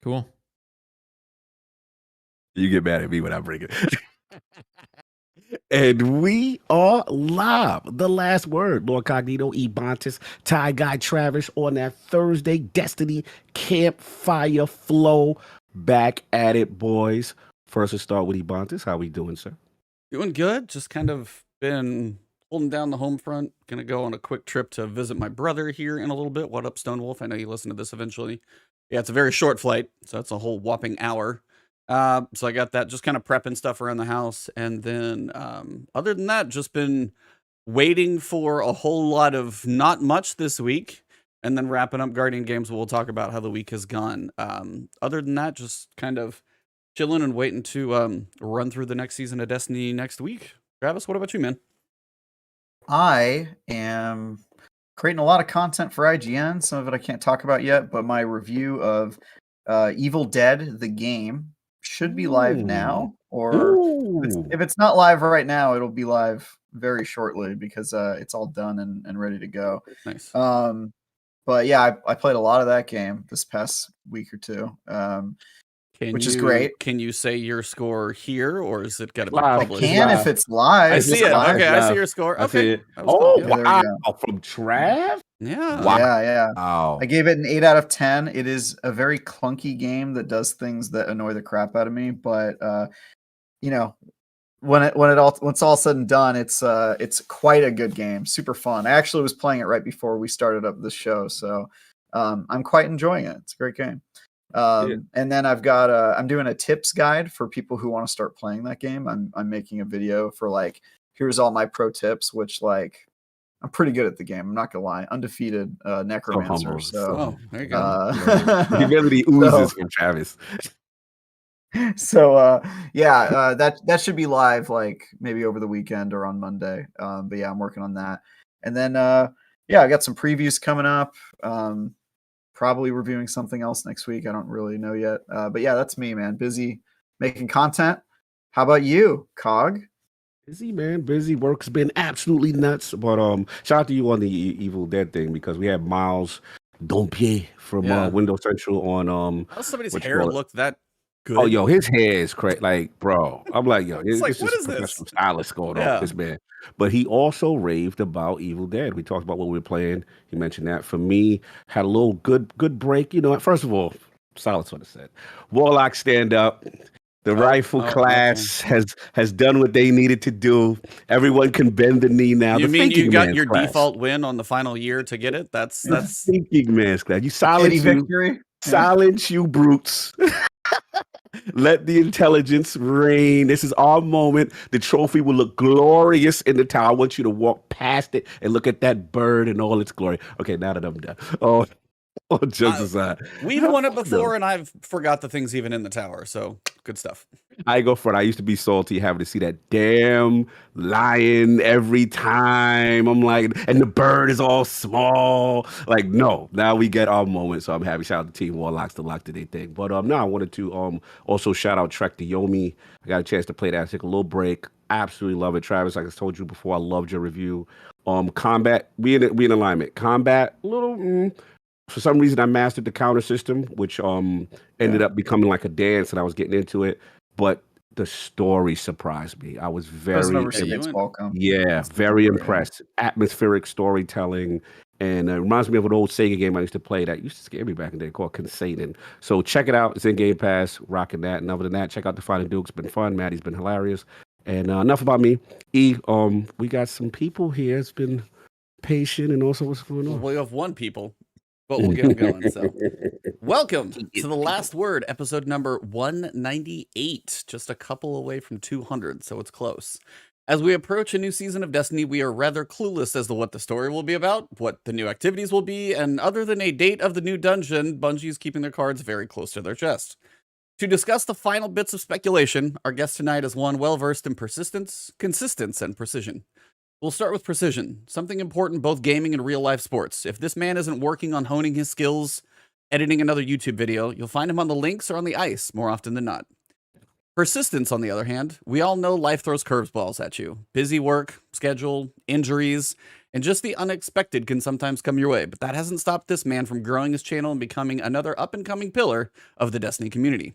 Cool. You get mad at me when I bring it. And we are live. The last word. LordCognito, Ebontis, Ty Guy Travis on that Thursday Destiny Campfire Flow. Back at it, boys. First, let's start with Ebontis. How we doing, sir? Doing good. Just kind of been holding down the home front. Gonna go on a quick trip to visit my brother here in a little bit. What up, Stone Wolf? I know you listen to this eventually. Yeah, it's a very short flight, so it's a whole whopping hour. So I got that, just kind of prepping stuff around the house. And then other than that, just been waiting for a whole lot of not much this week. And then wrapping up Guardian games, we'll talk about how the week has gone. Other than that, just kind of chilling and waiting to run through the next season of Destiny next week. Travis, what about you, man? I am creating a lot of content for IGN. Some of it I can't talk about yet, but my review of Evil Dead, the game, should be live now. Or if it's not live right now, it'll be live very shortly because it's all done and ready to go. Nice. But yeah, I played a lot of that game this past week or two. Which is great. Can you say your score here, or is it got to be I published? can if it's live. I see it. Okay, I see your score. Okay. Oh, cool. wow. From Trav? Yeah. Wow. Yeah. Wow. I gave it an 8 out of 10. It is a very clunky game that does things that annoy the crap out of me. But you know, when it's all said and done, it's quite a good game. Super fun. I actually was playing it right before we started up this show, so I'm quite enjoying it. It's a great game. And then I've got I'm doing a tips guide for people who want to start playing that game. I'm making a video for like, here's all my pro tips, which like I'm pretty good at the game. I'm not gonna lie, undefeated necromancer. So there you go. Humility oozes from Travis. So that should be live like maybe over the weekend or on Monday. But yeah, I'm working on that. And then I got some previews coming up. Probably reviewing something else next week. I don't really know yet. But yeah, that's me, man. Busy making content. How about you, Cog? Busy, man. Busy. Work's been absolutely nuts. But shout out to you on the Evil Dead thing because we had Miles Dompier from Windows Central on How does somebody's hair look that good? Oh, yo, his hair is crazy. Like, bro, I'm like, yo, it's like, this what is this? Professional stylist going on with this man. But he also raved about Evil Dead. We talked about what we were playing. He mentioned that. For me, had a little good break. You know, first of all, solid what I said. Warlock stand up. The rifle class has done what they needed to do. Everyone can bend the knee now. You mean you got your default win on the final year to get it? That's thinking man's class. You silence you brutes. Let the intelligence reign. This is our moment. The trophy will look glorious in the tower. I want you to walk past it and look at that bird in all its glory. Okay, now that I'm done. Oh, jokes aside. We've won it before, and I've forgot the things even in the tower. So good stuff. I go for it. I used to be salty having to see that damn lion every time. I'm like, and the bird is all small. Like, no, now we get our moment. So I'm happy. Shout out to Team Warlocks to lock to their thing. But now I wanted to also shout out Trek to Yomi. I got a chance to play that. Take a little break. Absolutely love it. Travis, like I told you before, I loved your review. Combat, we in alignment. Combat, a little. For some reason, I mastered the counter system, which ended up becoming like a dance, and I was getting into it. But the story surprised me. I was very impressed. Atmospheric storytelling, and it reminds me of an old Sega game I used to play that used to scare me back in the day called Consating. So check it out. It's in Game Pass. Rocking that. And other than that, check out The Fighting Duke. It's been fun. Maddie's been hilarious. And enough about me. We got some people here. It's been patient, and also what's going on. Well, we have one people. But we'll get them going. So, welcome to The Last Word, episode number 198. Just a couple away from 200, so it's close. As we approach a new season of Destiny, we are rather clueless as to what the story will be about, what the new activities will be, and other than a date of the new dungeon, Bungie is keeping their cards very close to their chest. To discuss the final bits of speculation, our guest tonight is one well-versed in persistence, consistence, and precision. We'll start with precision, something important both gaming and real-life sports. If this man isn't working on honing his skills, editing another YouTube video, you'll find him on the links or on the ice more often than not. Persistence, on the other hand, we all know life throws curveballs at you. Busy work, schedule, injuries, and just the unexpected can sometimes come your way. But that hasn't stopped this man from growing his channel and becoming another up-and-coming pillar of the Destiny community.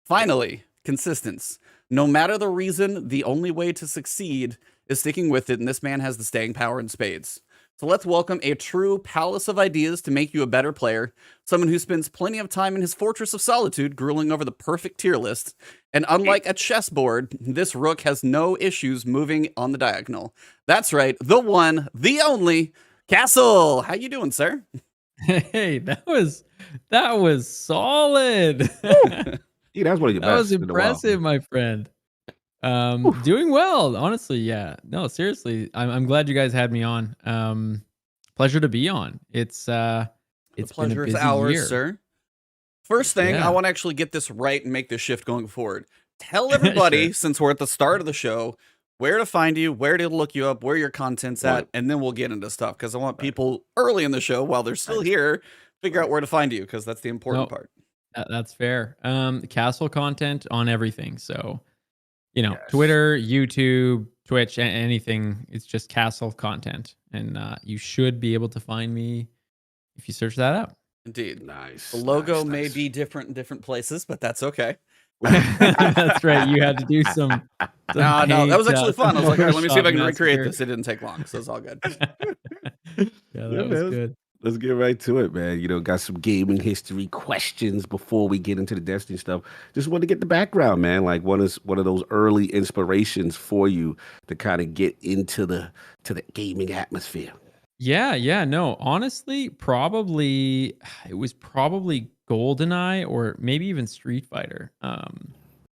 Finally, consistency. No matter the reason, the only way to succeed is sticking with it, and this man has the staying power in spades. So let's welcome a true palace of ideas to make you a better player, someone who spends plenty of time in his fortress of solitude grueling over the perfect tier list, and unlike a chessboard, this rook has no issues moving on the diagonal. That's right, the one, the only, Castle. How you doing, sir? Hey, that was solid. Yeah, that's one of your That best. was impressive, my friend. Doing well, honestly. Yeah, no, seriously. I'm glad you guys had me on. Pleasure to be on. It's The been a pleasure is busy ours, year. sir. First thing, Yeah. I want to actually get this right and make this shift going forward. Tell everybody, Sure. since we're at the start of the show, where to find you, where to look you up, where your content's at, and then we'll get into stuff, because I want people early in the show, while they're still here, figure out where to find you, because that's the important part. That's fair. Castle content on everything. So, Yes. Twitter, YouTube, Twitch, anything. It's just Castle content, and you should be able to find me if you search that up. Indeed. Nice. The logo may nice. be different in different places, but that's okay. That's right. You had to do some. No, that was actually fun. I was like, all right, let me see if I can Photoshop recreate massacre. this. It didn't take long, so it's all good. Yeah, that was good. Let's get right to it, man. Got some gaming history questions before we get into the Destiny stuff. Just want to get the background, man. Like, what is one of those early inspirations for you to kind of get into the gaming atmosphere? Yeah, no, honestly, it was probably GoldenEye or maybe even Street Fighter.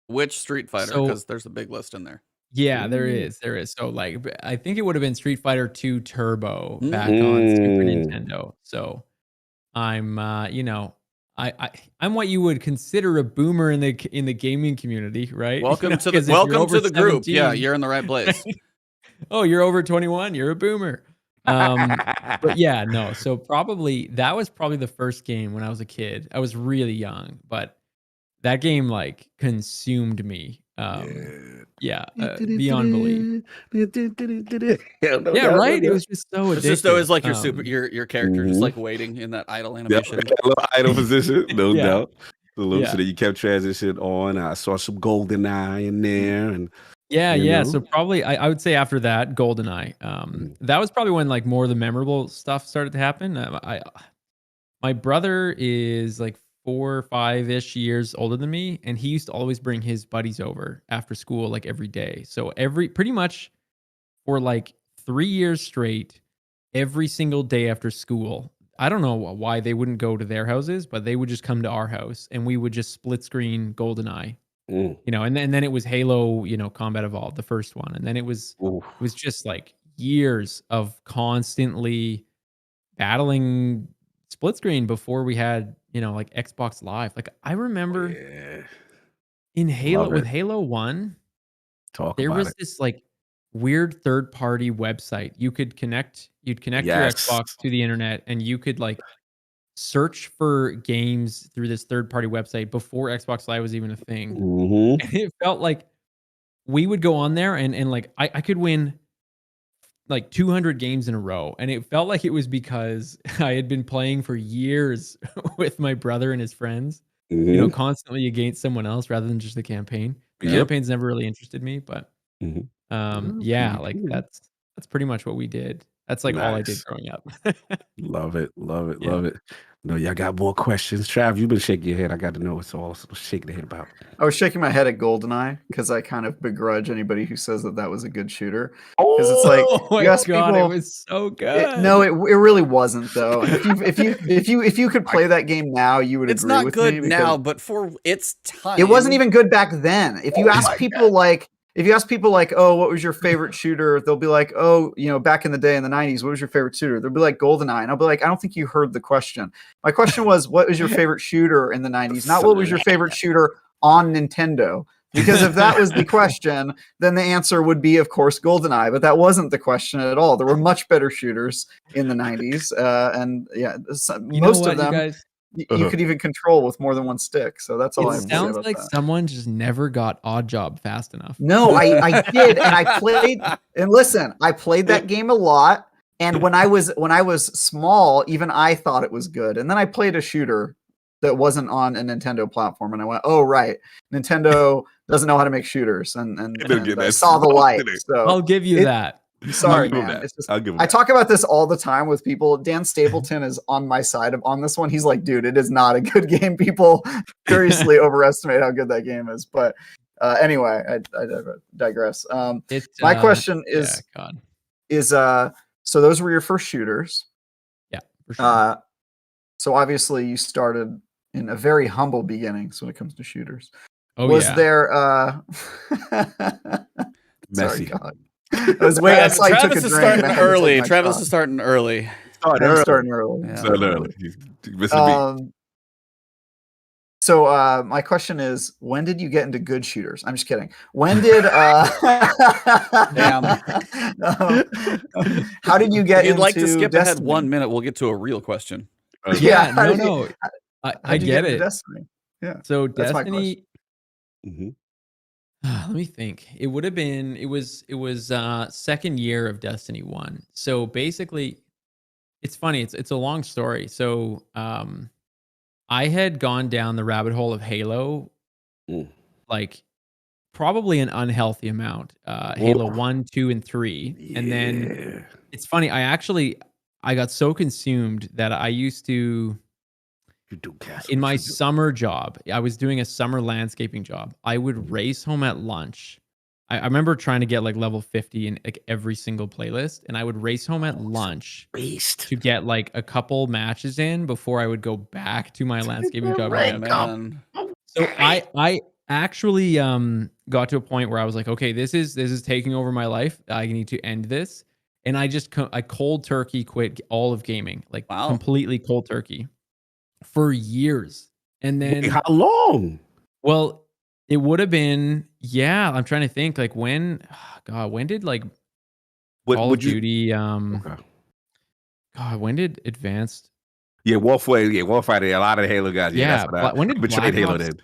Which Street Fighter? So- Because there's a big list in there. Yeah, there is. So like, I think it would have been Street Fighter 2 Turbo back on Super Nintendo. So I'm, I'm what you would consider a boomer in the gaming community, right? Welcome to 'cause the if you're over group. 17, Yeah, you're in the right place. oh, you're over 21. You're a boomer. But yeah, no. So that was probably the first game when I was a kid. I was really young, but that game like consumed me. Beyond belief. Yeah, right. It was just so addictive. It's just always like your character just like waiting in that idle animation. Yep, a little idle position, no Yeah. doubt. So Yeah. that you kept transitioning on. I saw some GoldenEye in there, and Yeah. know? So probably I would say after that, GoldenEye. That was probably when like more of the memorable stuff started to happen. My brother is like 4 or 5-ish years older than me, and he used to always bring his buddies over after school like every day. So pretty much for like 3 years straight, every single day after school. I don't know why they wouldn't go to their houses, but they would just come to our house and we would just split screen GoldenEye. And then it was Halo, Combat Evolved, the first one. And then it was just like years of constantly battling split screen before we had, like Xbox Live. Like I remember in Halo with Halo 1, there was this like weird third-party website. You'd connect your Xbox to the internet and you could like search for games through this third-party website before Xbox Live was even a thing. And it felt like we would go on there and like I could win like 200 games in a row. And it felt like it was because I had been playing for years with my brother and his friends, constantly against someone else rather than just the campaign. The campaigns never really interested me, but like that's pretty much what we did. That's like all I did growing up. Love it. Yeah. No, y'all got more questions. Trav, you've been shaking your head. I got to know what's all shaking the head about. I was shaking my head at GoldenEye because I kind of begrudge anybody who says that was a good shooter. Because it's like, oh my god, it was so good. It really wasn't though. If you could play that game now, you would It's agree not with good me. now, but for its time, it wasn't even good back then. If you ask people like, oh, what was your favorite shooter? They'll be like, oh, back in the day in the 90s, what was your favorite shooter? They'll be like GoldenEye. And I'll be like, I don't think you heard the question. My question was, what was your favorite shooter in the 90s? Not what was your favorite shooter on Nintendo? Because if that was the question, then the answer would be, of course, GoldenEye. But that wasn't the question at all. There were much better shooters in the 90s. And yeah, most of them. you could even control with more than one stick. So that's all I have It to say sounds about like that. someone just never got Odd Job fast enough. No, I did, and I played. And listen, I played that game a lot. And when I was small, even I thought it was good. And then I played a shooter that wasn't on a Nintendo platform, and I went, "Oh right, Nintendo doesn't know how to make shooters." And I saw the light. So I'll give you that. Sorry, man. It's just, I talk about this all the time with people. Dan Stapleton is on my side on this one. He's like, dude, it is not a good game. People seriously overestimate how good that game is. But anyway, I digress. My question is, so those were your first shooters. Yeah, for sure. So obviously you started in a very humble beginnings when it comes to shooters. Oh, was yeah. there Messy. Sorry, God. I was waiting. Travis is starting early. Travis is starting early. Starting early. Yeah. Starting early. He's missing me. So my question is, when did you get into good shooters? I'm just kidding. When did Damn. How did you get If you'd into like to skip Destiny? ahead 1 minute, we'll get to a real question. Yeah, how did no. I get it. Destiny. Yeah. So That's my Destiny. Mhm. Let me think. It would have been. It was second year of Destiny 1. So basically, it's funny. It's a long story. So I had gone down the rabbit hole of Halo, like probably an unhealthy amount. Halo 1, 2, and 3, and then it's funny. I got so consumed that I used to. In my summer job, I was doing a summer landscaping job. I would race home at lunch. I remember trying to get like level 50 in like every single playlist, and I would race home at lunch to get like a couple matches in before I would go back to my landscaping job. So I actually got to a point where I was like, okay, this is taking over my life. I need to end this, and I cold turkey quit all of gaming, like completely cold turkey. For years. And then how long? Well, it would have been, I'm trying to think like when did like Call of Duty God, when did Advanced Warfighter, a lot of the Halo guys. When did betrayed Halo then?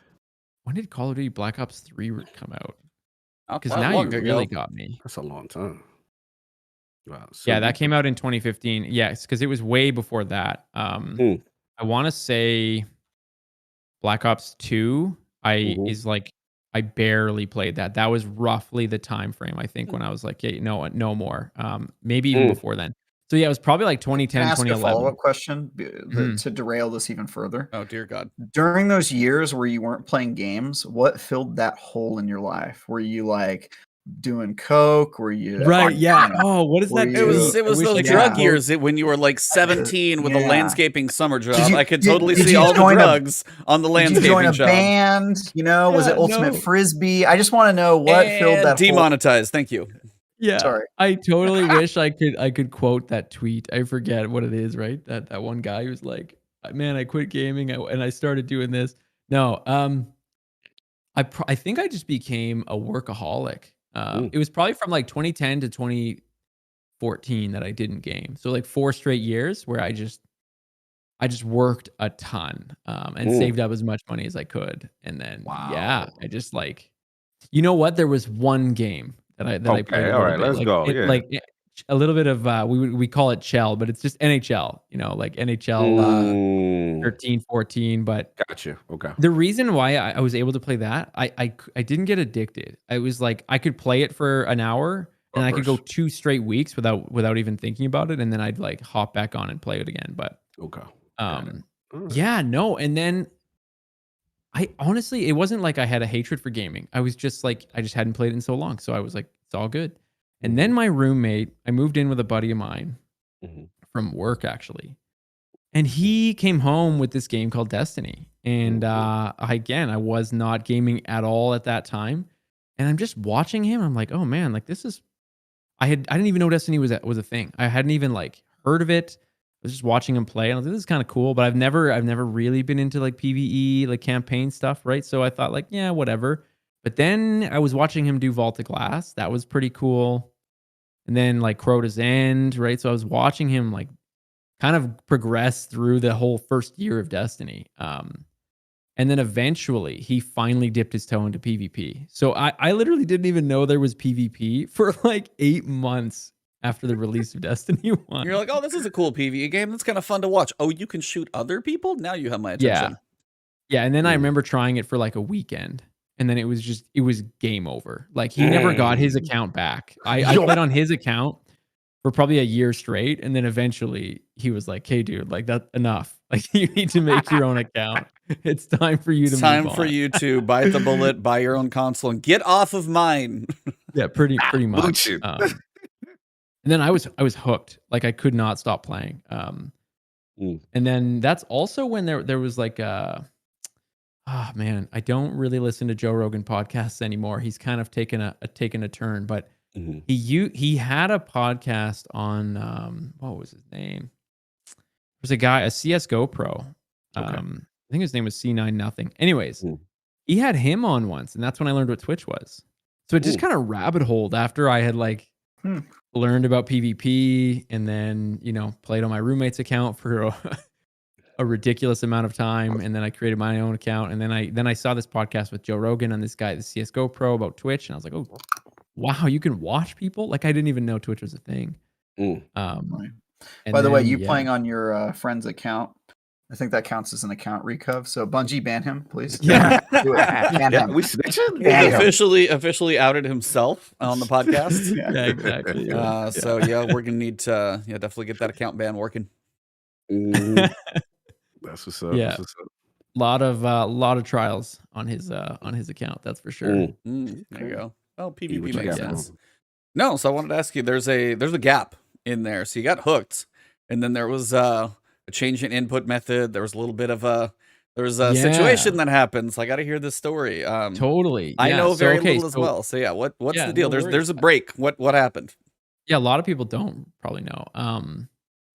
When did Call of Duty Black Ops 3 come out? Because Not now long you ago. really got me. That's a long time. Wow. Yeah, that came out in 2015. Yes, because it was way before that. I want to say Black Ops 2 is like I barely played that. That was roughly the time frame I think when I was like, yeah, no more. Maybe even before then. So yeah, it was probably like 2010, Can I ask 2011. a follow-up question to derail this even further? Oh dear God. During those years where you weren't playing games, what filled that hole in your life? Were you like doing coke? Were you Oh, what is that? It was those drug years when you were like 17 with a landscaping summer job. I could totally see all the drugs on the landscaping job. Did you join a band? Was it Ultimate Frisbee? I just want to know what filled that demonetized. Thank you. Yeah. Sorry. I totally wish I could quote that tweet. I forget what it is, right? That one guy who's like, man, I quit gaming and I started doing this. No, I think I just became a workaholic. It was probably from like 2010 to 2014 that I didn't game. So like 4 straight years where I just worked a ton and saved up as much money as I could. And then I just like, you know what? There was one game that I played. All right, let's go. Like a little bit of we call it Chell, but it's just NHL. Like NHL 13, 14. But gotcha. Okay. The reason why I was able to play that, I didn't get addicted. I was like I could play it for an hour and I could go 2 straight weeks without even thinking about it, and then I'd like hop back on and play it again. But and then I honestly, it wasn't like I had a hatred for gaming. I was just like, I just hadn't played it in so long. So I was like, it's all good. And then my roommate, I moved in with a buddy of mine from work actually. And he came home with this game called Destiny. And again, I was not gaming at all at that time. And I'm just watching him. I'm like, oh man, like this is, I didn't even know Destiny was a thing. I hadn't even like heard of it. I was just watching him play, and I was like, this is kind of cool, but I've never really been into like PvE, like campaign stuff, right? So I thought like, yeah, whatever. But then I was watching him do Vault of Glass. That was pretty cool. And then like Crota's End, right? So I was watching him like kind of progressed through the whole first year of Destiny. And then eventually he finally dipped his toe into PvP. So I literally didn't even know there was PvP for like 8 months after the release of Destiny 1. You're like, oh, this is a cool PvE game. That's kind of fun to watch. Oh, you can shoot other people? Now you have my attention. Yeah. And then I remember trying it for like a weekend. And then it was game over. Like he never got his account back. I played on his account for probably a year straight. And then eventually he was like, hey dude, like that's enough. Like you need to make your own account. It's time for you to It's time move for on. you to bite the bullet, buy your own console, and get off of mine. Yeah, pretty much. And then I was hooked. Like I could not stop playing. And then that's also when there was like oh man, I don't really listen to Joe Rogan podcasts anymore. He's kind of taken a turn, but he had a podcast on what was his name? There's a guy, a CS:GO pro. I think his name was C9 nothing. Anyways, he had him on once, and that's when I learned what Twitch was. So it just kind of rabbit holed after I had like learned about PvP, and then played on my roommate's account for a ridiculous amount of time, and then I created my own account, and then I saw this podcast with Joe Rogan and this guy, the CS:GO pro, about Twitch, and I was like, oh wow, you can watch people? Like I didn't even know Twitch was a thing. By the way, you playing on your friend's account, I think that counts as an account recov. So Bungie, ban him, please. Yeah. Do it. Ban him. We snitching? He officially outed himself on the podcast. Yeah, exactly. So yeah, we're gonna need to definitely get that account ban working. That's what's up. Yeah. That's what's up. lot of trials on his account, that's for sure. There you go. Oh, What PvP you makes got, sense. No, so I wanted to ask you. There's a gap in there. So you got hooked, and then there was a change in input method. There was a little bit of a situation that happens. I got to hear this story. Totally. I know very little so as well. So yeah, what's Yeah, the deal? no There's a break. What happened? Yeah, a lot of people don't probably know.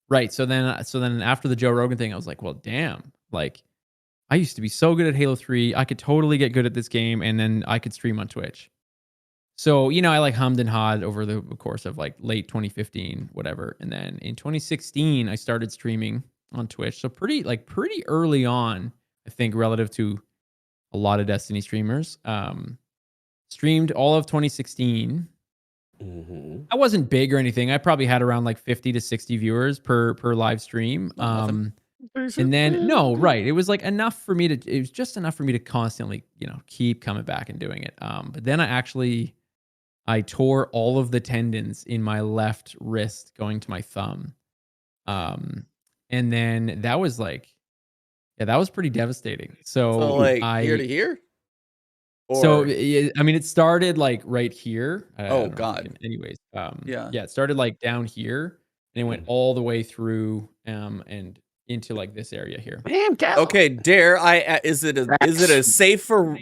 Right. So then after the Joe Rogan thing, I was like, well, damn. Like, I used to be so good at Halo 3. I could totally get good at this game, and then I could stream on Twitch. So, I like hummed and hawed over the course of like late 2015, whatever. And then in 2016, I started streaming on Twitch. So pretty early on, I think, relative to a lot of Destiny streamers. Streamed all of 2016. I wasn't big or anything. I probably had around like 50 to 60 viewers per live stream. And then it was like enough for me to, it was just enough for me to constantly, keep coming back and doing it. But then I tore all of the tendons in my left wrist going to my thumb. And then that was like, that was pretty devastating. So like ear to ear? So, it started like right here. Oh God. Anyways, yeah, it started like down here, and it went all the way through, and into like this area here. Okay, is it a safer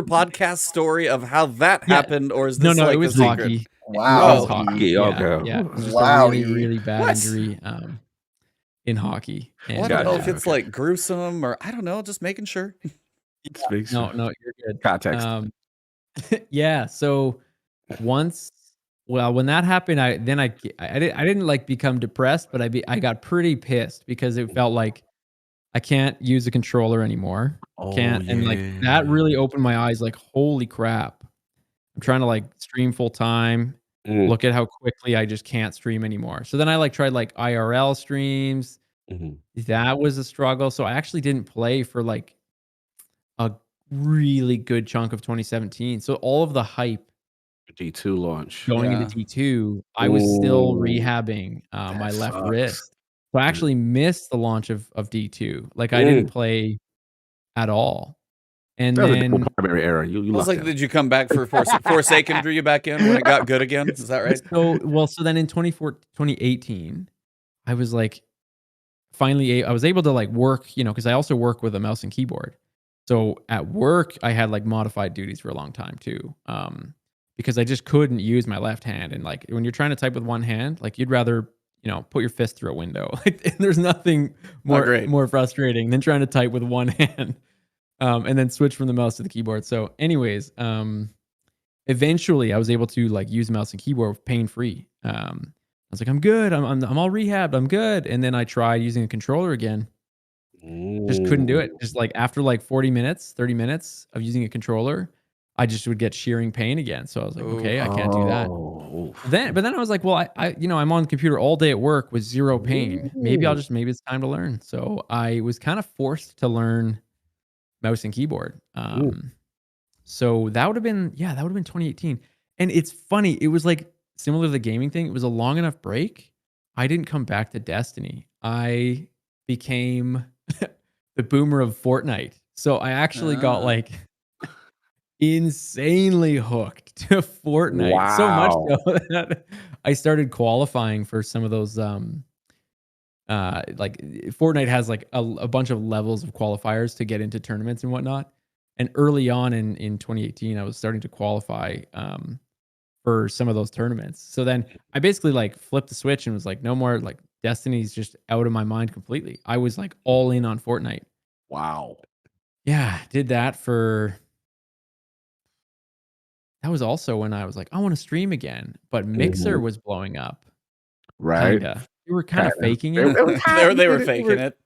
podcast story of how that happened, or is this no? like It was a secret? hockey. Wow. It was hockey. Okay. Yeah. It was just Wow. a really bad injury in hockey. Well, I don't know if it's like gruesome or I don't know, just making sure. No, you're good. Context. Yeah. So when that happened, I didn't like become depressed, but I got pretty pissed because it felt like I can't use a controller anymore. And like that really opened my eyes. Like, holy crap! I'm trying to like stream full time. Look at how quickly I just can't stream anymore. So then I like tried like IRL streams. That was a struggle. So I actually didn't play for like a really good chunk of 2017. So all of the hype D2 launch going into D2, I was still rehabbing my left wrist. So I actually missed the launch of D2. Like I didn't play at all. And that then was the primary error. You I was like, did you come back for Forsaken? Drew you back in when it got good again? Is that right? So then in 2018, I was like, finally, I was able to like work, because I also work with a mouse and keyboard. So at work, I had like modified duties for a long time too, because I just couldn't use my left hand. And like when you're trying to type with one hand, like you'd rather put your fist through a window. There's nothing more frustrating than trying to type with one hand, and then switch from the mouse to the keyboard. So, anyways, eventually I was able to like use mouse and keyboard pain free. was like, I'm good. I'm all rehabbed. I'm good. And then I tried using a controller again. Just couldn't do it. Just like after like 40 minutes, 30 minutes of using a controller, I just would get shearing pain again. So I was like, okay, I can't do that. But then I was like, well, I'm on the computer all day at work with zero pain. Maybe it's time to learn. So I was kind of forced to learn mouse and keyboard. So that would have been 2018. And it's funny, it was like similar to the gaming thing. It was a long enough break. I didn't come back to Destiny. I became the boomer of Fortnite. So I actually got like insanely hooked to Fortnite. So much so that I started qualifying for some of those like Fortnite has like a bunch of levels of qualifiers to get into tournaments and whatnot. And early on in 2018, I was starting to qualify for some of those tournaments. So then I basically like flipped the switch and was like, no more, like Destiny's just out of my mind completely. I was like all in on Fortnite. Wow. Yeah, did that that was also when I was like, I want to stream again. But Mixer was blowing up. Right. Kinda. They were kind of faking it. They were faking it.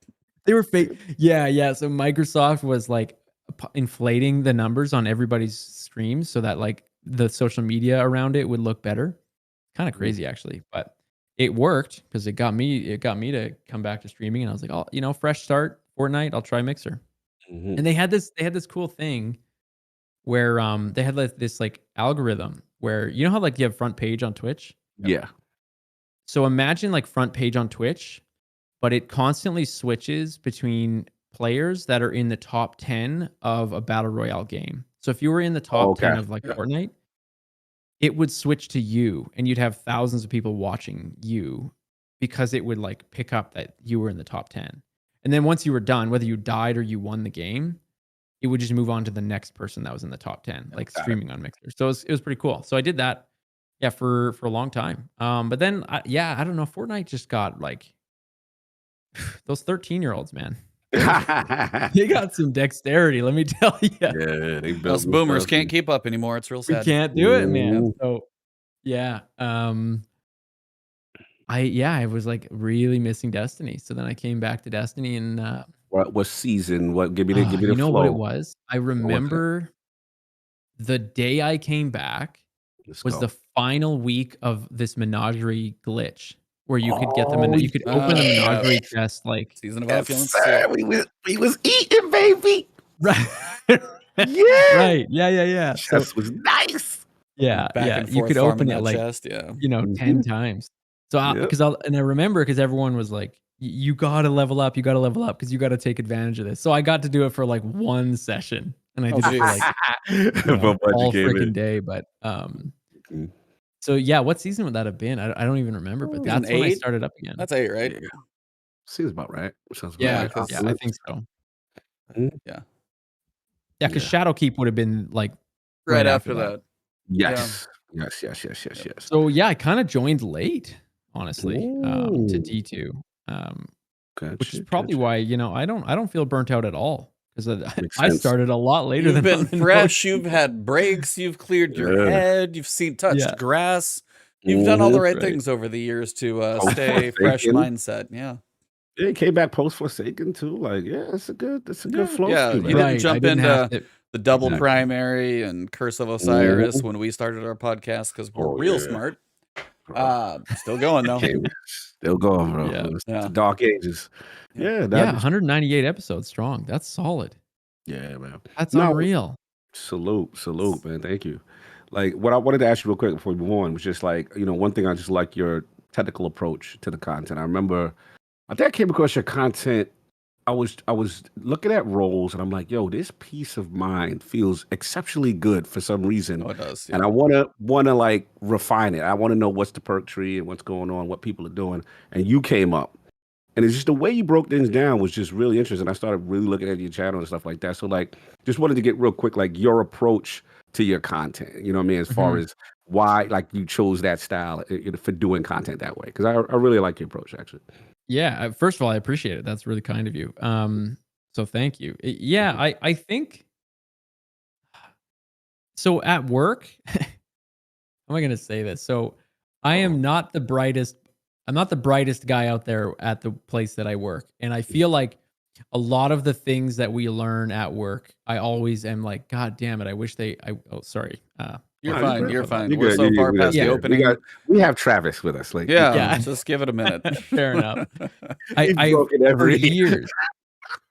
They were fake. Yeah. So Microsoft was like inflating the numbers on everybody's streams so that like the social media around it would look better. Kind of crazy actually, but it worked because it got me to come back to streaming, and I was like, oh, fresh start, Fortnite, I'll try Mixer. And they had this cool thing where they had like this like algorithm where how like you have front page on Twitch? Yeah. So imagine like front page on Twitch, but it constantly switches between players that are in the top 10 of a battle royale game. So if you were in the top 10 of like Fortnite, it would switch to you, and you'd have thousands of people watching you because it would like pick up that you were in the top 10. And then once you were done, whether you died or you won the game, it would just move on to the next person that was in the top 10, like streaming on Mixer. So it was pretty cool. So I did that, for a long time. But then, I don't know, Fortnite just got like those 13-year-olds, man. They got some dexterity, let me tell you. Yeah, they built Us boomers can't keep up anymore. It's real sad. We can't do it, man. So yeah, I was like really missing Destiny. So then I came back to Destiny, and what season? What give me the you know flow. what it was? I remember the day I came back was the final week of this menagerie glitch where you could get you could open the menagerie chest like Season of Yes, Opulence. sir. We was eating, baby. right. Yeah. Right. Yeah. Chest was nice. Yeah. Back and You forth could open farming it that like chest, 10 times. So I remember because everyone was like, you got to level up because you got to take advantage of this. So I got to do it for like one session, and I did it for like all freaking day. But so yeah, what season would that have been? I don't even remember, but that's when I started up again. That's 8, right? Yeah. Seems about right. Sounds about Yeah, right. I think so. Yeah, because Shadowkeep would have been like right after that. Yes. So yeah, I kind of joined late, honestly, to D2, which is probably why I don't feel burnt out at all because I started a lot later. You've been fresh. You've had breaks. You've cleared your head. You've touched grass. You've done all the right things over the years to stay fresh mindset. Yeah. Yeah, he came back post Forsaken too. Like, it's a good flow. Yeah, you didn't jump into the double primary and Curse of Osiris when we started our podcast because we're real smart. Still going though. Still going, bro. Yeah. The dark ages. Yeah, 198 episodes strong. That's solid. Yeah, man. That's unreal. Salute, man. Thank you. Like, what I wanted to ask you real quick before we move on was just like, one thing I just like your technical approach to the content. I remember I think I came across your content. I was looking at roles and I'm like, yo, this piece of mind feels exceptionally good for some reason. Oh, it does. Yeah. And I wanna like refine it. I want to know what's the perk tree and what's going on, what people are doing. And you came up. And it's just the way you broke things down was just really interesting. I started really looking at your channel and stuff like that. So like just wanted to get real quick, like your approach to your content, you know what I mean? As far as why like you chose that style for doing content that way. Because I really like your approach actually. Yeah, first of all, I appreciate it. That's really kind of you. So thank you. Yeah, I think so. At work, how am I going to say this? So I am not the brightest I'm not the brightest guy out there at the place that I work. And I feel like a lot of the things that we learn at work, I always am like, God damn it, I wish oh, sorry. You're Oh, fine. good. You're fine. You're We're good. so far You're past good. the opening. We have Travis with us. Like, Yeah, Yeah. just give it a minute. Fair enough. He's I broken for every.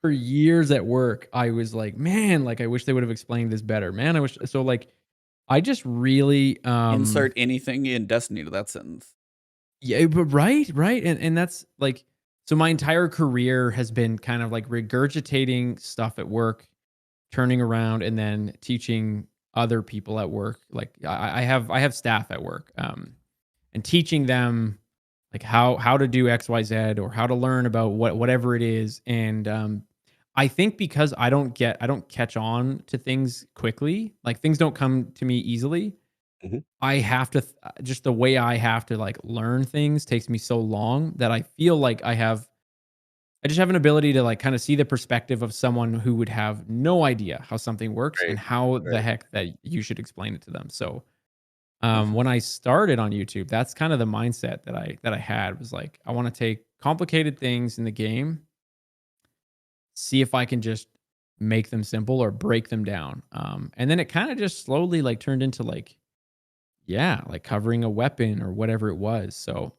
for years at work, I was like, man, like I wish they would have explained this better. Man, I wish so like I just really Insert anything in Destiny to that sentence. Yeah, but right. And that's like so my entire career has been kind of like regurgitating stuff at work, turning around and then teaching other people at work. Like I have staff at work. And teaching them like how to do XYZ or how to learn about whatever it is. And I think because I don't catch on to things quickly, like things don't come to me easily. Mhm. I have to just the way I have to like learn things takes me so long that I feel like I just have an ability to like kind of see the perspective of someone who would have no idea how something works and how the heck that you should explain it to them. So when I started on YouTube, that's kind of the mindset that I had was like, I want to take complicated things in the game, see if I can just make them simple or break them down. And then it kind of just slowly like turned into like, yeah, like covering a weapon or whatever it was. So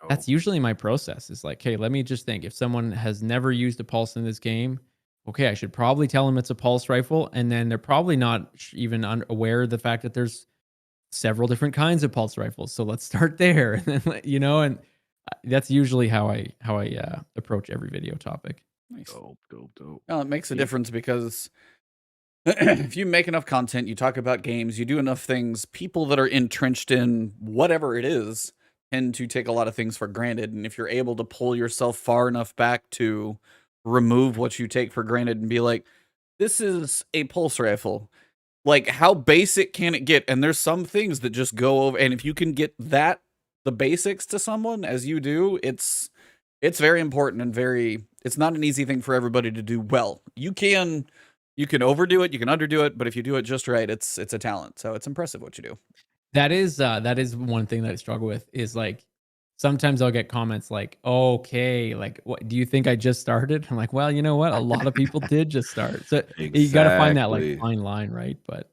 that's usually my process is like, hey, let me just think if someone has never used a pulse in this game, okay, I should probably tell them it's a pulse rifle. And then they're probably not even aware of the fact that there's several different kinds of pulse rifles. So let's start there. And then, you know, and that's usually how I approach every video topic. Nice. Dope. Well, it makes a difference because if you make enough content, you talk about games, you do enough things, people that are entrenched in whatever it is tend to take a lot of things for granted. And if you're able to pull yourself far enough back to remove what you take for granted and be like, this is a pulse rifle. Like, how basic can it get? And there's some things that just go over. And if you can get the basics to someone as you do, it's very important and it's not an easy thing for everybody to do well. You can overdo it, you can underdo it, but if you do it just right, it's a talent. So it's impressive what you do. That is one thing that I struggle with is like sometimes I'll get comments like, okay, like what do you think I just started? I'm like, well, you know what? A lot of people did just start. So you got to find that like fine line, right? But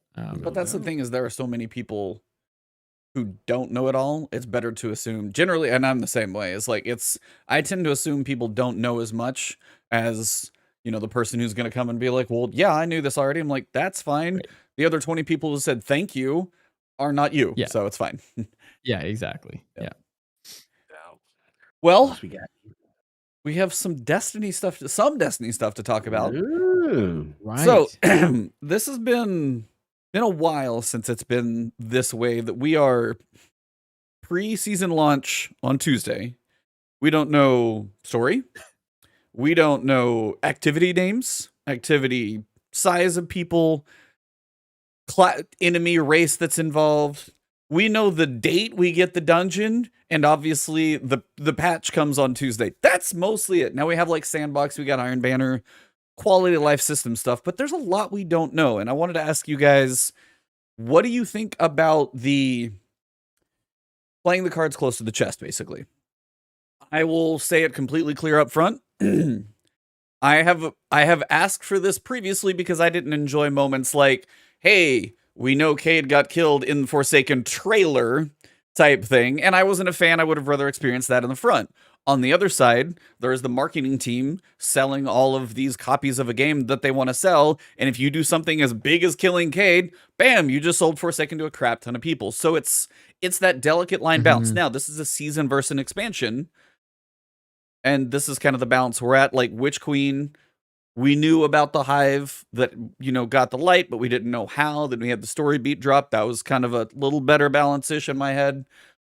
that's the thing is there are so many people who don't know it all. It's better to assume generally, and I'm the same way. It's like I tend to assume people don't know as much as, you know, the person who's going to come and be like, well, yeah, I knew this already. I'm like, that's fine. Right. The other 20 people who said thank you are not you. Yeah. So it's fine. Yeah, exactly. Yeah. Well, we have some Destiny stuff to talk about. Right. So this has been a while since it's been this way that we are pre-season launch on Tuesday. We don't know story. We don't know activity names, activity size of people, enemy race that's involved. We know the date we get the dungeon, and obviously the patch comes on Tuesday. That's mostly it. Now we have like Sandbox, we got Iron Banner, quality of life system stuff, but there's a lot we don't know. And I wanted to ask you guys, what do you think about the playing the cards close to the chest, basically? I will say it completely clear up front. I have asked for this previously because I didn't enjoy moments like, hey, we know Cade got killed in the Forsaken trailer type thing, and I wasn't a fan. I would have rather experienced that in the front. On the other side, there is the marketing team selling all of these copies of a game that they want to sell, and if you do something as big as killing Cade, bam, you just sold Forsaken to a crap ton of people. So it's that delicate line balance. Now, this is a season versus an expansion, and this is kind of the balance we're at. Like, Witch Queen, we knew about the Hive that, you know, got the light, but we didn't know how. Then we had the story beat drop. That was kind of a little better balance-ish in my head.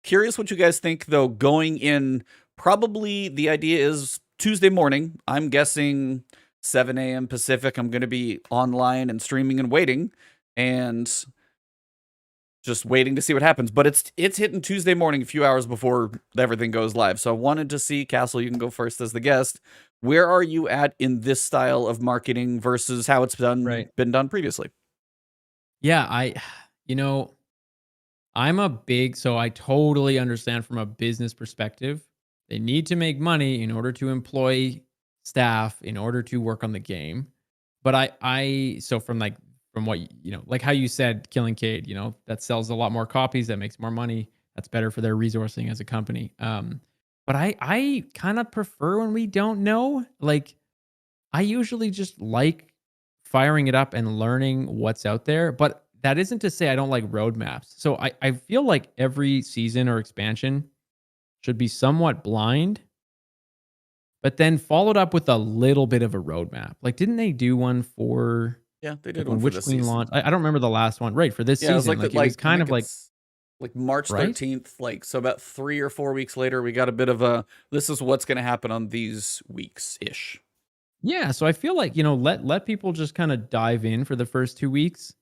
Curious what you guys think, though, going in. Probably the idea is Tuesday morning. I'm guessing 7 a.m. Pacific. I'm going to be online and streaming and waiting. And just waiting to see what happens. But it's hitting Tuesday morning a few hours before everything goes live. So I wanted to see, Castle, you can go first as the guest. Where are you at in this style of marketing versus how it's been done previously? Yeah, you know, So I totally understand from a business perspective. They need to make money in order to employ staff, in order to work on the game. But so from what, like how you said, Killing Cade, that sells a lot more copies, that makes more money. That's better for their resourcing as a company. But I kind of prefer when we don't know. Like, I usually just like firing it up and learning what's out there. But that isn't to say I don't like roadmaps. So I feel like every season or expansion should be somewhat blind, but then followed up with a little bit of a roadmap. Like, didn't they do one for Yeah, they did when one for Witch this Queen season. launched? I don't remember the last one. Right, for this Yeah, it was season. like, It was kind of like March right? 13th. Like, so about 3 or 4 weeks later, we got a bit of a, this is what's going to happen on these weeks-ish. Yeah, so I feel like, let people just kind of dive in for the first 2 weeks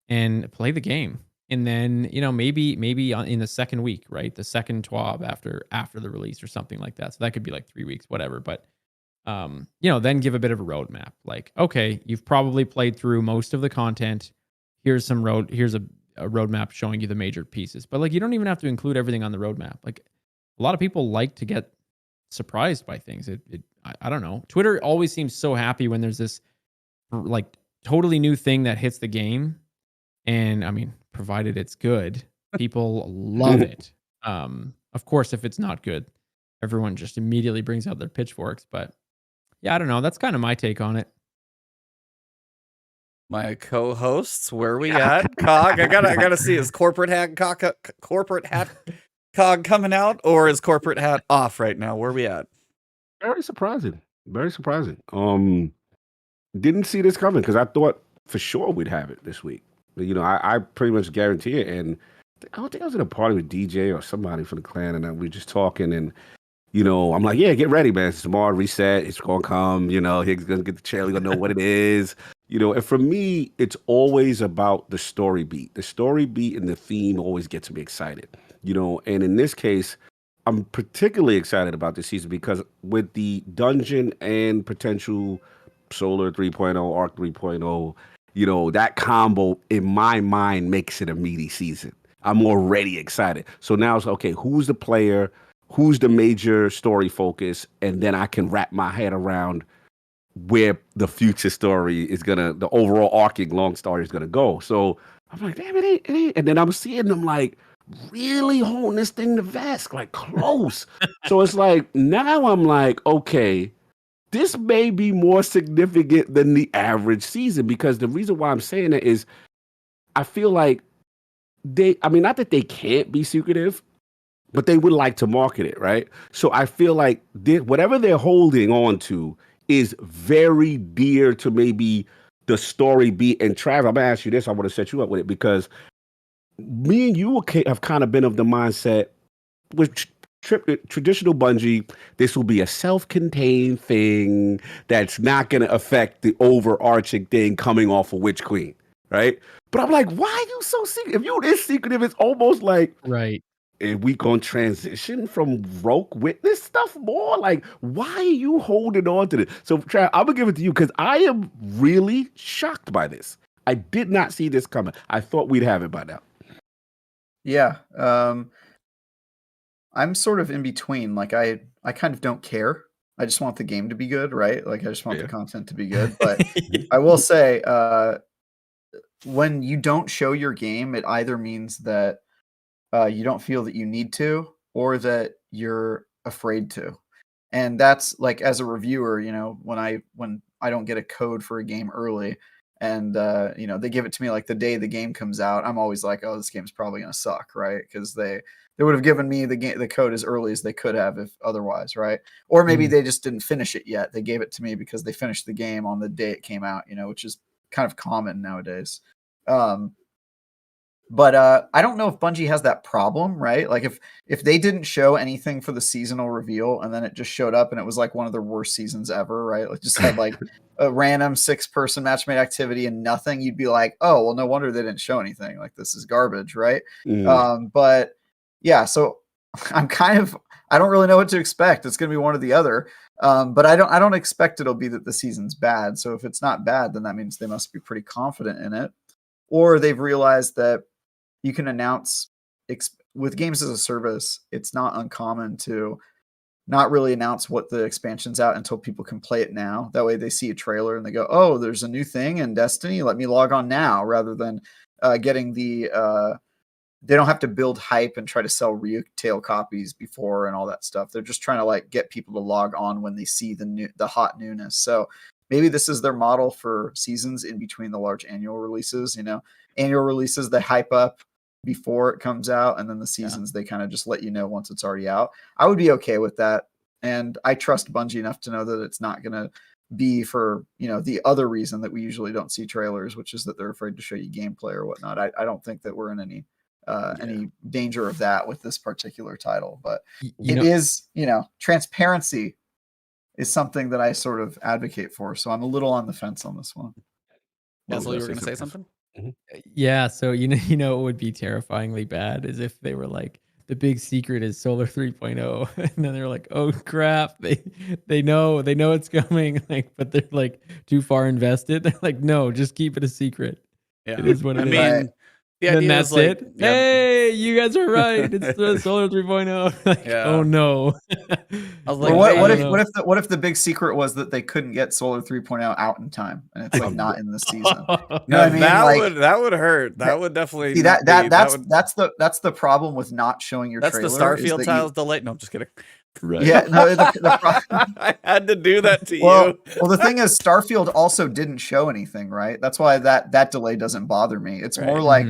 and play the game. And then, maybe in the second week, right? The second TWAB after the release or something like that. So that could be like 3 weeks, whatever. But then give a bit of a roadmap. Like, okay, you've probably played through most of the content. Here's a roadmap showing you the major pieces. But like, you don't even have to include everything on the roadmap. Like, a lot of people like to get surprised by things. I don't know. Twitter always seems so happy when there's this like totally new thing that hits the game. And I mean, provided it's good, people love it. Of course, if it's not good, everyone just immediately brings out their pitchforks. But yeah, I don't know. That's kind of my take on it. My co-hosts, where we at? Cog, I gotta see, is corporate hat Cog coming out, or is corporate hat off right now? Where we at? Very surprising. Very surprising. Didn't see this coming because I thought for sure we'd have it this week. I pretty much guarantee it. And I don't think I was in a party with DJ or somebody from the clan, and we were just talking. And I'm like, yeah, get ready, man. It's tomorrow, reset. It's gonna come. He's gonna get the chair. He's gonna know what it is. And for me, it's always about the story beat. The story beat and the theme always gets me excited. And in this case, I'm particularly excited about this season because with the dungeon and potential Solar 3.0, Arc 3.0, that combo in my mind makes it a meaty season. I'm already excited. So now it's okay, who's the player? Who's the major story focus? And then I can wrap my head around where the future story is the overall arcing long story is gonna go. So I'm like, damn it, ain't. And then I'm seeing them like really holding this thing to Vesk, like close. So it's like, now I'm like, okay, this may be more significant than the average season, because the reason why I'm saying that is I feel like not that they can't be secretive, but they would like to market it, right? So I feel like whatever they're holding on to is very dear to maybe the story beat. And Trav, I'm gonna ask you this. I want to set you up with it because me and you have kind of been of the mindset with traditional Bungie, this will be a self-contained thing that's not going to affect the overarching thing coming off of Witch Queen, right? But I'm like, why are you so secretive? If you're this secretive, it's almost like, right, are we going to transition from Rogue Witness stuff more? Like, why are you holding on to this? So, Trav, I'm going to give it to you because I am really shocked by this. I did not see this coming. I thought we'd have it by now. Yeah. I'm sort of in between. Like, I kind of don't care. I just want the game to be good, right? Like, I just want the content to be good. But I will say, when you don't show your game, it either means that you don't feel that you need to, or that you're afraid to. And that's like, as a reviewer, when I don't get a code for a game early, and they give it to me like the day the game comes out, I'm always like, oh, this game's probably gonna suck, right? Because they would have given me the code as early as they could have if otherwise, right? Or maybe they just didn't finish it yet. They gave it to me because they finished the game on the day it came out, which is kind of common nowadays. But I don't know if Bungie has that problem, right? Like if they didn't show anything for the seasonal reveal and then it just showed up and it was like one of their worst seasons ever, right? Like just had like a random 6-person matchmade activity and nothing, you'd be like, oh, well, no wonder they didn't show anything. Like, this is garbage, right? But yeah, so I don't really know what to expect. It's going to be one or the other. But I don't expect it'll be that the season's bad. So if it's not bad, then that means they must be pretty confident in it. Or they've realized that you can announce with games as a service, it's not uncommon to not really announce what the expansion's out until people can play it now. That way they see a trailer and they go, oh, there's a new thing in Destiny. Let me log on now, rather than getting the they don't have to build hype and try to sell retail copies before and all that stuff. They're just trying to like get people to log on when they see the hot newness. So maybe this is their model for seasons in between the large annual releases. Annual releases they hype up before it comes out, and then the seasons they kind of just let you know once it's already out. I would be okay with that, and I trust Bungie enough to know that it's not going to be for the other reason that we usually don't see trailers, which is that they're afraid to show you gameplay or whatnot. I don't think that we're in any danger of that with this particular title, but it is transparency is something that I sort of advocate for, so I'm a little on the fence on this one. Basil, you were going to say something? Yeah, so what would be terrifyingly bad is if they were like, the big secret is Solar 3.0, and then they're like, oh crap, they know it's coming, like, but they're like too far invested. They're like, no, just keep it a secret. Yeah, it is what it is. Mean, the idea that's is like, it. Hey, you guys are right. It's the Solar 3.0. Like, oh no. I was like, what if the big secret was that they couldn't get Solar 3.0 out in time, and it's like not in the season? That would hurt. That would definitely. See, that's the problem with not showing your trailer. That's the Starfield tiles delay. No, I'm just kidding. Right. Yeah, no, I had to do that to you. Well, the thing is, Starfield also didn't show anything, right? That's why that delay doesn't bother me. It's more like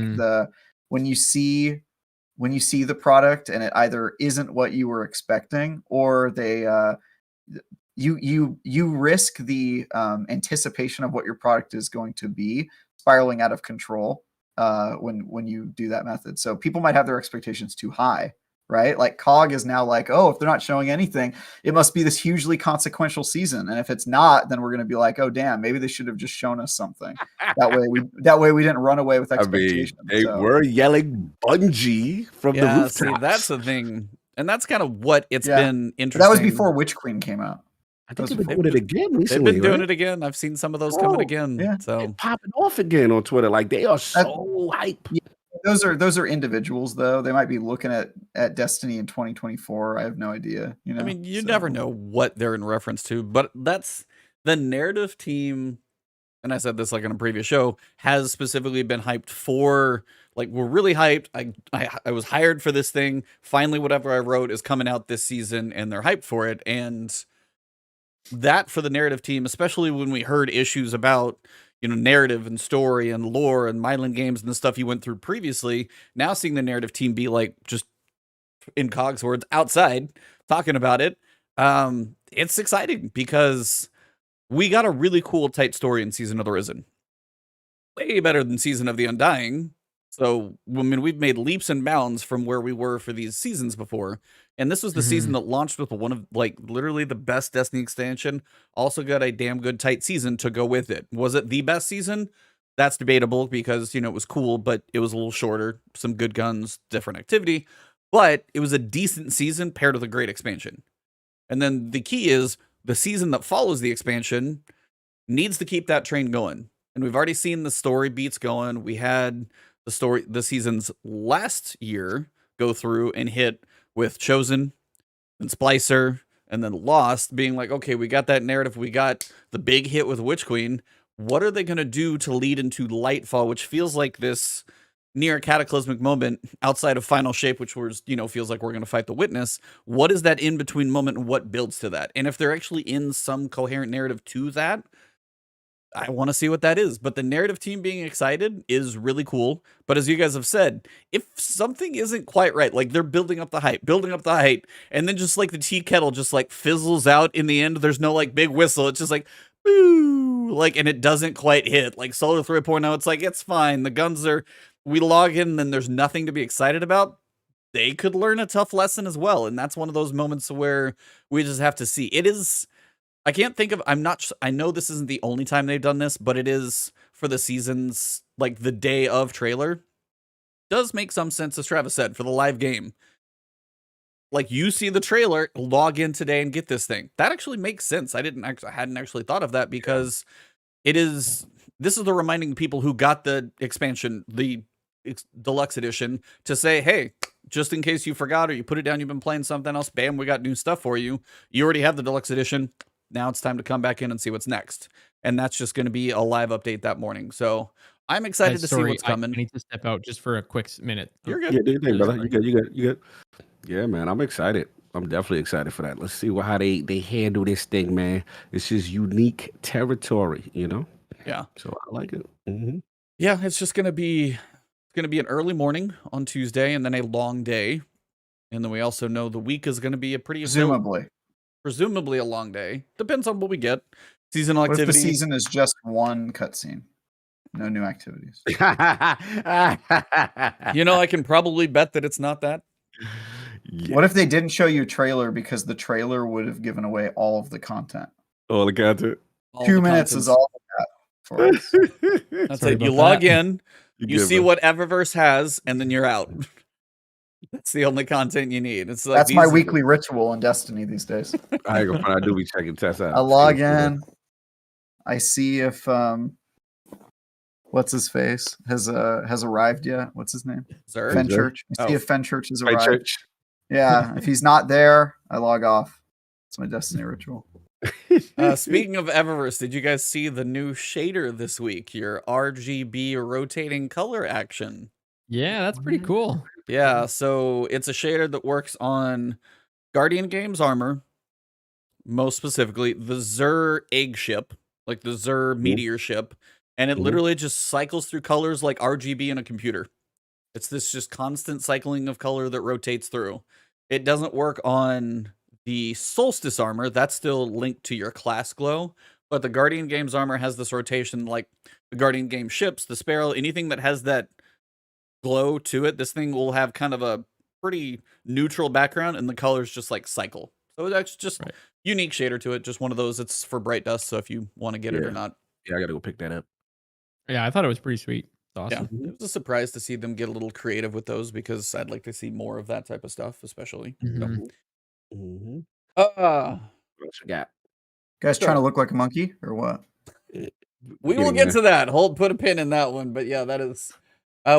when you see the product and it either isn't what you were expecting, or they you risk the anticipation of what your product is going to be spiraling out of control when you do that method. So people might have their expectations too high. Right? Like COG is now like, oh, if they're not showing anything, it must be this hugely consequential season. And if it's not, then we're going to be like, oh, damn, maybe they should have just shown us something. That way we didn't run away with expectations. They were yelling Bungie from the rooftops. See, that's the thing. And that's kind of what it's been interesting. But that was before Witch Queen came out. I think they've been doing it again recently. They've been doing it again. I've seen some of those coming again. Yeah. So they're popping off again on Twitter. Like, they are so hype. Yeah. Those are individuals, though. They might be looking at Destiny in 2024. I have no idea. I mean, you never know what they're in reference to, but that's the narrative team. And I said this like on a previous show, has specifically been hyped for, like, we're really hyped. I was hired for this thing. Finally, whatever I wrote is coming out this season, and they're hyped for it. And that for the narrative team, especially when we heard issues about narrative and story and lore and Myland games and the stuff you went through previously, now seeing the narrative team be like, just in COG's words, outside talking about it, it's exciting because we got a really cool, tight story in Season of the Risen. Way better than Season of the Undying. So, I mean, we've made leaps and bounds from where we were for these seasons before. And this was the season that launched with one of, like, literally the best Destiny expansion. Also got a damn good, tight season to go with it. Was it the best season? That's debatable because, it was cool, but it was a little shorter. Some good guns, different activity. But it was a decent season paired with a great expansion. And then the key is the season that follows the expansion needs to keep that train going. And we've already seen the story beats going. We had the seasons last year go through and hit with Chosen and Splicer and then Lost, being like, okay, we got that narrative. We got the big hit with Witch Queen. What are they going to do to lead into Lightfall, which feels like this near cataclysmic moment outside of Final Shape, which was, feels like we're going to fight the Witness. What is that in between moment and what builds to that? And if they're actually in some coherent narrative to that, I want to see what that is. But the narrative team being excited is really cool. But as you guys have said, if something isn't quite right, like they're building up the hype, and then just like the tea kettle just like fizzles out in the end, there's no like big whistle. It's just like, boo, like, and it doesn't quite hit. Like Solar 3.0, it's like, it's fine. The guns we log in, and then there's nothing to be excited about. They could learn a tough lesson as well. And that's one of those moments where we just have to see. It is, I can't think of, I know this isn't the only time they've done this, but it is for the seasons, like the day of trailer. Does make some sense, as Travis said, for the live game. Like, you see the trailer, log in today and get this thing. That actually makes sense. I hadn't actually thought of that because this is the reminding people who got the expansion, the deluxe edition to say, hey, just in case you forgot or you put it down, you've been playing something else, bam, we got new stuff for you. You already have the deluxe edition. Now it's time to come back in and see what's next. And that's just going to be a live update that morning. So I'm excited to see what's coming. I need to step out just for a quick minute. You're good. Yeah, do your thing, brother. You good. Yeah, man, I'm excited. I'm definitely excited for that. Let's see how they handle this thing, man. It's just unique territory, you know? Yeah. So I like it. Mm-hmm. Yeah, it's just going to be an early morning on Tuesday and then a long day. And then we also know the week is going to be a pretty presumably a long day. Depends on what we get. Seasonal activity. What if the season is just one cutscene? No new activities. You know, I can probably bet that it's not that. Yeah. What if they didn't show you a trailer because the trailer would have given away all of the content? All the content. 2 minutes is all that for us. That's it. You log in, you see what Eververse has, and then you're out. That's the only content you need. It's like that's my weekly ritual in Destiny these days. I do be checking tests out. I log in. I see if what's his face has arrived yet. What's his name? Fenchurch. I see if Fenchurch has arrived. Yeah, if he's not there, I log off. It's my Destiny ritual. Speaking of Eververse, did you guys see the new shader this week? Your RGB rotating color action. Yeah, that's pretty cool. Yeah, so it's a shader that works on Guardian Games armor, most specifically the Zur egg ship, like the Zur meteor ship, and it literally just cycles through colors like RGB in a computer. It's this just constant cycling of color that rotates through. It doesn't work on the Solstice armor. That's still linked to your class glow, but the Guardian Games armor has this rotation like the Guardian Game ships, the Sparrow, anything that has that glow to it. This thing will have kind of a pretty neutral background and the colors just like cycle. So that's just unique shader to it. Just one of those. It's for Bright Dust. So if you want to get it or not. Yeah, I got to go pick that up. Yeah, I thought it was pretty sweet. Awesome. Yeah, it was a surprise to see them get a little creative with those because I'd like to see more of that type of stuff, especially. What So. else you got? Guys trying to look like a monkey or what? We will get to that. Put a pin in that one. But yeah, that is.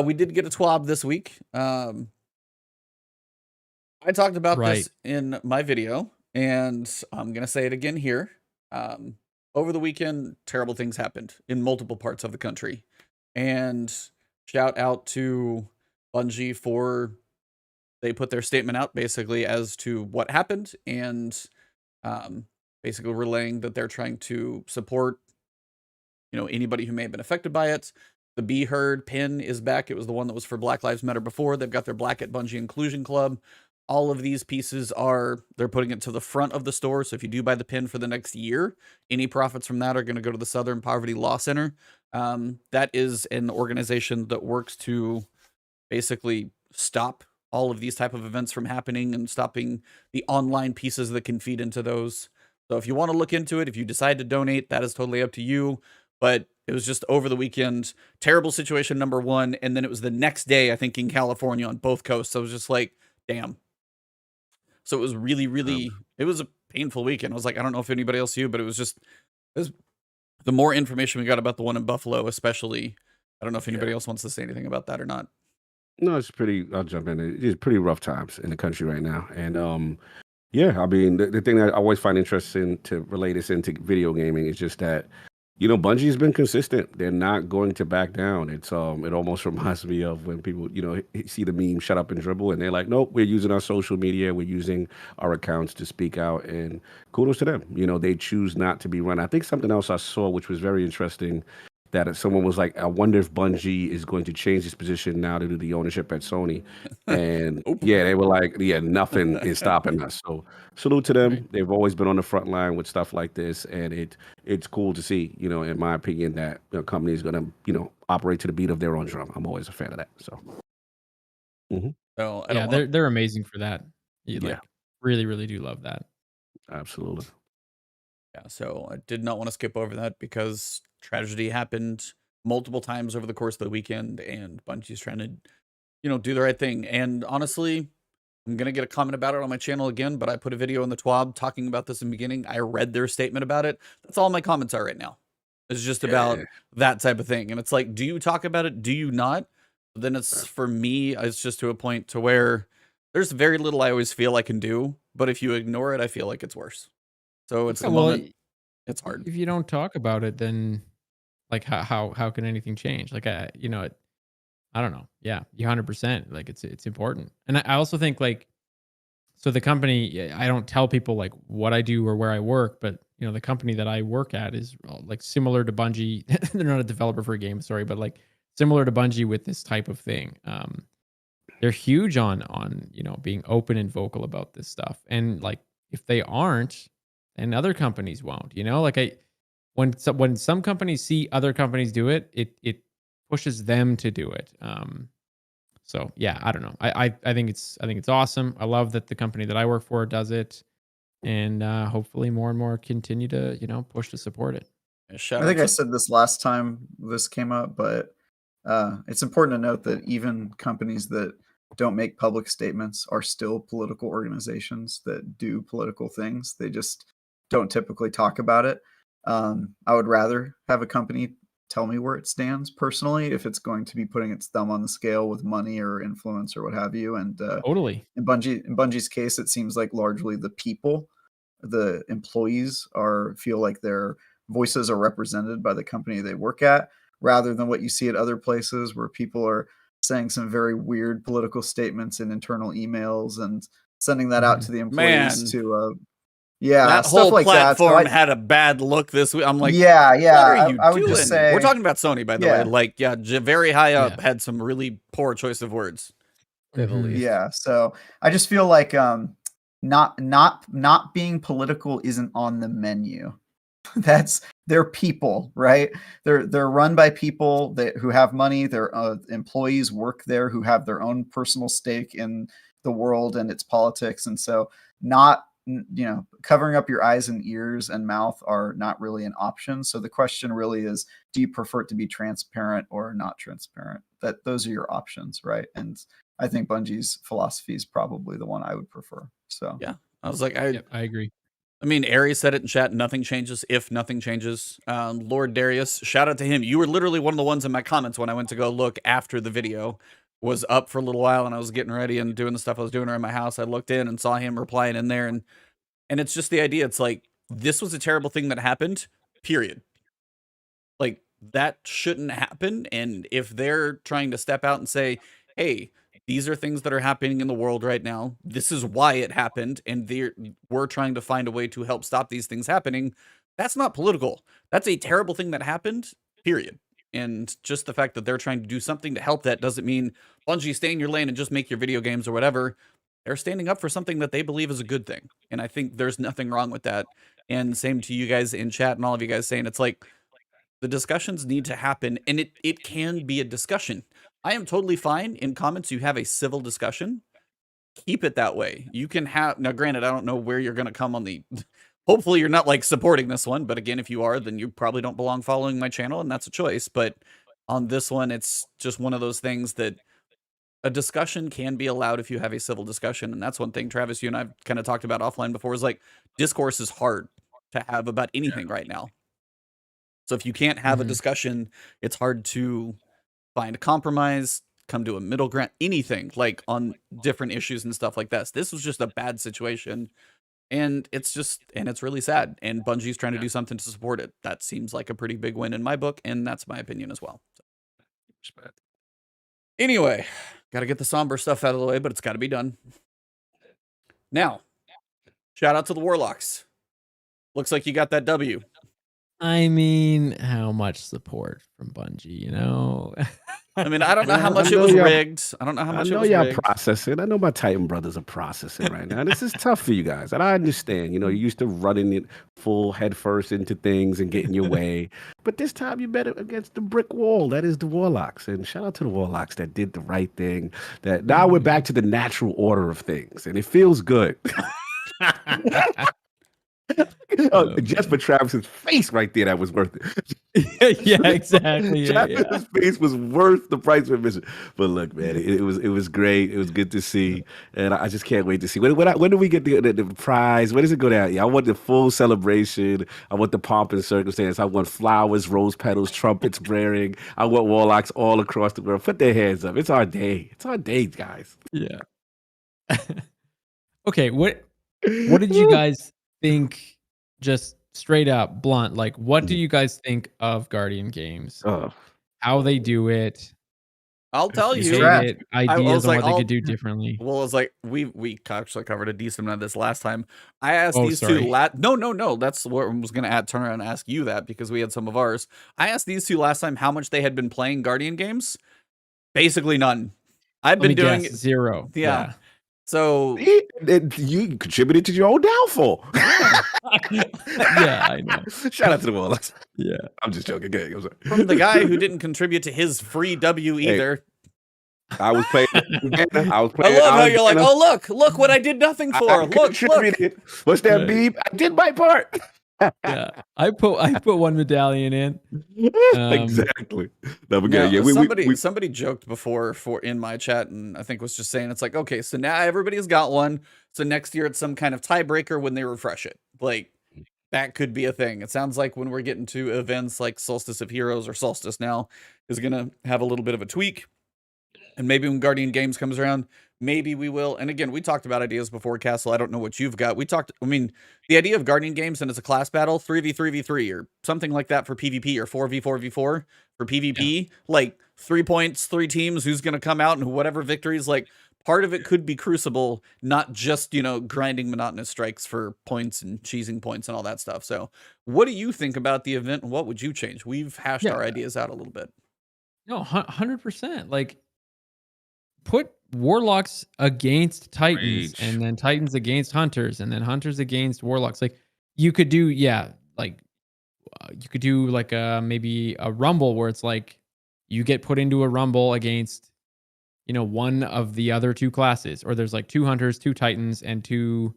We did get a TWAB this week. I talked about this in my video, and I'm gonna say it again here. Over the weekend, terrible things happened in multiple parts of the country. And shout out to Bungie for they put their statement out basically as to what happened and basically relaying that they're trying to support anybody who may have been affected by it. The Be Heard pin is back. It was the one that was for Black Lives Matter before. They've got their Black at Bungie Inclusion Club. All of these pieces they're putting it to the front of the store. So if you do buy the pin for the next year, any profits from that are going to go to the Southern Poverty Law Center. That is an organization that works to basically stop all of these type of events from happening and stopping the online pieces that can feed into those. So if you want to look into it, if you decide to donate, that is totally up to you. But it was just over the weekend, terrible situation, number one. And then it was the next day, I think, in California on both coasts. So it was just like, damn. So it was really, really, it was a painful weekend. I was like, I don't know if anybody else knew, but it was the more information we got about the one in Buffalo, especially. I don't know if anybody else wants to say anything about that or not. No, I'll jump in. It's pretty rough times in the country right now. And yeah, I mean, the thing that I always find interesting to relate this into video gaming is just that, Bungie's been consistent. They're not going to back down. It almost reminds me of when people, see the meme, shut up and dribble, and they're like, nope, we're using our social media, we're using our accounts to speak out, and kudos to them. They choose not to be run. I think something else I saw, which was very interesting, that someone was like, I wonder if Bungie is going to change its position now due to the ownership at Sony. And yeah, they were like, yeah, nothing is stopping us. So salute to them. They've always been on the front line with stuff like this. And it's cool to see, in my opinion, that a company is going to, operate to the beat of their own drum. I'm always a fan of that. So, so they're amazing for that. Really, really do love that. Absolutely. Yeah, so I did not want to skip over that because tragedy happened multiple times over the course of the weekend, and Bungie's trying to, do the right thing. And honestly, I'm going to get a comment about it on my channel again, but I put a video in the TWAB talking about this in the beginning. I read their statement about it. That's all my comments are right now. It's just about that type of thing. And it's like, do you talk about it? Do you not? But then it's for me, it's just to a point to where there's very little I always feel I can do, but if you ignore it, I feel like it's worse. So it's the moment. It's hard. If you don't talk about it, then like how can anything change? Like I don't know. Yeah, you 100%. Like it's important, and I also think like, so the company, I don't tell people like what I do or where I work, but the company that I work at is like similar to Bungie. They're not a developer for a game, sorry, but like similar to Bungie with this type of thing. They're huge on being open and vocal about this stuff, and like if they aren't, then other companies won't. Like when some companies see other companies do it, it pushes them to do it. So yeah, I don't know. I think it's awesome. I love that the company that I work for does it, and hopefully more and more continue to push to support it. I think I said this last time this came up, but it's important to note that even companies that don't make public statements are still political organizations that do political things. They just don't typically talk about it. I would rather have a company tell me where it stands personally if it's going to be putting its thumb on the scale with money or influence or what have you. And totally, in Bungie's case, it seems like largely the people, the employees, feel like their voices are represented by the company they work at, rather than what you see at other places where people are saying some very weird political statements in internal emails and sending that out to the employees that whole like platform had a bad look this week. I'm like, what are you I would doing? just say, we're talking about Sony, by the way. Like, very high up had some really poor choice of words. Yeah, so I just feel like not being political isn't on the menu. They're people, right? They're run by people who have money. Their employees work there who have their own personal stake in the world and its politics, and so not covering up your eyes and ears and mouth are not really an option. So the question really is, do you prefer it to be transparent or not transparent? Those are your options, right? And I think Bungie's philosophy is probably the one I would prefer. So yeah, I was like, I agree. I mean, Aries said it in chat, nothing changes if nothing changes. Lord Darius, shout out to him. You were literally one of the ones in my comments when I went to go look after the video was up for a little while and I was getting ready and doing the stuff I was doing around my house. I looked in and saw him replying in there, and it's just the idea. It's like, this was a terrible thing that happened, period. Like, that shouldn't happen. And if they're trying to step out and say, hey, these are things that are happening in the world right now, this is why it happened, and we're trying to find a way to help stop these things happening, that's not political. That's a terrible thing that happened, period. And just the fact that they're trying to do something to help that doesn't mean, Bungie, stay in your lane and just make your video games or whatever. They're standing up for something that they believe is a good thing. And I think there's nothing wrong with that. And same to you guys in chat and all of you guys saying, it's like, the discussions need to happen, and it can be a discussion. I am totally fine in comments. You have a civil discussion. Keep it that way. You can have, now granted, I don't know where you're going to come on the, hopefully you're not like supporting this one, but again, if you are, then you probably don't belong following my channel, and that's a choice. But on this one, it's just one of those things that a discussion can be allowed if you have a civil discussion. And that's one thing, Travis, you and I've kind of talked about offline before, is like, discourse is hard to have about anything right now. So if you can't have a discussion, it's hard to find a compromise, come to a middle ground, anything like on different issues and stuff like this. This was just a bad situation, and it's really sad. And Bungie's trying to do something to support it. That seems like a pretty big win in my book, and that's my opinion as well. So. Anyway, got to get the somber stuff out of the way, but it's got to be done. Now, shout out to the Warlocks. Looks like you got that W. I mean, how much support from Bungie, I mean, I don't know how much it was rigged. I don't know how much it was rigged. I know y'all processing. I know my Titan brothers are processing right now. This is tough for you guys. And I understand, you're used to running it full head first into things and getting your way. But this time you bet it against the brick wall. That is the Warlocks. And shout out to the Warlocks that did the right thing. That now we're back to the natural order of things. And it feels good. Oh, just for Travis's face right there, that was worth it. Yeah, exactly. Yeah, Travis's face was worth the price of admission. But look, man, it was great. It was good to see, and I just can't wait to see when do we get the prize? When does it go down? Yeah, I want the full celebration. I want the pomp and circumstance. I want flowers, rose petals, trumpets blaring. I want warlocks all across the world. Put their hands up. It's our day. It's our day, guys. Yeah. Okay, what did you guys think? Just straight up, blunt. Like, what do you guys think of Guardian games? Oh, How they do it? I'll tell Hate you. Strat. it, ideas was on like, what they I'll- could do differently. Well, it's like we actually covered a decent amount of this last time. I asked Oh, these sorry. two No. That's what I was gonna turn around and ask you that because we had some of ours. I asked these two last time how much they had been playing Guardian games. Basically none. I've Let me been doing guess, 0. Yeah. So you contributed to your own downfall. Yeah, I know. Shout out to the Warlocks. Yeah. I'm just joking. Okay, I'm sorry. from the guy who didn't contribute to his free W either. I was playing. I was I playing. love how you're like, oh look what I did nothing for. I Look. contributed. What's that, Right. Beeb? I did my part. Yeah. I put one medallion in. Exactly. No, but No, yeah, somebody joked before in my chat, and I think was just saying it's like, okay, so now everybody's got one. So next year it's some kind of tiebreaker when they refresh it. Like that could be a thing. It sounds like when we're getting to events like Solstice of Heroes or Solstice now is gonna have a little bit of a tweak. And maybe when Guardian Games comes around, maybe we will. And again, we talked about ideas before, Castle. I don't know what you've got. The idea of Guardian Games and it's a class battle, 3v3v3 or something like that for PvP or 4v4v4 for PvP, like 3 points, 3 teams, who's going to come out and whatever victories, like part of it could be Crucible, not just, grinding monotonous strikes for points and cheesing points and all that stuff. So what do you think about the event and what would you change? We've hashed our ideas out a little bit. No, 100%. Like, put warlocks against titans, Preach. and then titans against hunters, and then hunters against warlocks. Like, you could do, like maybe a rumble where it's like you get put into a rumble against, one of the other 2 classes, or there's like 2 hunters, 2 titans, and two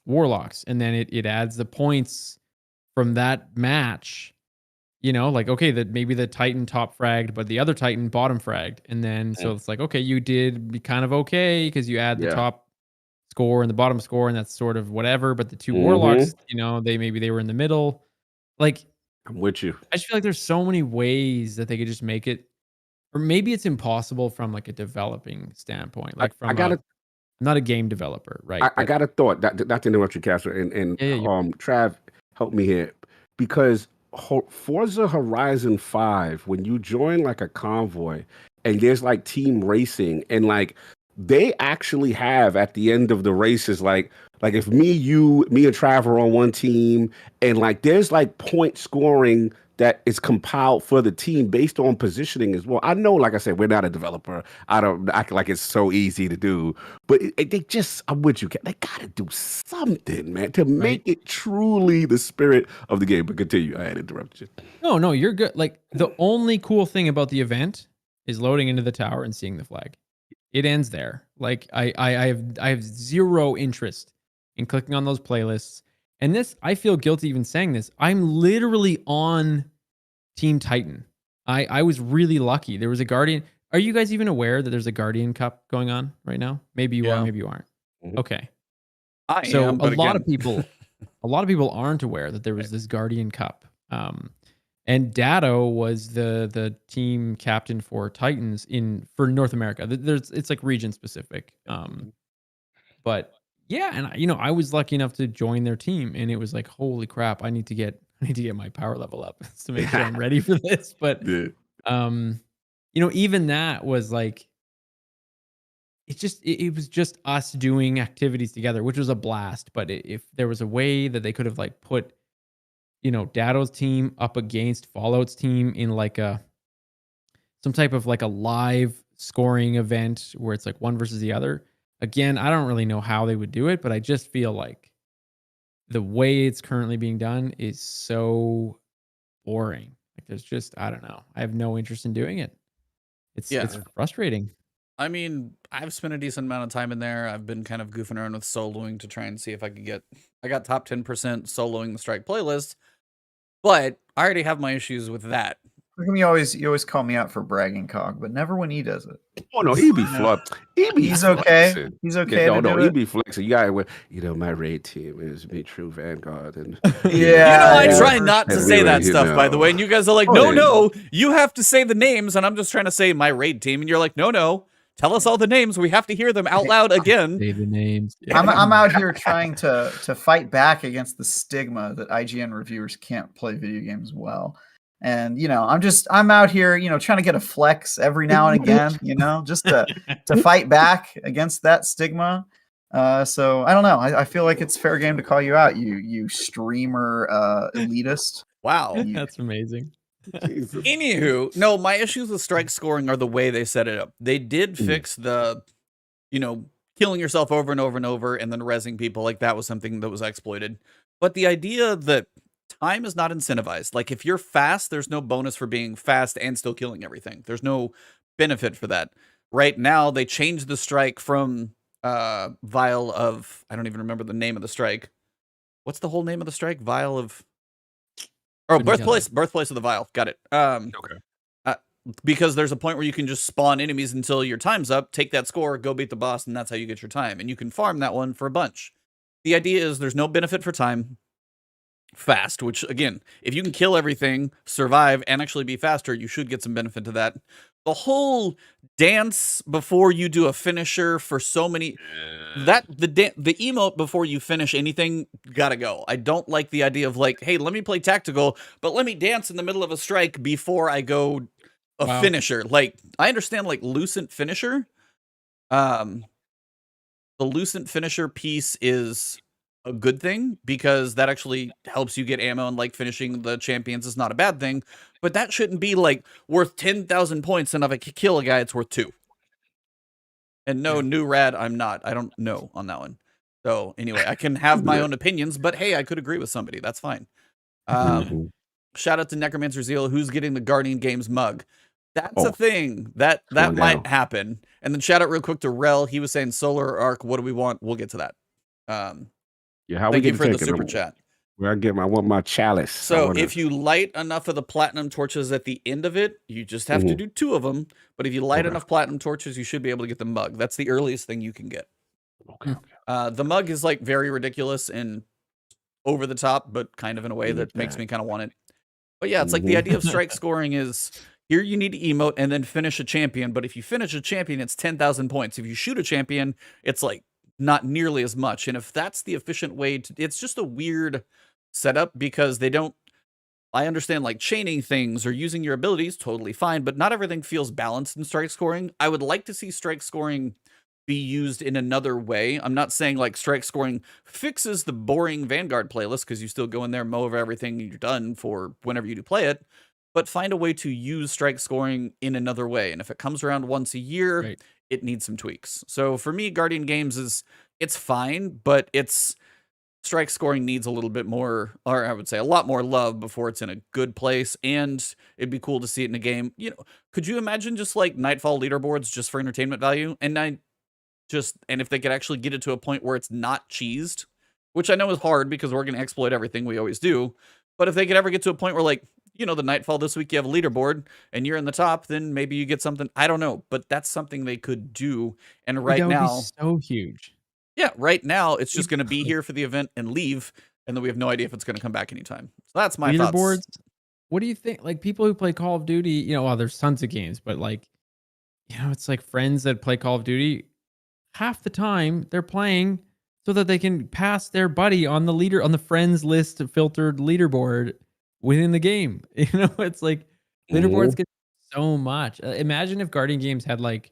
warlocks, and then it adds the points from that match. Like, okay, that maybe the Titan top fragged, but the other Titan bottom fragged. And then, so it's like, okay, you did be kind of okay because you add the top score and the bottom score, and that's sort of whatever. But the 2 warlocks, they were in the middle. Like, I'm with you. I just feel like there's so many ways that they could just make it, or maybe it's impossible from like a developing standpoint. Like, I'm not a game developer, right? I got a thought. Not to interrupt you, Casper, and Trav, help me here, because Forza Horizon 5, when you join like a convoy and there's like team racing, and like they actually have at the end of the races, like if me and Trav are on one team, and like there's like point scoring that is compiled for the team based on positioning as well. I know, like I said, we're not a developer. I don't act like it's so easy to do, but I'm with you. They gotta do something, man, to make it truly the spirit of the game. But continue. I had interrupted you. No, you're good. Like, the only cool thing about the event is loading into the tower and seeing the flag. It ends there. Like, I have zero interest in clicking on those playlists. And this, I feel guilty even saying this. I'm literally on Team Titan. I was really lucky. There was a Guardian. Are you guys even aware that there's a Guardian Cup going on right now? Maybe you are, maybe you aren't. Mhm. Okay. I So am, but a lot again- of people aren't aware that there was this Guardian Cup. And Dado was the team captain for Titans for North America. It's like region specific. But yeah, and I was lucky enough to join their team, and it was like, holy crap, I need to get my power level up to make sure I'm ready for this. But even that was like, it was just us doing activities together, which was a blast. But if there was a way that they could have like put Dado's team up against Fallout's team in like some type of like a live scoring event where it's like one versus the other. Again, I don't really know how they would do it, but I just feel like the way it's currently being done is so boring. Like, there's just, I don't know. I have no interest in doing it. It's frustrating. I mean, I've spent a decent amount of time in there. I've been kind of goofing around with soloing to try and see if I could get. I got top 10% soloing the strike playlist, but I already have my issues with that. How come you always call me out for bragging, Cog, but never when he does it? Oh no, he be You know, flexing. He be he's okay. flexing. He's okay Yeah, to no, do he it. be flexing. You got, my raid team is me true Vanguard, and Yeah, I yeah, try for not to sure. say that You stuff, by the way, and you guys are like, Oh, no, yeah. you have to say the names, and I'm just trying to say my raid team, and you're like, no, tell us all the names. We have to hear them out loud again. Say the names. I'm out here trying to fight back against the stigma that IGN reviewers can't play video games well. And I'm out here, trying to get a flex every now and again, just to fight back against that stigma. So I don't know. I feel like it's fair game to call you out, you streamer elitist. Wow. That's amazing. Jesus. Anywho, no, my issues with strike scoring are the way they set it up. They did fix the, killing yourself over and over and over and then rezzing people. Like that was something that was exploited. But the idea that time is not incentivized. Like if you're fast, there's no bonus for being fast and still killing everything. There's no benefit for that. Right now, they changed the strike from Vial of, I don't even remember the name of the strike. What's the whole name of the strike? Vial of, birthplace of the Vial. Got it. Okay. Because there's a point where you can just spawn enemies until your time's up, take that score, go beat the boss, and that's how you get your time. And you can farm that one for a bunch. The idea is there's no benefit for time. Fast, which again, if you can kill everything, survive, and actually be faster, you should get some benefit to that. The whole dance before you do a finisher for so many, the emote before you finish anything, gotta go. I don't like the idea of like, hey, let me play tactical, but let me dance in the middle of a strike before I go a finisher. Like, I understand like Lucent Finisher. The Lucent Finisher piece is a good thing because that actually helps you get ammo, and like finishing the champions is not a bad thing, but that shouldn't be like worth 10,000 points, and if I kill a guy, it's worth 2. And no, new rad, I don't know on that one. So anyway, I can have my own opinions, but hey, I could agree with somebody. That's fine. Shout out to Necromancer Zeal, who's getting the Guardian Games mug. That's a thing that might happen. And then shout out real quick to Rel. He was saying Solar Arc. What do we want? We'll get to that. Thank you for the super chat. Where I want my chalice. So if you light enough of the platinum torches at the end of it, you just have to do 2 of them. But if you light enough platinum torches, you should be able to get the mug. That's the earliest thing you can get. Okay. The mug is like very ridiculous and over the top, but kind of in a way that makes me kind of want it. But yeah, it's like the idea of strike scoring is here you need to emote and then finish a champion. But if you finish a champion, it's 10,000 points. If you shoot a champion, it's like not nearly as much. And if that's the efficient way to, it's just a weird setup because they don't, I understand like chaining things or using your abilities, totally fine, but not everything feels balanced in strike scoring. I would like to see strike scoring be used in another way. I'm not saying like strike scoring fixes the boring Vanguard playlist because you still go in there, mow over everything, you're done for whenever you do play it, but find a way to use strike scoring in another way. And if it comes around once a year, it needs some tweaks. So for me, Guardian Games it's fine, but strike scoring needs a little bit more, or I would say a lot more love before it's in a good place. And it'd be cool to see it in a game. Could you imagine just like Nightfall leaderboards just for entertainment value? And if they could actually get it to a point where it's not cheesed, which I know is hard because we're going to exploit everything we always do. But if they could ever get to a point where like, the Nightfall this week, you have a leaderboard and you're in the top, then maybe you get something. I don't know, but that's something they could do. And right now, be so huge. Yeah, right now it's just going to be here for the event and leave, and then we have no idea if it's going to come back anytime. So that's my leaderboards. Thoughts. What do you think? Like people who play Call of Duty, there's tons of games, but like, it's like friends that play Call of Duty. Half the time they're playing so that they can pass their buddy on the friends list filtered leaderboard within the game. It's like leaderboards get so much. Imagine if Guardian Games had like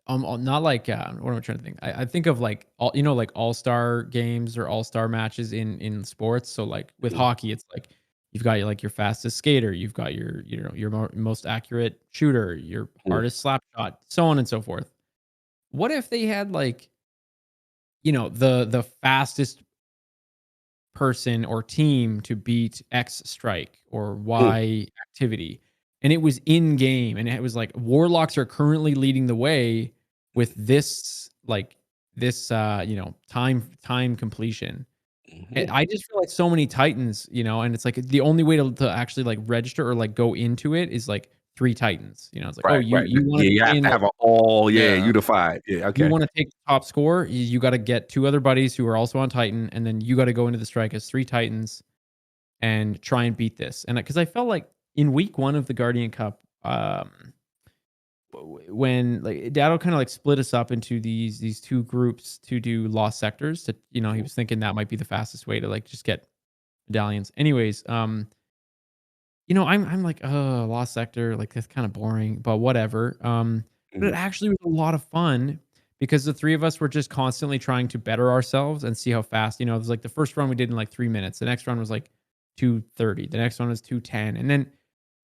not like what am I trying to think? I think of like all-star games or all-star matches in sports. So like with hockey, it's like you've got like your fastest skater, you've got your your most accurate shooter, your hardest slap shot, so on and so forth. What if they had like the fastest person or team to beat X strike or Y activity, and it was in game, and it was like Warlocks are currently leading the way with this time completion. And I just feel like so many Titans, and it's like the only way to actually like register or like go into it is like 3 Titans. It's like, Right, you right. want to You have to have an all unified. Yeah, okay. you want to take the top score, you got to get 2 other buddies who are also on Titan, and then you got to go into the strike as 3 Titans and try and beat this. And because I felt like in week 1 of the Guardian Cup, when like Dado kind of like split us up into these 2 groups to do lost sectors, to he was thinking that might be the fastest way to like just get medallions. Anyways, I'm like, oh, lost sector, like that's kind of boring, but whatever. But it actually was a lot of fun because the 3 of us were just constantly trying to better ourselves and see how fast, it was like the first run we did in like 3 minutes. The next run was like 2:30. The next one was 2:10. And then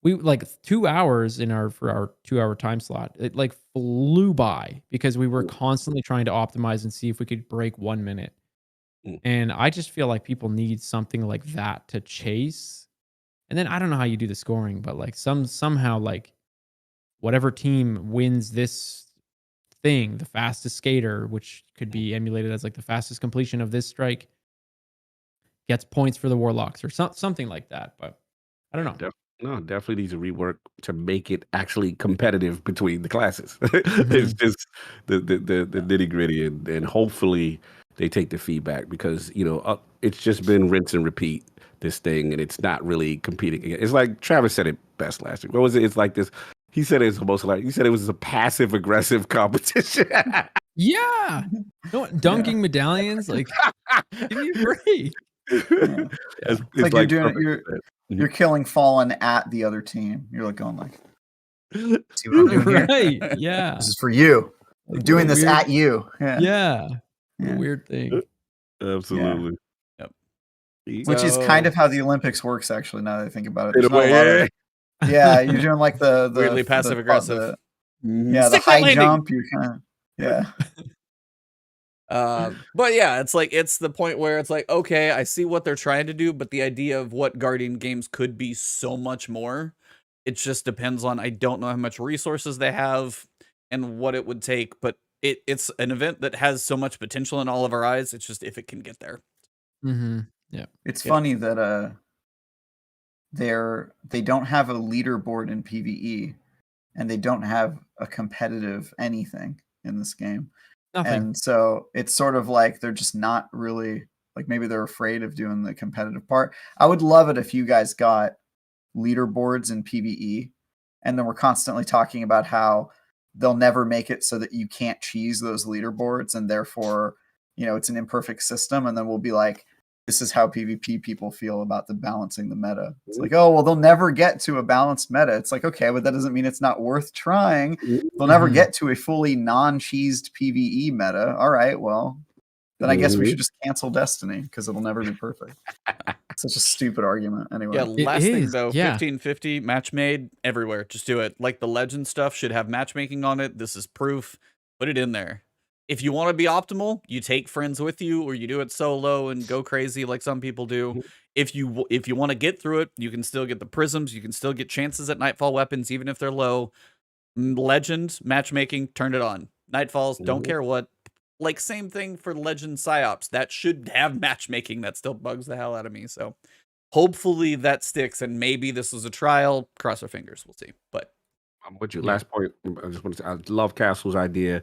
we like 2 hours for our 2-hour time slot. It like flew by because we were constantly trying to optimize and see if we could break 1 minute. And I just feel like people need something like that to chase. And then I don't know how you do the scoring, but like somehow like whatever team wins this thing, the fastest skater, which could be emulated as like the fastest completion of this strike, gets points for the Warlocks or something like that. But I don't know. No, definitely needs a rework to make it actually competitive between the classes. It's just the nitty gritty, and hopefully they take the feedback because it's just been rinse and repeat this thing, and it's not really competing again. It's like Travis said it best last week. What was it? It's like this. He said it's almost like he said it was a passive aggressive competition. Yeah, dunking medallions, like give me a break. It's like you're Mhm. killing Fallen at the other team. You're like going like, see what I'm doing here? Right? Yeah, This is for you. I'm Like, doing what a this weird- at you. Yeah, what Yeah. a weird thing. Absolutely. Yep. Which is kind of how the Olympics works, actually. Now that I think about it, In there's a not a way, lot yeah. of you're doing like the Weirdly passive-aggressive. the Stick high landing. jump. You're kind of But yeah, it's the point where it's like, okay, I see what they're trying to do, but the idea of what Guardian games could be so much more. It just depends on, I don't know how much resources they have and what it would take, but it's an event that has so much potential in all of our eyes. It's just if it can get there. Yeah, It's funny that they don't have a leaderboard in PvE, and they don't have a competitive anything in this game. nothing. And so it's sort of like they're just not really, like, maybe they're afraid of doing the competitive part. I would love it if you guys got leaderboards in PvE, and then we're constantly talking about how they'll never make it so that you can't cheese those leaderboards, and therefore, it's an imperfect system. And then we'll be like, this is how PvP people feel about the balancing the meta. It's like, oh, well, they'll never get to a balanced meta. It's like, okay, but that doesn't mean it's not worth trying. They'll never get to a fully non-cheesed PvE meta. All right, well, then I guess we should just cancel Destiny because it'll never be perfect. Such a stupid argument. Anyway. Yeah, last thing is, though, yeah. 1550 match made everywhere. Just do it. Like the legend stuff should have matchmaking on it. This is proof. Put it in there. If you want to be optimal, you take friends with you, or you do it solo and go crazy like some people do. If you want to get through it, you can still get the prisms. You can still get chances at Nightfall weapons, even if they're low. Legend matchmaking, turn it on. Nightfalls, don't care what. Like same thing for Legend Psyops. That should have matchmaking. That still bugs the hell out of me. So hopefully that sticks, and maybe this was a trial. Cross our fingers. We'll see. But I'm with you. Last point. I just want to say, I love Castle's idea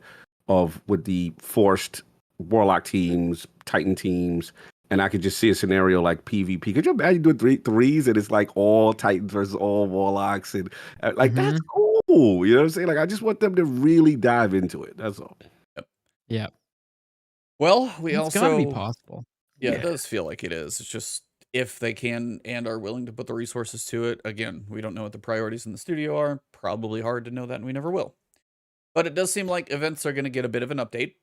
of with the forced Warlock teams, Titan teams, and I could just see a scenario like PvP. Could you imagine doing threes and it's like all Titans versus all Warlocks, and like that's cool. You know what I'm saying? Like I just want them to really dive into it. That's all. Yeah. well, It's gotta be possible. Yeah, it does feel like it is. It's just if they can and are willing to put the resources to it. Again, we don't know what the priorities in the studio are. Probably hard to know that, and we never will. But it does seem like events are going to get a bit of an update.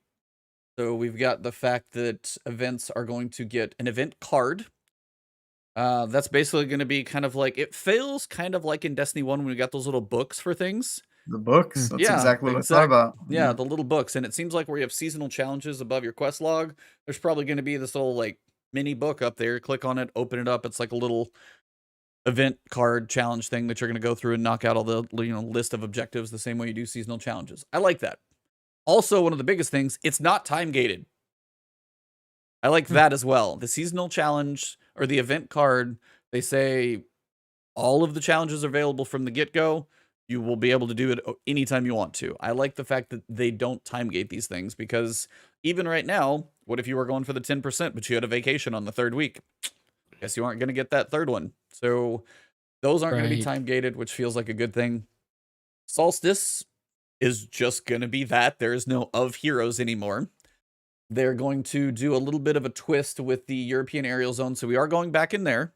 So we've got the fact that events are going to get an event card. That's basically going to be kind of like, it feels kind of like in Destiny 1 when we got those little books for things. The books. That's Yeah, exactly what I thought about. Yeah, the little books. And it seems like where you have seasonal challenges above your quest log, there's probably going to be this little like mini book up there. Click on it, open it up. It's like a little event card challenge thing that you're going to go through and knock out all the list of objectives the same way you do seasonal challenges. I like that. Also, one of the biggest things, it's not time gated. I like that as well. The seasonal challenge or the event card, they say all of the challenges are available from the get-go. You will be able to do it anytime you want to. I like the fact that they don't time gate these things, because even right now, what if you were going for the 10%, but you had a vacation on the 3rd week? Guess you aren't going to get that 3rd one. So those aren't going to be time gated, which feels like a good thing. Solstice is just going to be that. There is no of heroes anymore. They're going to do a little bit of a twist with the European aerial zone, so we are going back in there.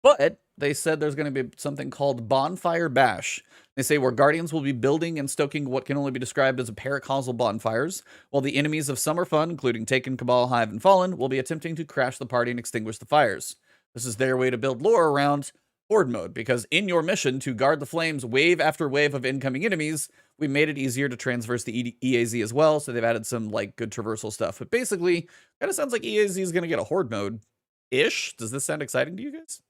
But they said there's going to be something called Bonfire Bash. They say where Guardians will be building and stoking what can only be described as a paracausal bonfires, while the enemies of Summer Fun, including Taken, Cabal, Hive, and Fallen, will be attempting to crash the party and extinguish the fires. This is their way to build lore around Horde mode, because in your mission to guard the flames wave after wave of incoming enemies, we made it easier to transverse the EAZ as well, so they've added some like good traversal stuff. But basically, kind of sounds like EAZ is going to get a Horde mode-ish. Does this sound exciting to you guys?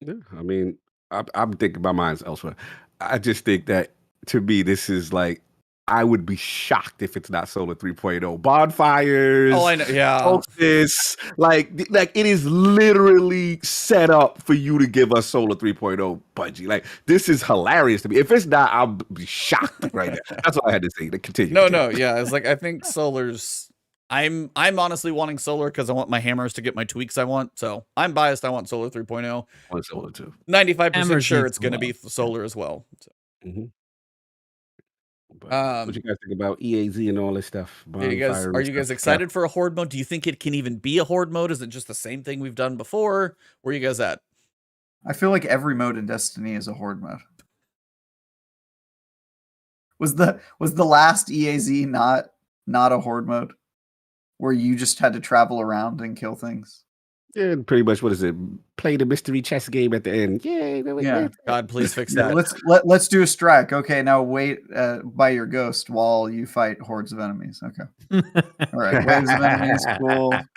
Yeah, I mean, I'm thinking about mine elsewhere. I just think that, to me, this is like, I would be shocked if it's not Solar 3.0. Bonfires. Oh, I know. Yeah. Solstice, like it is literally set up for you to give us Solar 3.0, Bungie. Like, this is hilarious to me. If it's not, I'll be shocked right now. That's all I had to say. To continue. No, yeah. It's like, I think Solar's. I'm honestly wanting Solar because I want my hammers to get my tweaks I want. So I'm biased. I want Solar 3.0. I want Solar too. 95% sure it's going to be Solar as well. So. What you guys think about EAZ and all this stuff? Are you guys excited for a Horde mode? Do you think it can even be a Horde mode? Is it just the same thing we've done before? Where are you guys at? I feel like every mode in Destiny is a Horde mode. Was the last EAZ not a Horde mode, where you just had to travel around and kill things? Yeah, pretty much. What is it? Play the mystery chess game at the end. Yeah. God, please fix that. Let's do a strike. Okay, now wait by your ghost while you fight hordes of enemies. Okay. All right, waves of enemies.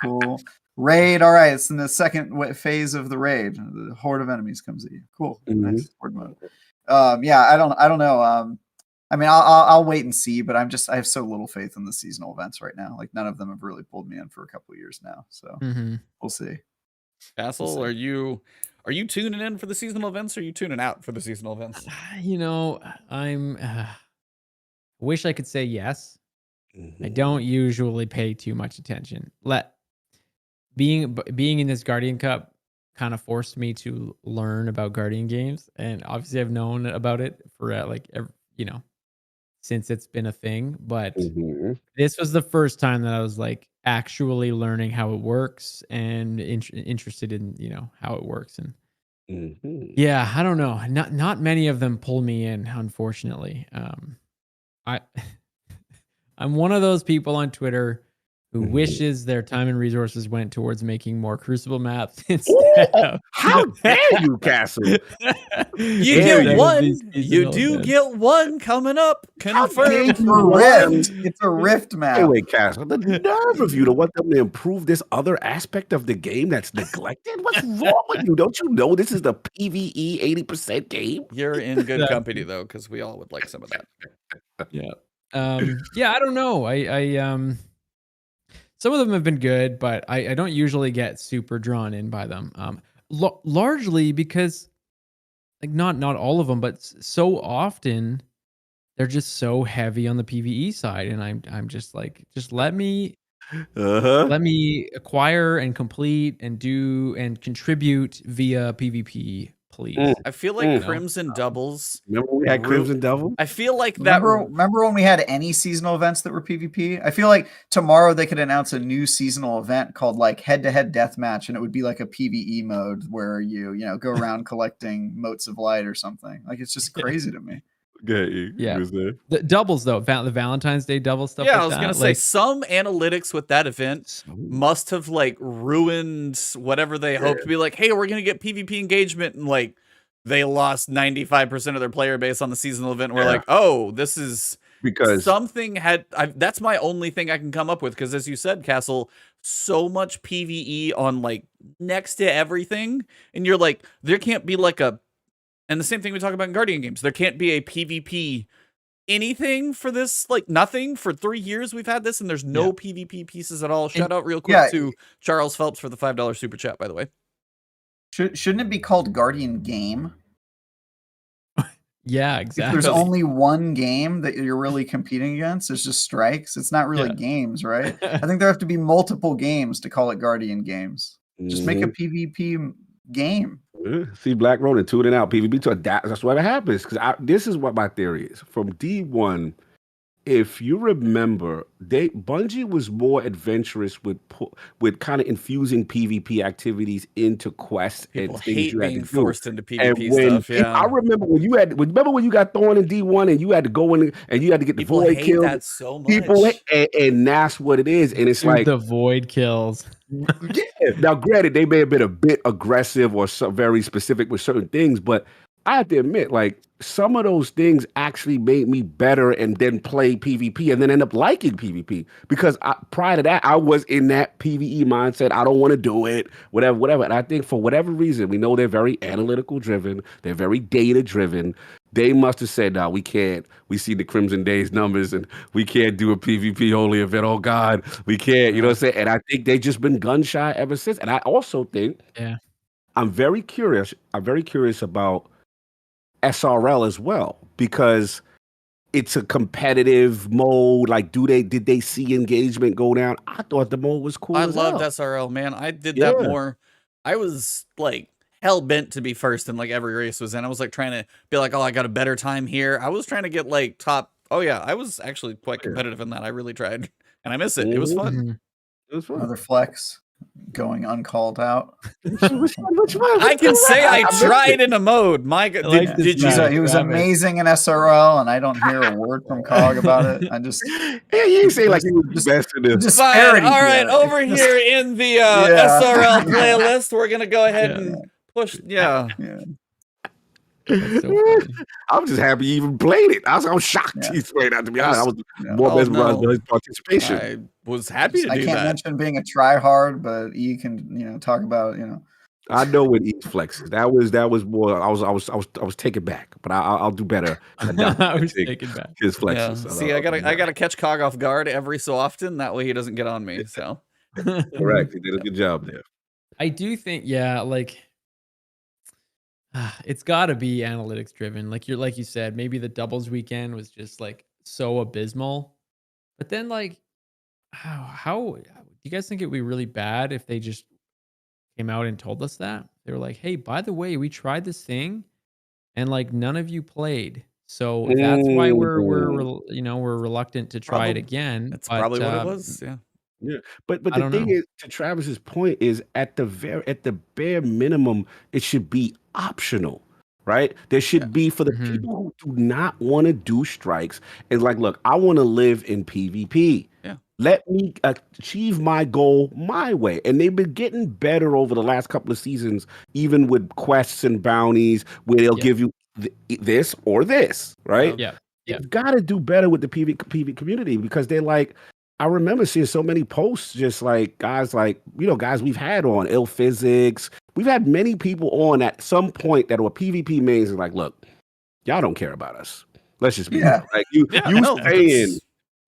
Cool. Raid. All right, it's in the second phase of the raid. The horde of enemies comes at you. Cool. Nice horde mode. Yeah, I don't know. I mean, I'll wait and see, but I have so little faith in the seasonal events right now. Like, none of them have really pulled me in for a couple of years now. So we'll see. Castle, are you tuning in for the seasonal events, or are you tuning out for the seasonal events? I'm wish I could say yes. I don't usually pay too much attention. Being in this Guardian Cup kind of forced me to learn about Guardian games, and obviously I've known about it for since it's been a thing, but this was the first time that I was like actually learning how it works and interested in how it works. And yeah, I don't know, not many of them pull me in, unfortunately. I'm one of those people on Twitter who wishes their time and resources went towards making more Crucible maps instead of... How dare you, Castle? You get one. You do get one coming up. Confirmed. It's a Rift map. Wait, Castle. The nerve of you to want them to improve this other aspect of the game that's neglected? What's wrong with you? Don't you know this is the PvE 80% game? You're in good company, though, because we all would like some of that. Yeah. I don't know. Some of them have been good, but I don't usually get super drawn in by them. Largely because, like, not all of them, but so often they're just so heavy on the PvE side, and I'm just like, just let me acquire and complete and do and contribute via PvP, please. I feel like Crimson Doubles. Remember we had Crimson Double? I feel like that. Remember when we had any seasonal events that were PvP? I feel like tomorrow they could announce a new seasonal event called like head-to-head deathmatch, and it would be like a PvE mode where you go around collecting motes of light or something. Like, it's just crazy to me. Yeah. The doubles though, the Valentine's Day double stuff. Yeah, I was gonna say some analytics with that event must have like ruined whatever they hoped to be like. Hey, we're gonna get PvP engagement, and like they lost 95% of their player base on the seasonal event. And we're like, oh, this is because something had. That's my only thing I can come up with, because as you said, Castle, so much PvE on like next to everything, and you're like, there can't be like a, and the same thing we talk about in Guardian games. There can't be a PvP anything for this, like nothing. For 3 years we've had this, and there's no PvP pieces at all. Shout out real quick to Charles Phelps for the $5 super chat, by the way. Shouldn't it be called Guardian Game? Yeah, If exactly. there's only one game that you're really competing against, it's just strikes. It's not really games, right? I think there have to be multiple games to call it Guardian Games. Just make a PvP game. See, Black Ronin tuning out PvP to adapt. That's what happens. Because this is what my theory is. From D1, if you remember, Bungie was more adventurous with kind of infusing PvP activities into quests People and things hate you had being to do. forced into PvP And when stuff. Yeah, I remember when you got thrown in D1 and you had to go in and you had to get people the void hate kill. that so much. People and that's what it is. And it's Dude, like the void kills. yeah. Now, granted, they may have been a bit aggressive or very specific with certain things, but I have to admit, like, some of those things actually made me better and then play PvP and then end up liking PvP because prior to that, I was in that PvE mindset. I don't want to do it, whatever. And I think for whatever reason, we know they're very analytical driven. They're very data driven. They must have said, no, we can't. We see the Crimson Days numbers and we can't do a PvP only event. Oh, God, we can't. You know what I'm saying? And I think they've just been gun shy ever since. And I also think I'm very curious about SRL as well, because it's a competitive mode. Like, did they see engagement go down? I thought the mode was cool. I as loved hell. SRL, man. I did that more. I was like hell bent to be first in like every race was in. I was like trying to be like, oh, I got a better time here. I was trying to get like top. Oh yeah, I was actually quite competitive in that. I really tried, and I miss it. It was fun. It was fun. Another flex going uncalled out. Which one? I can say I tried in a mode. My God, like did this you? guy. He was amazing in SRL, and I don't hear a word from Cog about it. I just you say like he was best in this. disparity. All right, here. over It's just- here in the SRL playlist, we're gonna go ahead and push. Yeah. That's so funny. I'm just happy you even played it. I was shocked he's played that, to be honest. I was more mesmerized by his participation. I was happy to do I can't that. mention being a tryhard, but you can talk about I know when he flexes. That was more. I was taken back, but I'll do better. I was taken back. His flexes. Yeah. See, I gotta catch Cog off guard every so often. That way he doesn't get on me. So correct. He did a good job there. I do think, like it's got to be analytics driven. Like you said, maybe the doubles weekend was just like so abysmal. But then like how do you guys think it would be really bad if they just came out and told us that? They were like, "Hey, by the way, we tried this thing and like none of you played. So that's why we're reluctant to try it again." That's probably what it was. Yeah. Yeah, but the thing is, to Travis's point, is at the bare minimum, it should be optional, right? There should be for the people who do not want to do strikes. It's like, look, I want to live in PvP. Yeah. Let me achieve my goal my way. And they've been getting better over the last couple of seasons, even with quests and bounties, where they'll give you this or this, right? Yeah. You've got to do better with the PvP community, because they're like, I remember seeing so many posts, just like guys we've had on Ill Physics. We've had many people on at some point that were PvP mains and like, look, y'all don't care about us. Let's just be real. Like you saying,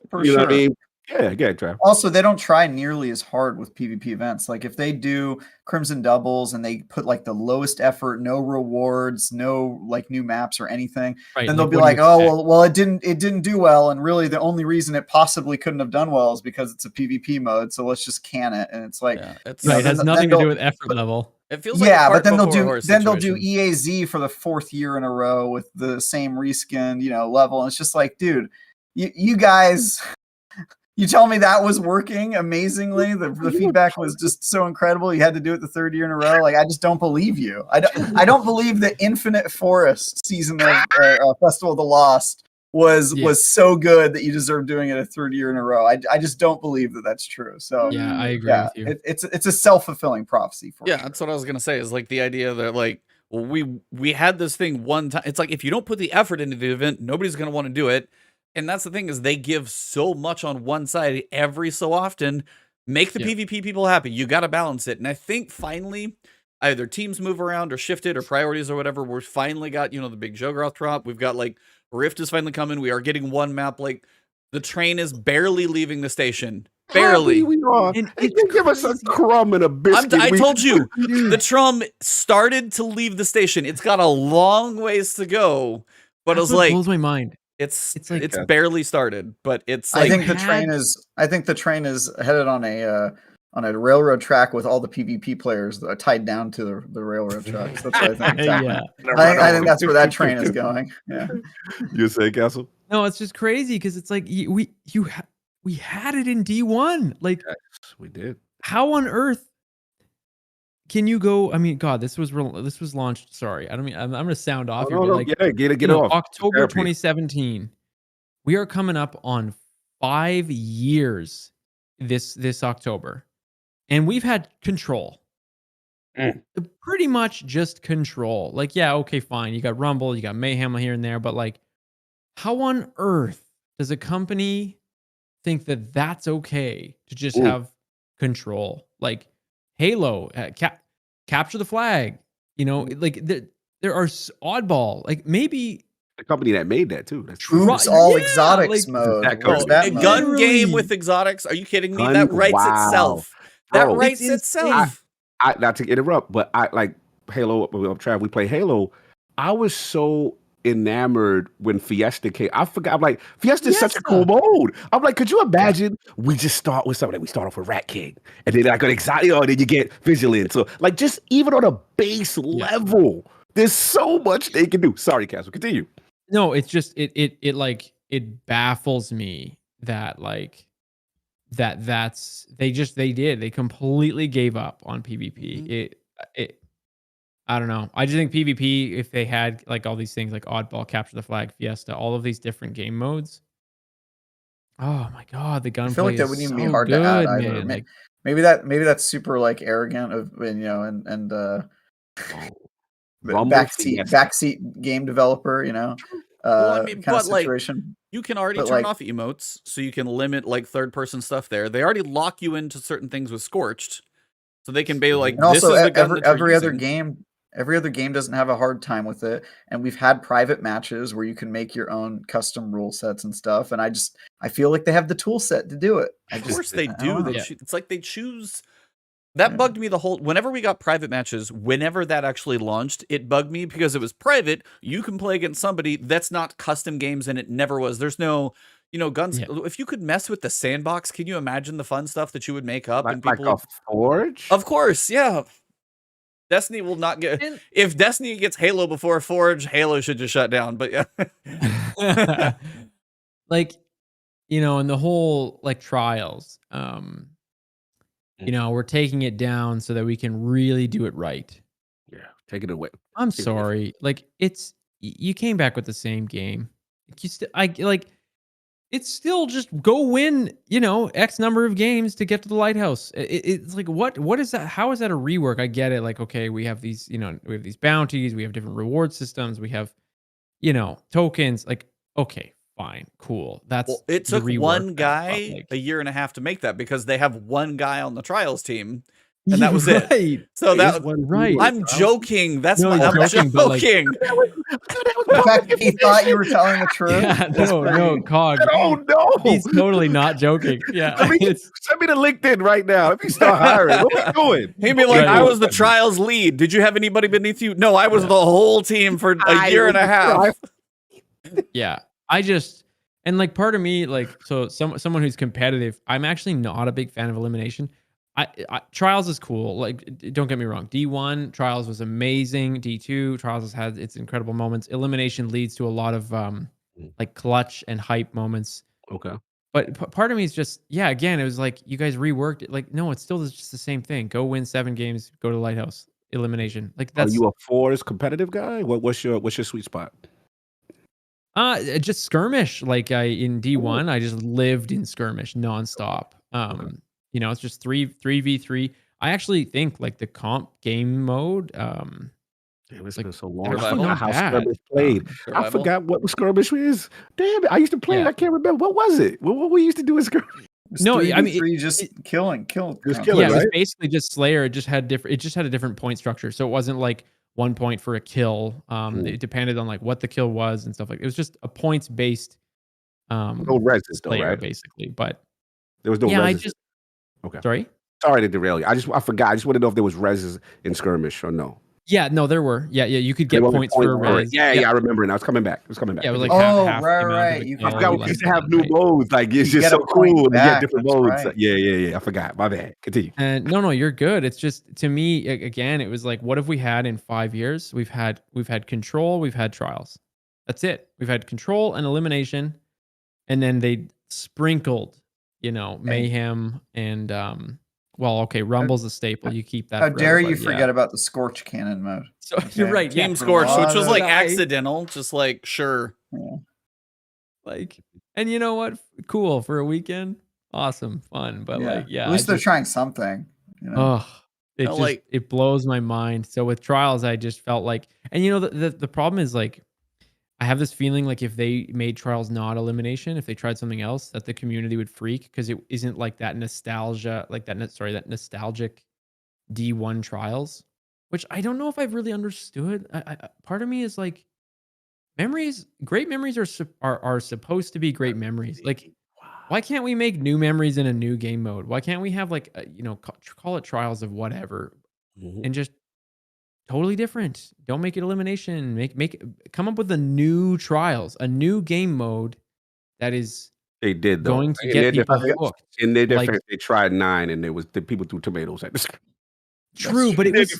for you know sure. what I mean? Yeah, Trav. Also, they don't try nearly as hard with PvP events. Like if they do Crimson Doubles and they put like the lowest effort, no rewards, no like new maps or anything, then they'll be like, "Oh, well, it didn't do well, and really the only reason it possibly couldn't have done well is because it's a PvP mode. So let's just can it." And it's like, it has nothing to do with effort level. It feels like but then they'll do situation. EAZ for the 4th year in a row with the same reskin, level, and it's just like, dude, you guys. You tell me that was working amazingly. The feedback was just so incredible. You had to do it the 3rd year in a row. Like, I just don't believe you. I don't believe the Infinite Forest season of Festival of the Lost was so good that you deserve doing it a 3rd year in a row. I just don't believe that that's true. So yeah, I agree with you. It's a self-fulfilling prophecy for sure. That's what I was gonna say. Is like the idea that like, well, we had this thing one time. It's like if you don't put the effort into the event, nobody's gonna want to do it. And that's the thing, is they give so much on one side every so often. Make the PvP people happy. You got to balance it. And I think finally, either teams move around or shifted or priorities or whatever. We're finally got, the big Joggoth drop. We've got like Rift is finally coming. We are getting one map. Like the train is barely leaving the station. Barely. We are. And give us a crumb and a biscuit. I told you, the trum started to leave the station. It's got a long ways to go, but it was like blows my mind. It's barely started, but it's like I think the train is headed on a railroad track with all the PvP players that are tied down to the railroad tracks. That's what I think. Yeah. I think that's where that train is going. Yeah. You say, Castle? No, it's just crazy because it's like we had it in D1. Like, yes, we did. How on earth can you go? I mean, God, this was launched. Sorry, I don't mean I'm going to sound off here. But like, yeah, get off. October 2017. We are coming up on 5 years this October, and we've had control. Pretty much just control. Like, yeah, okay, fine. You got Rumble, you got Mayhem here and there, but like, how on earth does a company think that that's okay to just have control? Like Halo, capture the flag. Like there are oddball. Like maybe the company that made that too. That's true. It's all exotics mode. A gun game with exotics. Are you kidding me? That writes itself. That writes itself. I not to interrupt, but I like Halo. Trav, we play Halo. I was so enamored when Fiesta came. I forgot. I'm like, Fiesta is such a cool mode. I'm like, could you imagine? We just start with something. We start off with Rat King, and then like an exotic, and then you get Vigilance. So like, just even on a base level, there's so much they can do. Sorry, Castle, continue. No, it's just it baffles me that like they completely gave up on PvP. I don't know. I just think PvP, if they had like all these things like Oddball, Capture the Flag, Fiesta, all of these different game modes. Oh my God, the gunplay. I feel like that wouldn't even be hard to add either. Man. Maybe that's super like arrogant of and backseat game developer, well, I mean, kind of but situation. You can already turn off emotes, so you can limit like third-person stuff there. They already lock you into certain things with Scorched, so they can be like. And also, this is the gun every other game doesn't have a hard time with it, and we've had private matches where you can make your own custom rule sets and stuff. And I feel like they have the tool set to do it. Of course they do. It's like they choose. That bugged me whenever we got private matches, whenever that actually launched, it bugged me because it was private. You can play against somebody that's not custom games, and it never was. There's no, guns. Yeah. If you could mess with the Sandbox, can you imagine the fun stuff that you would make up? Like a Forge? Of course, yeah. Destiny will not get... if Destiny gets Halo before Forge, Halo should just shut down, but yeah. Like, in the whole, like, trials, we're taking it down so that we can really do it right. Yeah, take it away. I'm sorry. Like, you came back with the same game. It's still just go win, X number of games to get to the lighthouse. It's like, what is that? How is that a rework? I get it. Like, okay, we have these, we have these bounties, we have different reward systems, we have, tokens. Like, okay, fine, cool. It took one guy a year and a half to make that because they have one guy on the trials team. And that was it. So I'm joking. I'm joking. The fact that he thought you were telling the truth. Yeah, no, Cog. Oh no, he's totally not joking. Yeah, send me to LinkedIn right now. Let me start hiring. What are we doing? He'd be like, I was the trials lead. Did you have anybody beneath you? No, I was the whole team for a year and a half. Yeah, and like part of me, like, so someone who's competitive, I'm actually not a big fan of elimination. Trials is cool. Like, don't get me wrong. D1 Trials was amazing. D2 Trials has had its incredible moments. Elimination leads to a lot of like clutch and hype moments. Okay. But part of me is just, again, it was like you guys reworked it. Like, no, it's still just the same thing. Go win 7 games. Go to Lighthouse. Elimination. Like, that's. Are you a Force competitive guy? What's your sweet spot? Just skirmish. Like in D1, I just lived in skirmish nonstop. Okay. It's just 3v3. I actually think like the comp game mode. It's been so long. I forgot how skirmish played. I forgot what skirmish is. Damn it! I used to play it. I can't remember. What was it? What we used to do in skirmish? No, I mean, three just killing. Just yeah, killing, it was right? basically just Slayer. It just had a different point structure. So it wasn't like 1 point for a kill. It depended on like what the kill was and stuff like. It was just a points based No reses though, Slayer right? basically. But There was no yeah, reses. Okay. Sorry. Sorry to derail you. I forgot. I just want to know if there was reses in skirmish or no. Yeah, no, there were. Yeah, you could get There was points point for for it. res. Yeah, I remember now. It's coming back. Yeah, it was like Oh, half the amount of right. a You I kill, forgot we less used to than have that, new right? modes. Like it's You just get a so point cool to get back, different that's modes. right. Yeah. I forgot. My bad. Continue. And no, you're good. It's just to me again, it was like, what have we had in 5 years? We've had control, we've had trials. That's it. We've had control and elimination, and then they sprinkled, mayhem and well, okay, Rumble's a staple. You keep that. How forever, dare you but forget about the Scorch Cannon mode? So you're right. Team Yeah, Scorch, which was like I- accidental, just like sure. Yeah. like, and you know what? Cool for a weekend. Awesome, fun, but At least they're trying something. Oh, it know, just like- it blows my mind. So with trials, I just felt like, and the problem is like, I have this feeling like if they made trials not elimination, if they tried something else, that the community would freak because it isn't like that nostalgia, that nostalgic D1 trials, which I don't know if I've really understood. Part of me is like, great memories are supposed to be great memories. Like, why can't we make new memories in a new game mode? Why can't we have like call it trials of whatever, and just totally different? Don't make it elimination. Come up with a new trials, a new game mode that is They did though. going to get people hooked. In their Like- defense, they tried 9, and the people threw tomatoes at the screen. True, but it was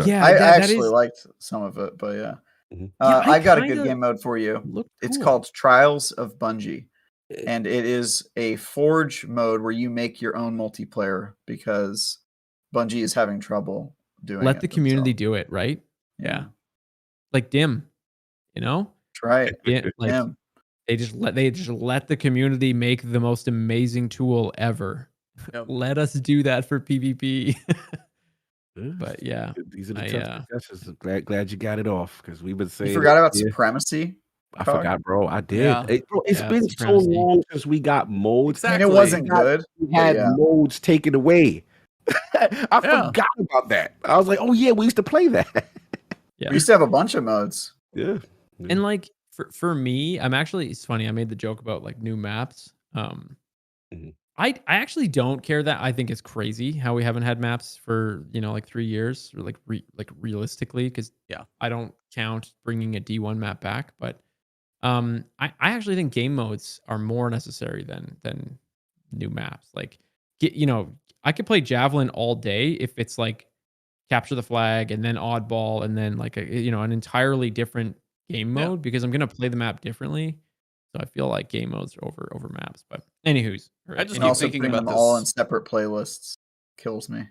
yeah. I that actually is liked some of it, but yeah. Mhm. I got a good kinda game mode for you. looked It's cool. called Trials of Bungie, and it is a Forge mode where you make your own multiplayer because Bungie is having trouble doing it. Let the community themselves. do it, right? Yeah. Like Dim, Try it. Yeah, like Dim. they just let the community make the most amazing tool ever. Yep. Let us do that for PvP. But yeah, These are the I, tough discussions. Glad you got it off because we've been saying. You forgot about yeah. Supremacy? I forgot, bro. I did. Yeah. It's Yeah, been Supremacy. so long since we got modes. I mean, it wasn't good. We had yeah. modes taken away. I Yeah. forgot about that. I was like, oh yeah, we used to play that. yeah. We used to have a bunch of modes. Yeah. And like for me, it's funny. I made the joke about like new maps. Mhm. I actually don't care that. I think it's crazy how we haven't had maps for like 3 years, or like realistically, because I don't count bringing a D1 map back. But I actually think game modes are more necessary than new maps. Like I could play Javelin all day if it's like capture the flag and then oddball and then like an entirely different game mode, because I'm gonna play the map differently. So I feel like game modes are over maps. But anywho's, I just And keep also thinking putting about them all in this. separate playlists kills me.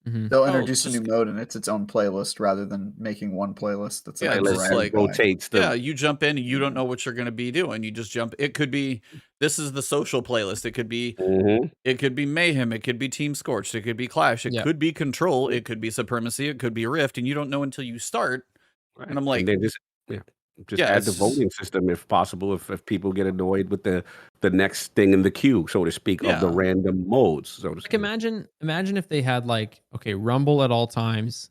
Mhm. They'll Oh, introduce a just- new mode and it's its own playlist rather than making one playlist that's Yeah, like, just random like- guy. rotates the Yeah, you jump in and you don't know what you're going to be doing. You just jump. It could be this is the social playlist. It could be Mayhem. It could be Team Scorched. It could be Clash. It Yeah. could be Control. It could be Supremacy. It could be Rift, and you don't know until you start. And I'm like, then just Yeah, add the it's- voting system if possible. If people get annoyed with the next thing in the queue, so to speak, of the Yeah. random modes. So to Like speak. imagine if they had like, okay, Rumble at all times,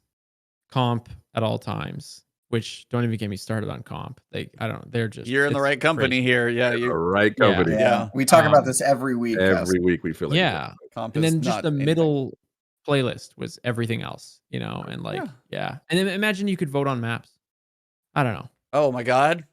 comp at all times, which don't even get me started on comp. They're just you're in the it's right company crazy. here. Yeah, The you right Yeah. company. Yeah. We talk about Um, this every week. Every week we feel like Yeah. comp And is then just not the anything. middle playlist was everything else, and like Yeah. And then imagine you could vote on maps. I don't know. Oh my God!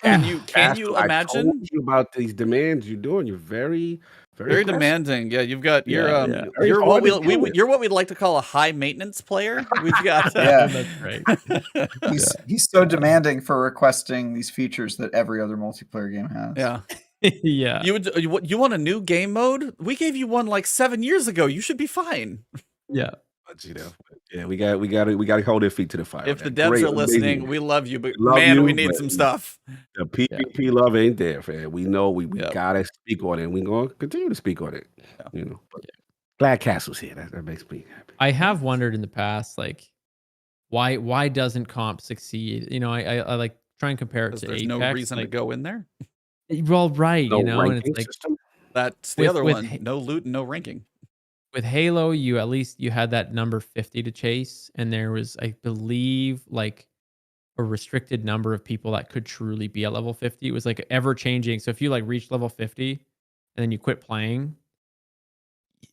Can you I imagine? told you about these demands you're doing. You're very Very aggressive. demanding. Yeah, you've got you're Yeah, yeah. Very you're hard what to deal with. you're what we'd like to call a high maintenance player. We've got Yeah. That's right. He's so demanding for requesting these features that every other multiplayer game has. yeah. Yeah. You want a new game mode? We gave you one like 7 years ago. You should be fine. Yeah. But, yeah, we got to hold their feet to the fire. If the That's devs great, are listening, amazing. we love you, but Love man, you, we need but- some stuff. The PvP love ain't there, fam. We know we Yep. gotta speak on it, and we're gonna continue to speak on it. Yeah. But glad Castle's here. That makes me happy. I have wondered in the past, like, why doesn't comp succeed? I like try and compare it Because to there's Apex. no reason to like, go in there. well, right, No and ranking it's like, system. That's the With- other with one. Ha- No loot and no ranking. With Halo, you at least you had that number 50 to chase, and there was, I believe, like a restricted number of people that could truly be at level 50. It was like ever changing. So if you like reached level 50 and then you quit playing,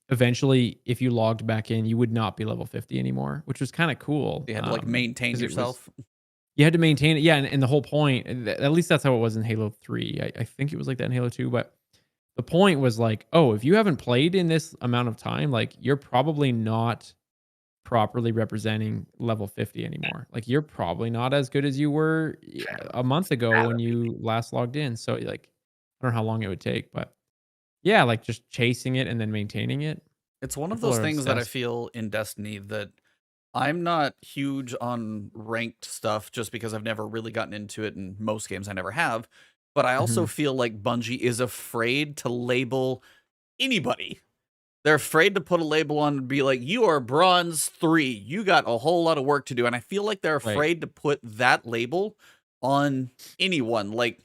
eventually if you logged back in, you would not be level 50 anymore, which was kind of cool. You had to like maintain 'cause it was- yourself. You had to maintain it. Yeah, and the whole point, at least that's how it was in Halo 3. I think it was like that in Halo 2, but the point was like, oh, if you haven't played in this amount of time, like you're probably not properly representing level 50 anymore. Like you're probably not as good as you were a month ago when you last logged in. So like, I don't know how long it would take, but yeah, like just chasing it and then maintaining it. It's one of People those are things that I obsessed. feel in Destiny that I'm not huge on ranked stuff just because I've never really gotten into it, and most games I never have. But I also feel like Bungie is afraid to label anybody. They're afraid to put a label on and be like, you are bronze 3. You got a whole lot of work to do. And I feel like they're afraid to put that label on anyone. Like,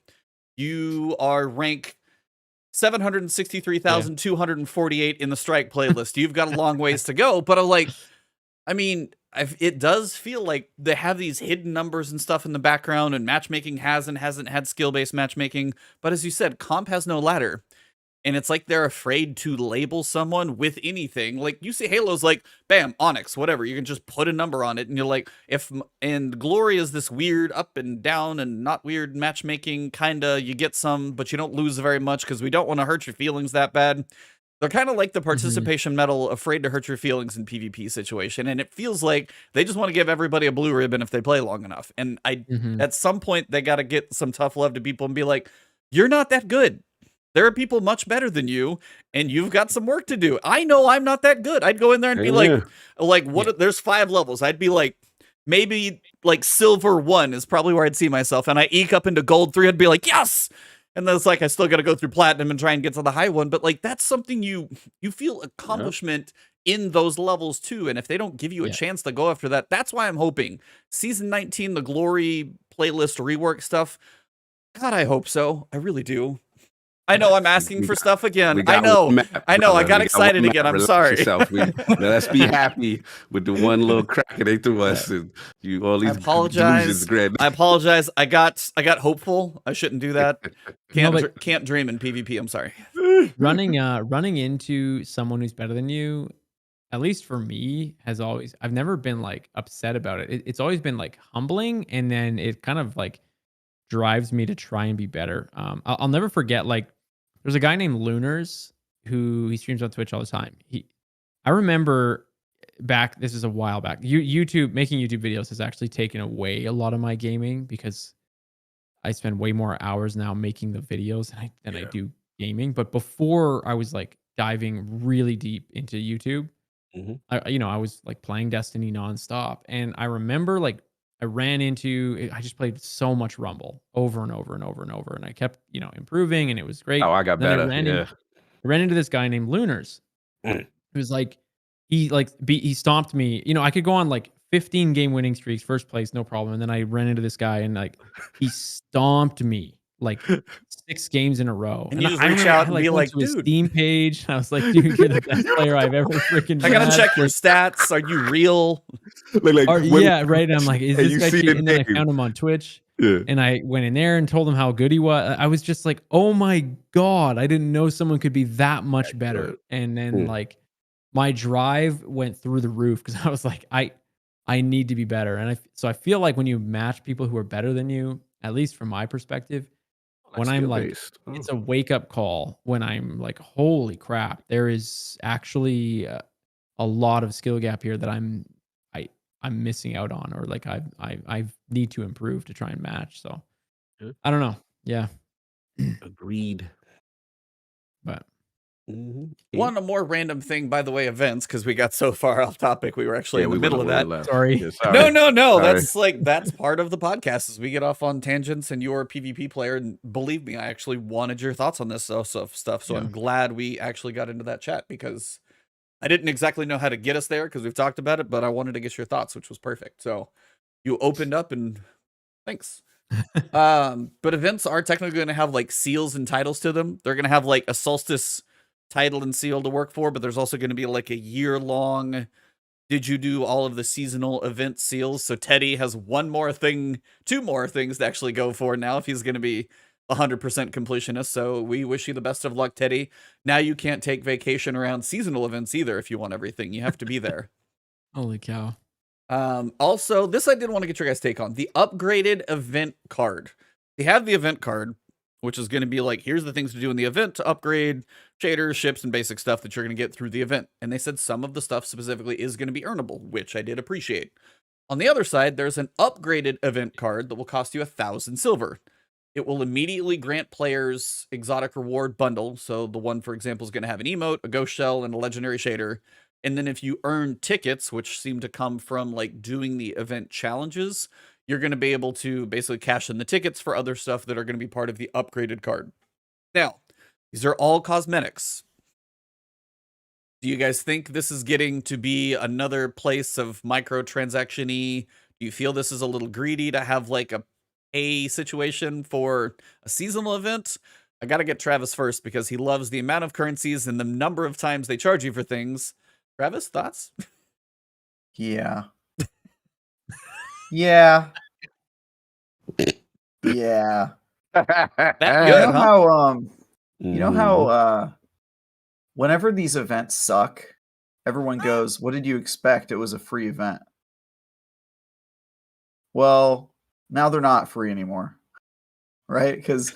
you are rank 763,248 in the strike playlist. You've got a long ways to go. But I'm like, I mean, it does feel like they have these hidden numbers and stuff in the background, and matchmaking hasn't had skill-based matchmaking. But as you said, comp has no ladder. And it's like they're afraid to label someone with anything. Like, you see Halo's like, bam, Onyx, whatever. You can just put a number on it. And you're like, and Glory is this weird up and down and not weird matchmaking, kind of. You get some, but you don't lose very much because we don't want to hurt your feelings that bad. They're kind of like the participation medal, afraid to hurt your feelings in PvP situation. And it feels like they just want to give everybody a blue ribbon if they play long enough. And at some point, they got to get some tough love to people and be like, you're not that good. There are people much better than you, and you've got some work to do. I know I'm not that good. I'd go in there and be like, what? There's 5 levels. I'd be like, maybe like silver 1 is probably where I'd see myself. And I eke up into gold 3. I'd be like, yes. And then it's like, I still got to go through platinum and try and get to the high one. But like, that's something you feel accomplishment in those levels too. And if they don't give you a chance to go after that, that's why I'm hoping season 19, the Glory playlist rework stuff. God, I hope so. I really do. I know I'm asking for stuff again. I know. I got excited again. I'm sorry. Let's be happy with the one little crack they threw us. And you all these I apologize. I apologize. I got hopeful. I shouldn't do that. Can't dream in PvP. I'm sorry. running into someone who's better than you, at least for me, I've never been like upset about it. It's always been like humbling, and then it kind of like drives me to try and be better. I'll never forget, like, there's a guy named Lunars who he streams on Twitch all the time. I remember this is a while back. YouTube, making YouTube videos has actually taken away a lot of my gaming because I spend way more hours now making the videos than I do gaming. But before, I was like diving really deep into YouTube. I was like playing Destiny nonstop, and I remember like I just played so much Rumble over and over and over and over, and I kept improving, and it was great. Oh, I got better. I ran into this guy named Lunars. It was like he stomped me. I could go on like 15 game winning streaks, first place, no problem. And then I ran into this guy, and like he stomped me like 6 games in a row. And you just reach out and be like, dude, his Steam page. I was like, dude, you're the best player I've ever freaking. I gotta check your stats. Are you real? Yeah, right. And I'm like, is this guy cheating? And then I found him on Twitch. Yeah. And I went in there and told him how good he was. I was just like, oh my God, I didn't know someone could be that much better. And then like my drive went through the roof because I was like, I need to be better. And so I feel like when you match people who are better than you, at least from my perspective, when I'm like, it's a wake up call when I'm like, holy crap, there is actually a lot of skill gap here that I'm missing out on, or like I need to improve to try and match. So I don't know. Yeah. Agreed. But one more random thing, by the way, events, because we got so far off topic. We were actually in the middle of that. Sorry. Yeah, sorry. No. Sorry. That's part of the podcast is we get off on tangents, and you're a PvP player. And believe me, I actually wanted your thoughts on this stuff. So I'm glad we actually got into that chat because I didn't exactly know how to get us there because we've talked about it, but I wanted to get your thoughts, which was perfect. So you opened up, and thanks. But events are technically going to have like seals and titles to them. They're going to have like a solstice title and seal to work for, but there's also going to be like a year-long, did you do all of the seasonal event seals? So Teddy has two more things to actually go for now if he's going to be 100% completionist. So we wish you the best of luck, Teddy. Now you can't take vacation around seasonal events either if you want everything. You have to be there. Holy cow. Also, this I did want to get your guys' take on. The upgraded event card. They have the event card, which is going to be like, here's the things to do in the event to upgrade shaders, ships, and basic stuff that you're going to get through the event. And they said some of the stuff specifically is going to be earnable, which I did appreciate. On the other side, there's an upgraded event card that will cost you 1,000 silver. It will immediately grant players exotic reward bundle. So the one, for example, is going to have an emote, a ghost shell, and a legendary shader. And then if you earn tickets, which seem to come from like doing the event challenges, you're going to be able to basically cash in the tickets for other stuff that are going to be part of the upgraded card. Now, these are all cosmetics. Do you guys think this is getting to be another place of microtransaction-y? Do you feel this is a little greedy to have like a pay situation for a seasonal event? I got to get Travis first because he loves the amount of currencies and the number of times they charge you for things. Travis, thoughts? Yeah. Yeah. Yeah. That You good, know huh? how you know how whenever these events suck, everyone goes, "What did you expect? It was a free event." Well, now they're not free anymore. Right? Because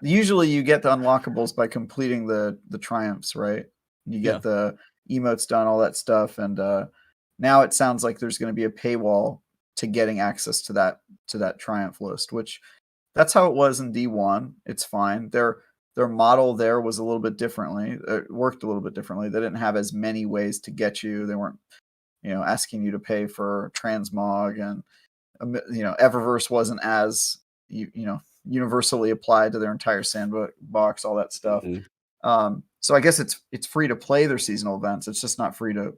usually you get the unlockables by completing the triumphs, right? You get the emotes done, all that stuff, and now it sounds like there's going to be a paywall to getting access to that triumph list, which that's how it was in D1. It's fine. Their model there was a little bit differently. It worked a little bit differently. They didn't have as many ways to get you. They weren't, asking you to pay for transmog, and Eververse wasn't as universally applied to their entire sandbox, all that stuff. So I guess it's free to play their seasonal events. It's just not free to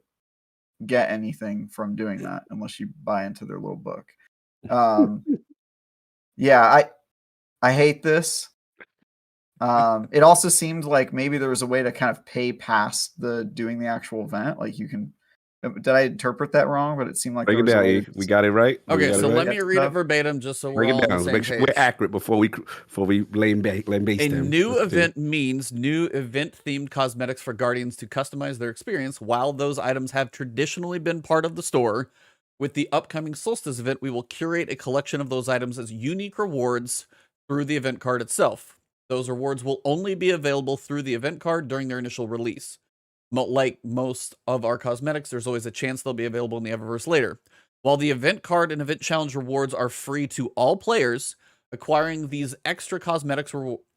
get anything from doing that unless you buy into their little book. Yeah, I hate this. It also seemed like maybe there was a way to kind of pay past doing the actual event. Like you can. Did I interpret that wrong? But it seemed like break it down. We got it right. Okay, so let me read it verbatim just so we're all on the same Make sure page. we're accurate before we lame base them. A new event means new event-themed cosmetics for Guardians to customize their experience. While those items have traditionally been part of the store, with the upcoming Solstice event, we will curate a collection of those items as unique rewards through the event card itself. Those rewards will only be available through the event card during their initial release. Like most of our cosmetics, there's always a chance they'll be available in the Eververse later. While the event card and event challenge rewards are free to all players, acquiring these extra cosmetic rewards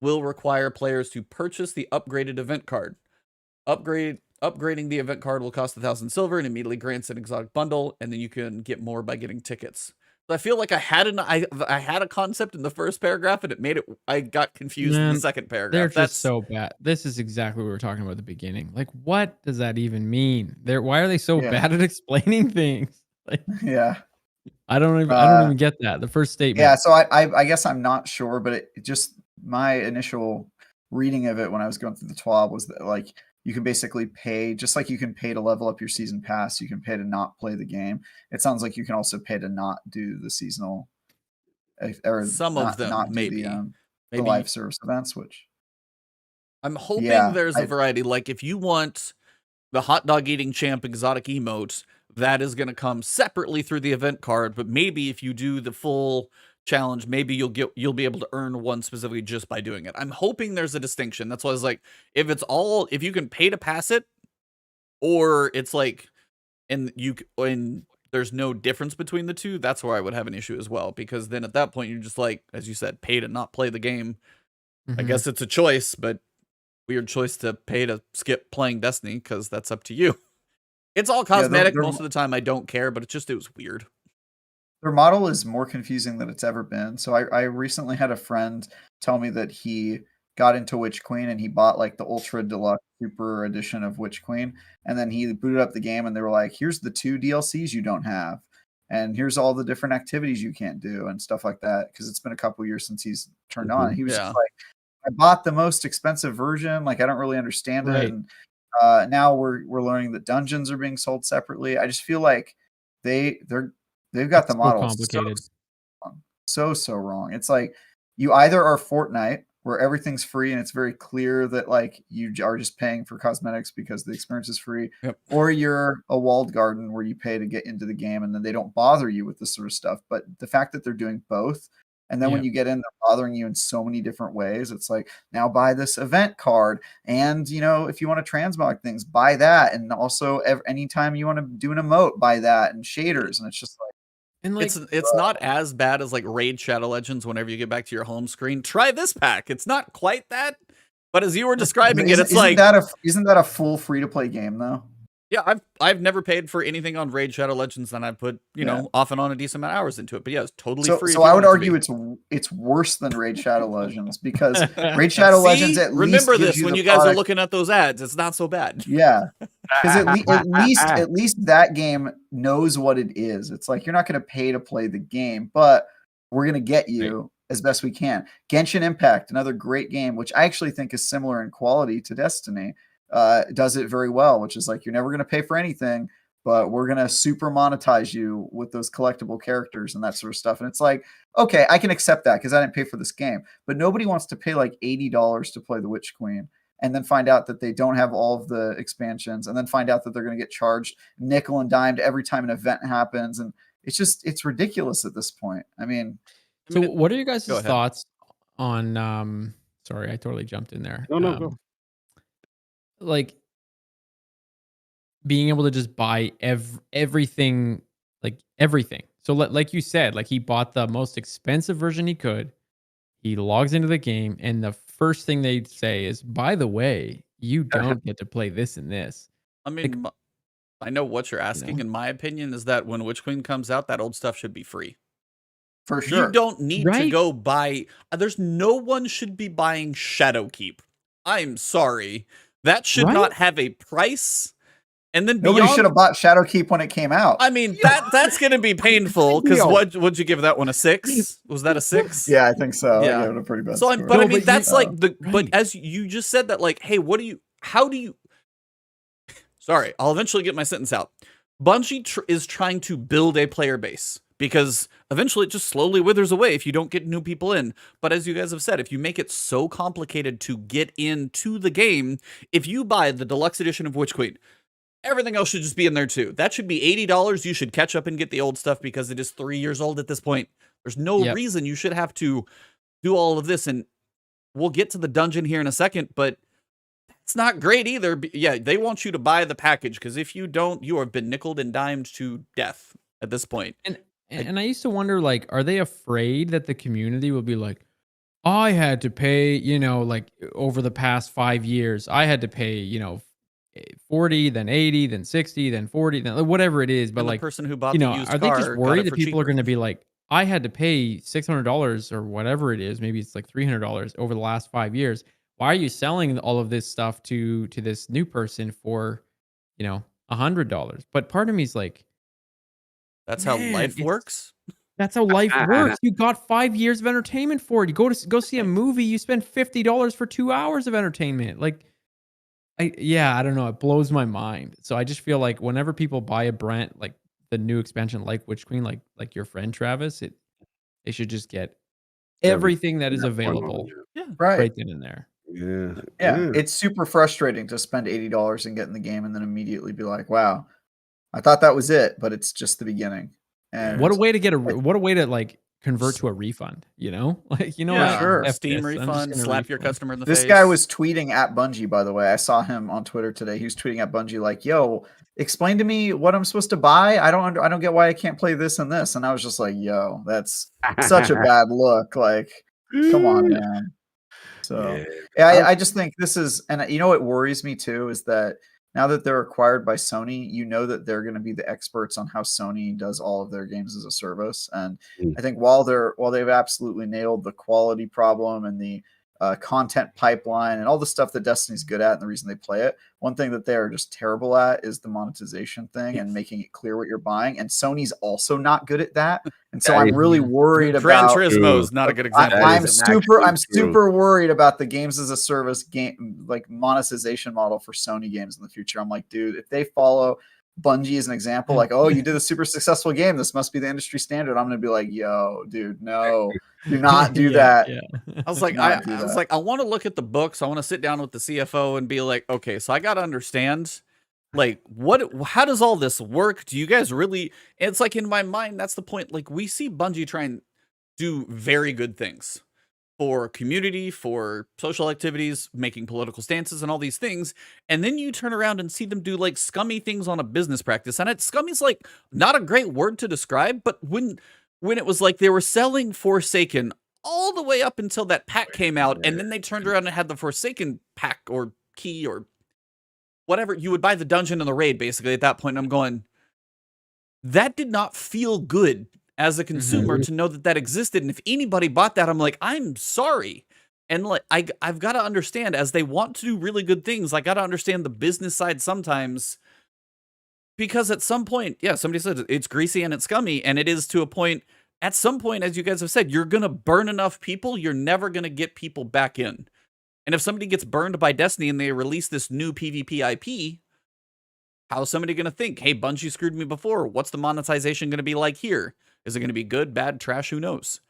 will require players to purchase the upgraded event card. Upgrading the event card will cost 1,000 silver and immediately grants an exotic bundle, and then you can get more by getting tickets. So I feel like I had a concept in the first paragraph, and I got confused in the second paragraph. They're just so bad. This is exactly what we were talking about at the beginning. Like, what does that even mean? Why are they so bad at explaining things? Like, I don't even get that. The first statement. Yeah, so I guess I'm not sure, but it just my initial reading of it when I was going through the TWAB was that like you can basically pay, just like you can pay to level up your season pass, you can pay to not play the game. It sounds like you can also pay to not do the seasonal, or some of them not maybe the live service events. Which I'm hoping there's a variety. Like if you want the hot dog eating champ exotic emote, that is going to come separately through the event card. But maybe if you do the full challenge, maybe you'll be able to earn one specifically just by doing it. I'm hoping there's a distinction. That's why I was like, if you can pay to pass it, or it's like, and there's no difference between the two, that's where I would have an issue as well. Because then at that point, you're just like, as you said, pay to not play the game. I guess it's a choice, but weird choice to pay to skip playing Destiny because that's up to you. It's all cosmetic most of the time. I don't care, but it was weird. Their model is more confusing than it's ever been. So I recently had a friend tell me that he got into Witch Queen and he bought like the Ultra Deluxe Super Edition of Witch Queen. And then he booted up the game and they were like, here's the 2 DLCs you don't have. and here's all the different activities you can't do and stuff like that, because it's been a couple years since he's turned on. And he was just like, I bought the most expensive version, like I don't really understand it. And now we're learning that dungeons are being sold separately. I just feel like they've got the model complicated. So wrong. It's like you either are Fortnite, where everything's free and it's very clear that like you are just paying for cosmetics because the experience is free, or you're a walled garden where you pay to get into the game and then they don't bother you with this sort of stuff. But the fact that they're doing both, and then when you get in, they're bothering you in so many different ways. It's like, now buy this event card, and if you want to transmog things, buy that, and also anytime you want to do an emote, buy that, and shaders, and it's just like. And like, it's not as bad as like Raid Shadow Legends. Whenever you get back to your home screen, try this pack. It's not quite that, but as you were describing it, it's like isn't that a full free to play game though? Yeah, I've never paid for anything on Raid Shadow Legends, and I put off and on a decent amount of hours into it. But yeah, it's totally free. So I would argue it's worse than Raid Shadow Legends, because Raid Shadow Legends at least remember this when you guys are looking at those ads. It's not so bad. Yeah, because at least that game knows what it is. It's like, you're not going to pay to play the game, but we're going to get you as best we can. Genshin Impact, another great game, which I actually think is similar in quality to Destiny. Does it very well, which is like, you're never going to pay for anything, but we're going to super monetize you with those collectible characters and that sort of stuff. And it's like, okay, I can accept that because I didn't pay for this game, but nobody wants to pay like $80 to play the Witch Queen and then find out that they don't have all of the expansions, and then find out that they're going to get charged nickel and dimed every time an event happens. And it's ridiculous at this point. I mean, so what are you guys' thoughts on, sorry, I totally jumped in there. No, go. Like being able to just buy everything, like everything. So like you said, like he bought the most expensive version he could. He logs into the game, and the first thing they say is, by the way, you don't get to play this and this. I mean, like, I know what you're asking. In my opinion, is that when Witch Queen comes out, that old stuff should be free. For sure. You don't need to go buy. There's no one should be buying Shadowkeep. I'm sorry. That should not have a price. And then nobody should have bought Shadowkeep when it came out. I mean, that's going to be painful, because what'd you give that one, a 6? Was that a 6? Yeah, I think so. Yeah, I gave it a pretty bad score. But I mean, that's like but as you just said that, like, hey, how do you sorry, I'll eventually get my sentence out. Bungie is trying to build a player base, because eventually it just slowly withers away if you don't get new people in. But as you guys have said, if you make it so complicated to get into the game, if you buy the deluxe edition of Witch Queen, everything else should just be in there too. That should be $80. You should catch up and get the old stuff, because it is 3 years old at this point. There's no reason you should have to do all of this. And we'll get to the dungeon here in a second, but it's not great either. Yeah, they want you to buy the package, because if you don't, you have been nickeled and dimed to death at this point. And I used to wonder, like, are they afraid that the community will be like, I had to pay, like over the past 5 years, I had to pay, 40, then 80, then 60, then 40, then whatever it is. But like, the person who bought the used are they car just worried that people are going to be like, I had to pay $600 or whatever it is, maybe it's like $300 over the last 5 years. Why are you selling all of this stuff to this new person for, $100? But part of me is like, that's how life works. That's how life works. You got 5 years of entertainment for it. You go see a movie, you spend $50 for 2 hours of entertainment. Like, I don't know. It blows my mind. So I just feel like whenever people buy a brand, like the new expansion, like Witch Queen, like your friend Travis, they should just get everything that is available right then and there. Yeah. It's super frustrating to spend $80 and get in the game and then immediately be like, wow, I thought that was it, but it's just the beginning. And what a way to like convert to a refund, like, sure. Steam refund, slap your customer in the face. This guy was tweeting at Bungie, by the way. I saw him on Twitter today. He was tweeting at Bungie like, yo, explain to me what I'm supposed to buy. I don't get why I can't play this and this. And I was just like, yo, that's such a bad look. Like, come on, man. So I just think this is, and what worries me too is that now that they're acquired by Sony, that they're going to be the experts on how Sony does all of their games as a service. And I think while they've absolutely nailed the quality problem and the content pipeline and all the stuff that Destiny's good at and the reason they play it. One thing that they're just terrible at is the monetization thing and making it clear what you're buying. And Sony's also not good at that. And so I'm really worried Gran about Turismo is not a good example. I'm super worried about the games as a service game, like monetization model for Sony games in the future. I'm like, dude, if they follow Bungie as an example, like, oh, you did a super successful game, this must be the industry standard. I'm gonna be like, yo, dude, no, do not do that. Yeah. I was like, I want to look at the books. I want to sit down with the CFO and be like, okay, so I got to understand, like, how does all this work? Do you guys really? It's like in my mind, that's the point. Like, we see Bungie try and do very good things for community, for social activities, making political stances and all these things. And then you turn around and see them do like scummy things on a business practice. And scummy's like not a great word to describe, but when it was like they were selling Forsaken all the way up until that pack came out, and then they turned around and had the Forsaken pack or key or whatever, you would buy the dungeon and the raid basically at that point. And I'm going, that did not feel good as a consumer to know that existed. And if anybody bought that, I'm like, I'm sorry. And like, I've got to understand, as they want to do really good things, I got to understand the business side sometimes, because at some point, yeah, somebody said it's greasy and it's scummy, and it is to a point. At some point, as you guys have said, you're going to burn enough people, you're never going to get people back in. And if somebody gets burned by Destiny and they release this new PvP IP, how's somebody going to think, hey, Bungie screwed me before, what's the monetization going to be like here? Is it going to be good, bad, trash? Who knows?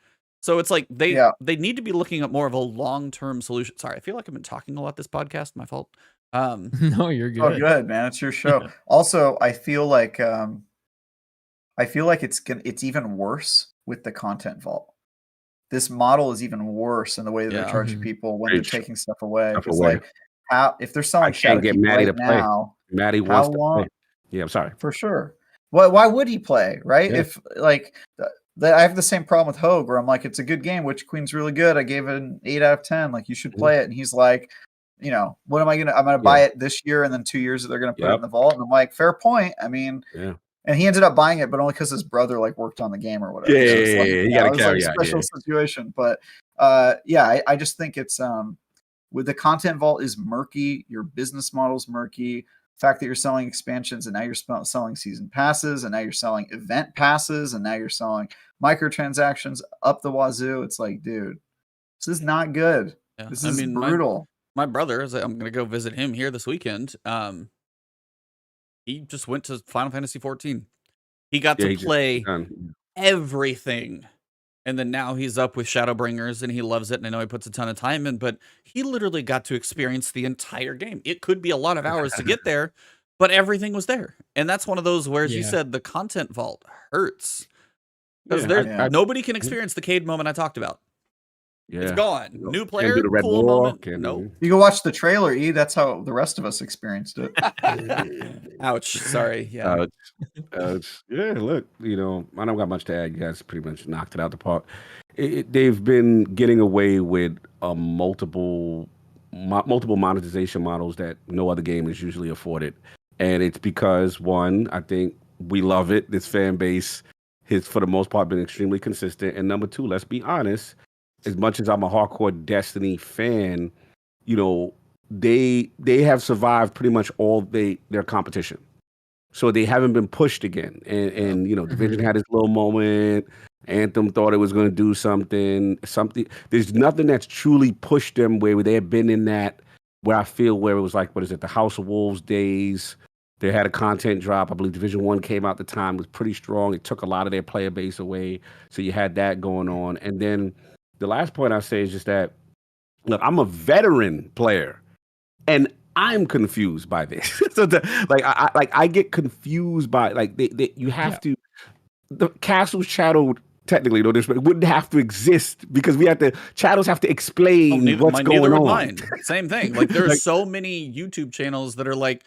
So it's like they need to be looking at more of a long-term solution. Sorry, I feel like I've been talking a lot this podcast. My fault. No, you're good. Oh, good, man. It's your show. Also, I feel like it's even worse with the content vault. This model is even worse in the way that they're charging people when they're taking stuff away. It's like, if they're selling Shadowkeep right now, Maddie wants to play. Yeah, I'm sorry. For sure. Why would he play, right? Yeah. If like I have the same problem with Hogue, where I'm like, it's a good game, Witch Queen's really good. I gave it an 8 out of 10. Like, you should play it. And he's like, you know, what am I gonna? I'm gonna buy it this year, and then 2 years they're gonna put it in the vault. And I'm like, fair point. I mean, and he ended up buying it, but only because his brother like worked on the game or whatever. You gotta carry out. Special situation, but I just think it's with the content vault is murky. Your business model's murky. Fact that you're selling expansions and now you're selling season passes and now you're selling event passes and now you're selling microtransactions up the wazoo. It's like, dude, this is not good. Yeah. This is brutal. My brother, I'm going to go visit him here this weekend. He just went to Final Fantasy 14. He got to play everything. And then now he's up with Shadowbringers and he loves it. And I know he puts a ton of time in, but he literally got to experience the entire game. It could be a lot of hours to get there, but everything was there. And that's one of those where, as you said, the content vault hurts. Because nobody can experience the Cade moment I talked about. Yeah. It's gone. New player, cool moment. No. You can watch the trailer, E. That's how the rest of us experienced it. Ouch. Sorry. Yeah. Ouch. Yeah, look, you know, I don't got much to add. You guys pretty much knocked it out the park. They've been getting away with multiple monetization models that no other game is usually afforded. And it's because, one, I think we love it. This fan base has, for the most part, been extremely consistent. And number two, let's be honest, as much as I'm a hardcore Destiny fan, you know, they have survived pretty much all their competition. So they haven't been pushed again. And you know, Division had its little moment. Anthem thought it was going to do something. There's nothing that's truly pushed them where they have been in that, where I feel where it was like, what is it, the House of Wolves days. They had a content drop. I believe Division 1 came out at the time, was pretty strong. It took a lot of their player base away. So you had that going on. And then the last point I say is just that, look, I'm a veteran player, and I'm confused by this. So I get confused by you have to. The Castle's channel technically, no disrespect, wouldn't have to exist because channels have to explain what's going on. Mine. Same thing. Like there are so many YouTube channels that are like,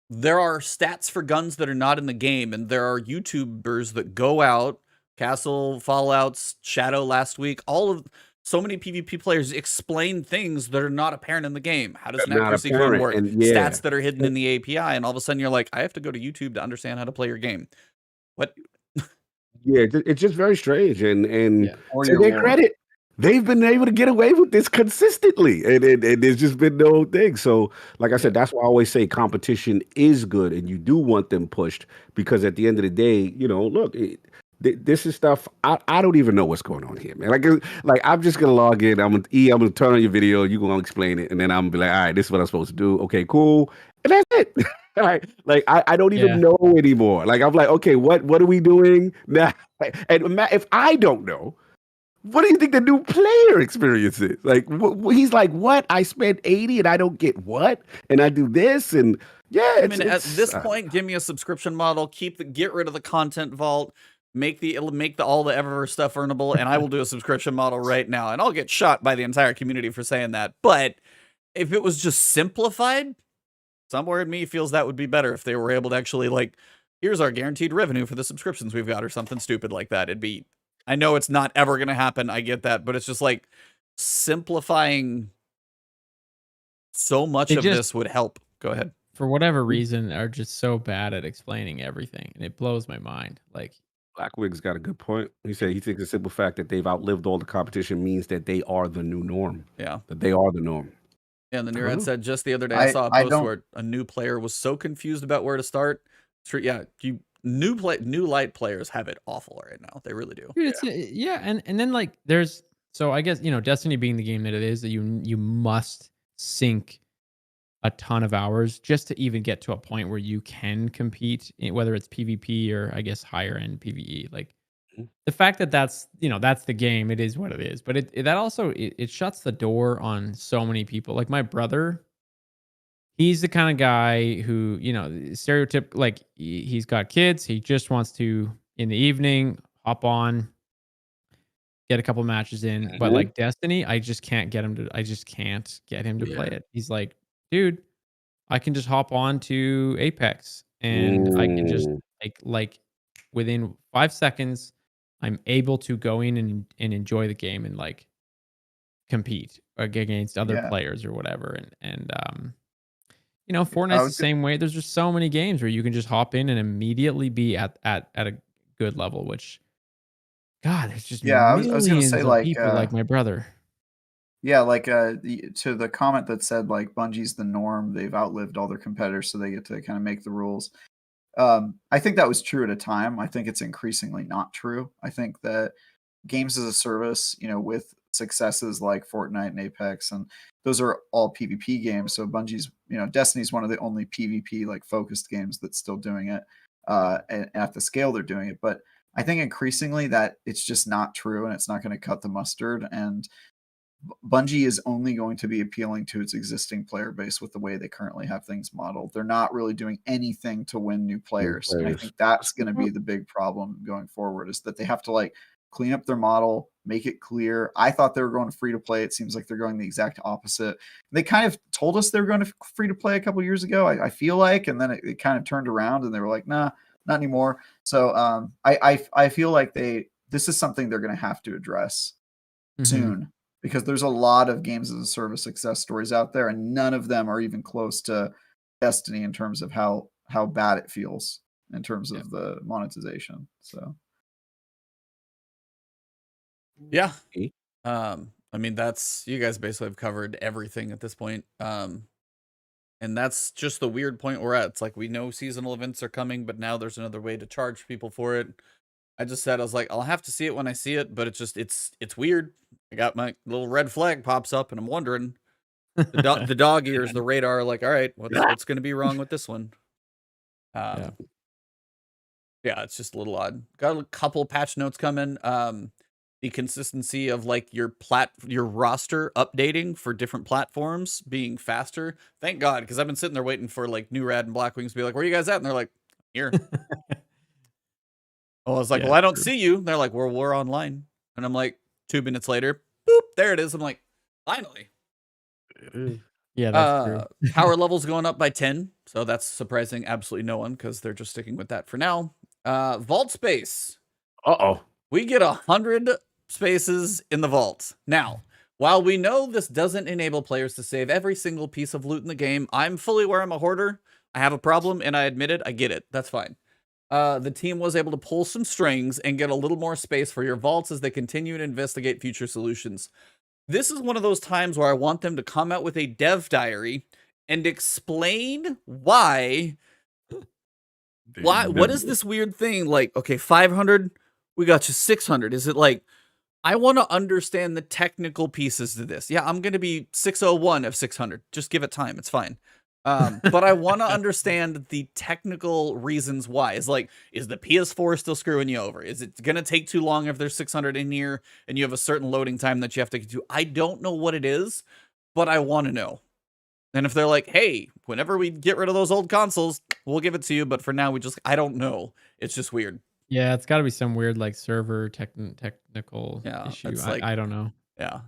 there are stats for guns that are not in the game, and there are YouTubers that go out. Castle, Fallouts, Shadow last week, so many PvP players explain things that are not apparent in the game. How does an accuracy code work? Stats that are hidden in the API, and all of a sudden you're like, I have to go to YouTube to understand how to play your game. What? Yeah, it's just very strange. And to their credit, they've been able to get away with this consistently, and there's just been no thing. So, like I said, that's why I always say competition is good, and you do want them pushed because at the end of the day, look. This is stuff I don't even know what's going on here, man. Like I'm just gonna log in. I'm gonna turn on your video. You gonna explain it, and then I'm gonna be like, all right, this is what I'm supposed to do. Okay, cool, and that's it. like I don't even know anymore. Like I'm like, okay, what are we doing now? And if I don't know, what do you think the new player experience is? Like he's like, what? I spent 80 and I don't get what? And I do this and yeah. I mean, at this point, give me a subscription model. Get rid of the content vault. Make all the Eververse stuff earnable, and I will do a subscription model right now. And I'll get shot by the entire community for saying that. But if it was just simplified, somewhere in me feels that would be better if they were able to actually like, here's our guaranteed revenue for the subscriptions we've got, or something stupid like that. I know it's not ever going to happen. I get that, but it's just like simplifying so much of this would help. Go ahead. For whatever reason, are just so bad at explaining everything, and it blows my mind. Like. Blackwig's got a good point. He said he thinks the simple fact that they've outlived all the competition means that they are the new norm. Yeah. That they are the norm. Yeah, and the Nirad said just the other day I saw a post where a new player was so confused about where to start. Yeah, new light players have it awful right now. They really do. Dude, and then like so I guess Destiny being the game that it is, that you must sink a ton of hours just to even get to a point where you can compete, whether it's PvP or I guess higher end PvE. Like the fact that that's the game, it is what it is. But that also shuts the door on so many people. Like my brother, he's the kind of guy who, stereotype, like he's got kids. He just wants to, in the evening, hop on, get a couple matches in. But like Destiny, I just can't get him to play it. He's like, dude, I can just hop on to Apex and I can just like within 5 seconds, I'm able to go in and enjoy the game and like compete against other players or whatever. And Fortnite's the same way. There's just so many games where you can just hop in and immediately be at a good level, which God, there's just I was gonna say like people like my brother. Yeah, like to the comment that said like Bungie's the norm, they've outlived all their competitors, so they get to kind of make the rules. I think that was true at a time. I think it's increasingly not true. I think that games as a service, with successes like Fortnite and Apex, and those are all PvP games. So Bungie's, Destiny's one of the only PvP like focused games that's still doing it, and at the scale they're doing it. But I think increasingly that it's just not true, and it's not going to cut the mustard. And Bungie is only going to be appealing to its existing player base with the way they currently have things modeled. They're not really doing anything to win new players. And I think that's going to be the big problem going forward, is that they have to like clean up their model, make it clear. I thought they were going free to play. It seems like they're going the exact opposite. They kind of told us they were going to free to play a couple years ago, I feel like, and then it kind of turned around and they were like, nah, not anymore. So I feel like this is something they're going to have to address soon. Because there's a lot of games as a service success stories out there, and none of them are even close to Destiny in terms of how bad it feels in terms of the monetization. So, yeah. I mean, you guys basically have covered everything at this point. And that's just the weird point we're at. It's like we know seasonal events are coming, but now there's another way to charge people for it. I was like, I'll have to see it when I see it, but it's weird. I got my little red flag pops up, and I'm wondering, the dog ears, the radar, like, all right, what's going to be wrong with this one? Yeah, it's just a little odd. Got a couple patch notes coming. The consistency of like your roster updating for different platforms being faster. Thank God, because I've been sitting there waiting for like New Rad and Blackwings to be like, where are you guys at? And they're like, here. I was like, well, I don't see you. And they're like, we're online. And I'm like, 2 minutes later, boop, there it is. I'm like, finally. Yeah, that's true. Power levels going up by 10. So that's surprising absolutely no one, because they're just sticking with that for now. Vault space. We get 100 spaces in the vault. Now, while we know this doesn't enable players to save every single piece of loot in the game, I'm fully aware I'm a hoarder. I have a problem, and I admit it. I get it. That's fine. The team was able to pull some strings and get a little more space for your vaults as they continue to investigate future solutions. This is one of those times where I want them to come out with a dev diary and explain why what is this weird thing? Like, okay, 500, we got you 600. Is it like, I want to understand the technical pieces to this. Yeah, I'm going to be 601 of 600. Just give it time. It's fine. But I want to understand the technical reasons why. Is like, is the PS4 still screwing you over? Is it going to take too long if there's 600 in here and you have a certain loading time that you have to get to? I don't know what it is, but I want to know. And if they're like, hey, whenever we get rid of those old consoles, we'll give it to you. But for now, I don't know. It's just weird. Yeah, it's got to be some weird like server technical issue. Like, I don't know. Yeah.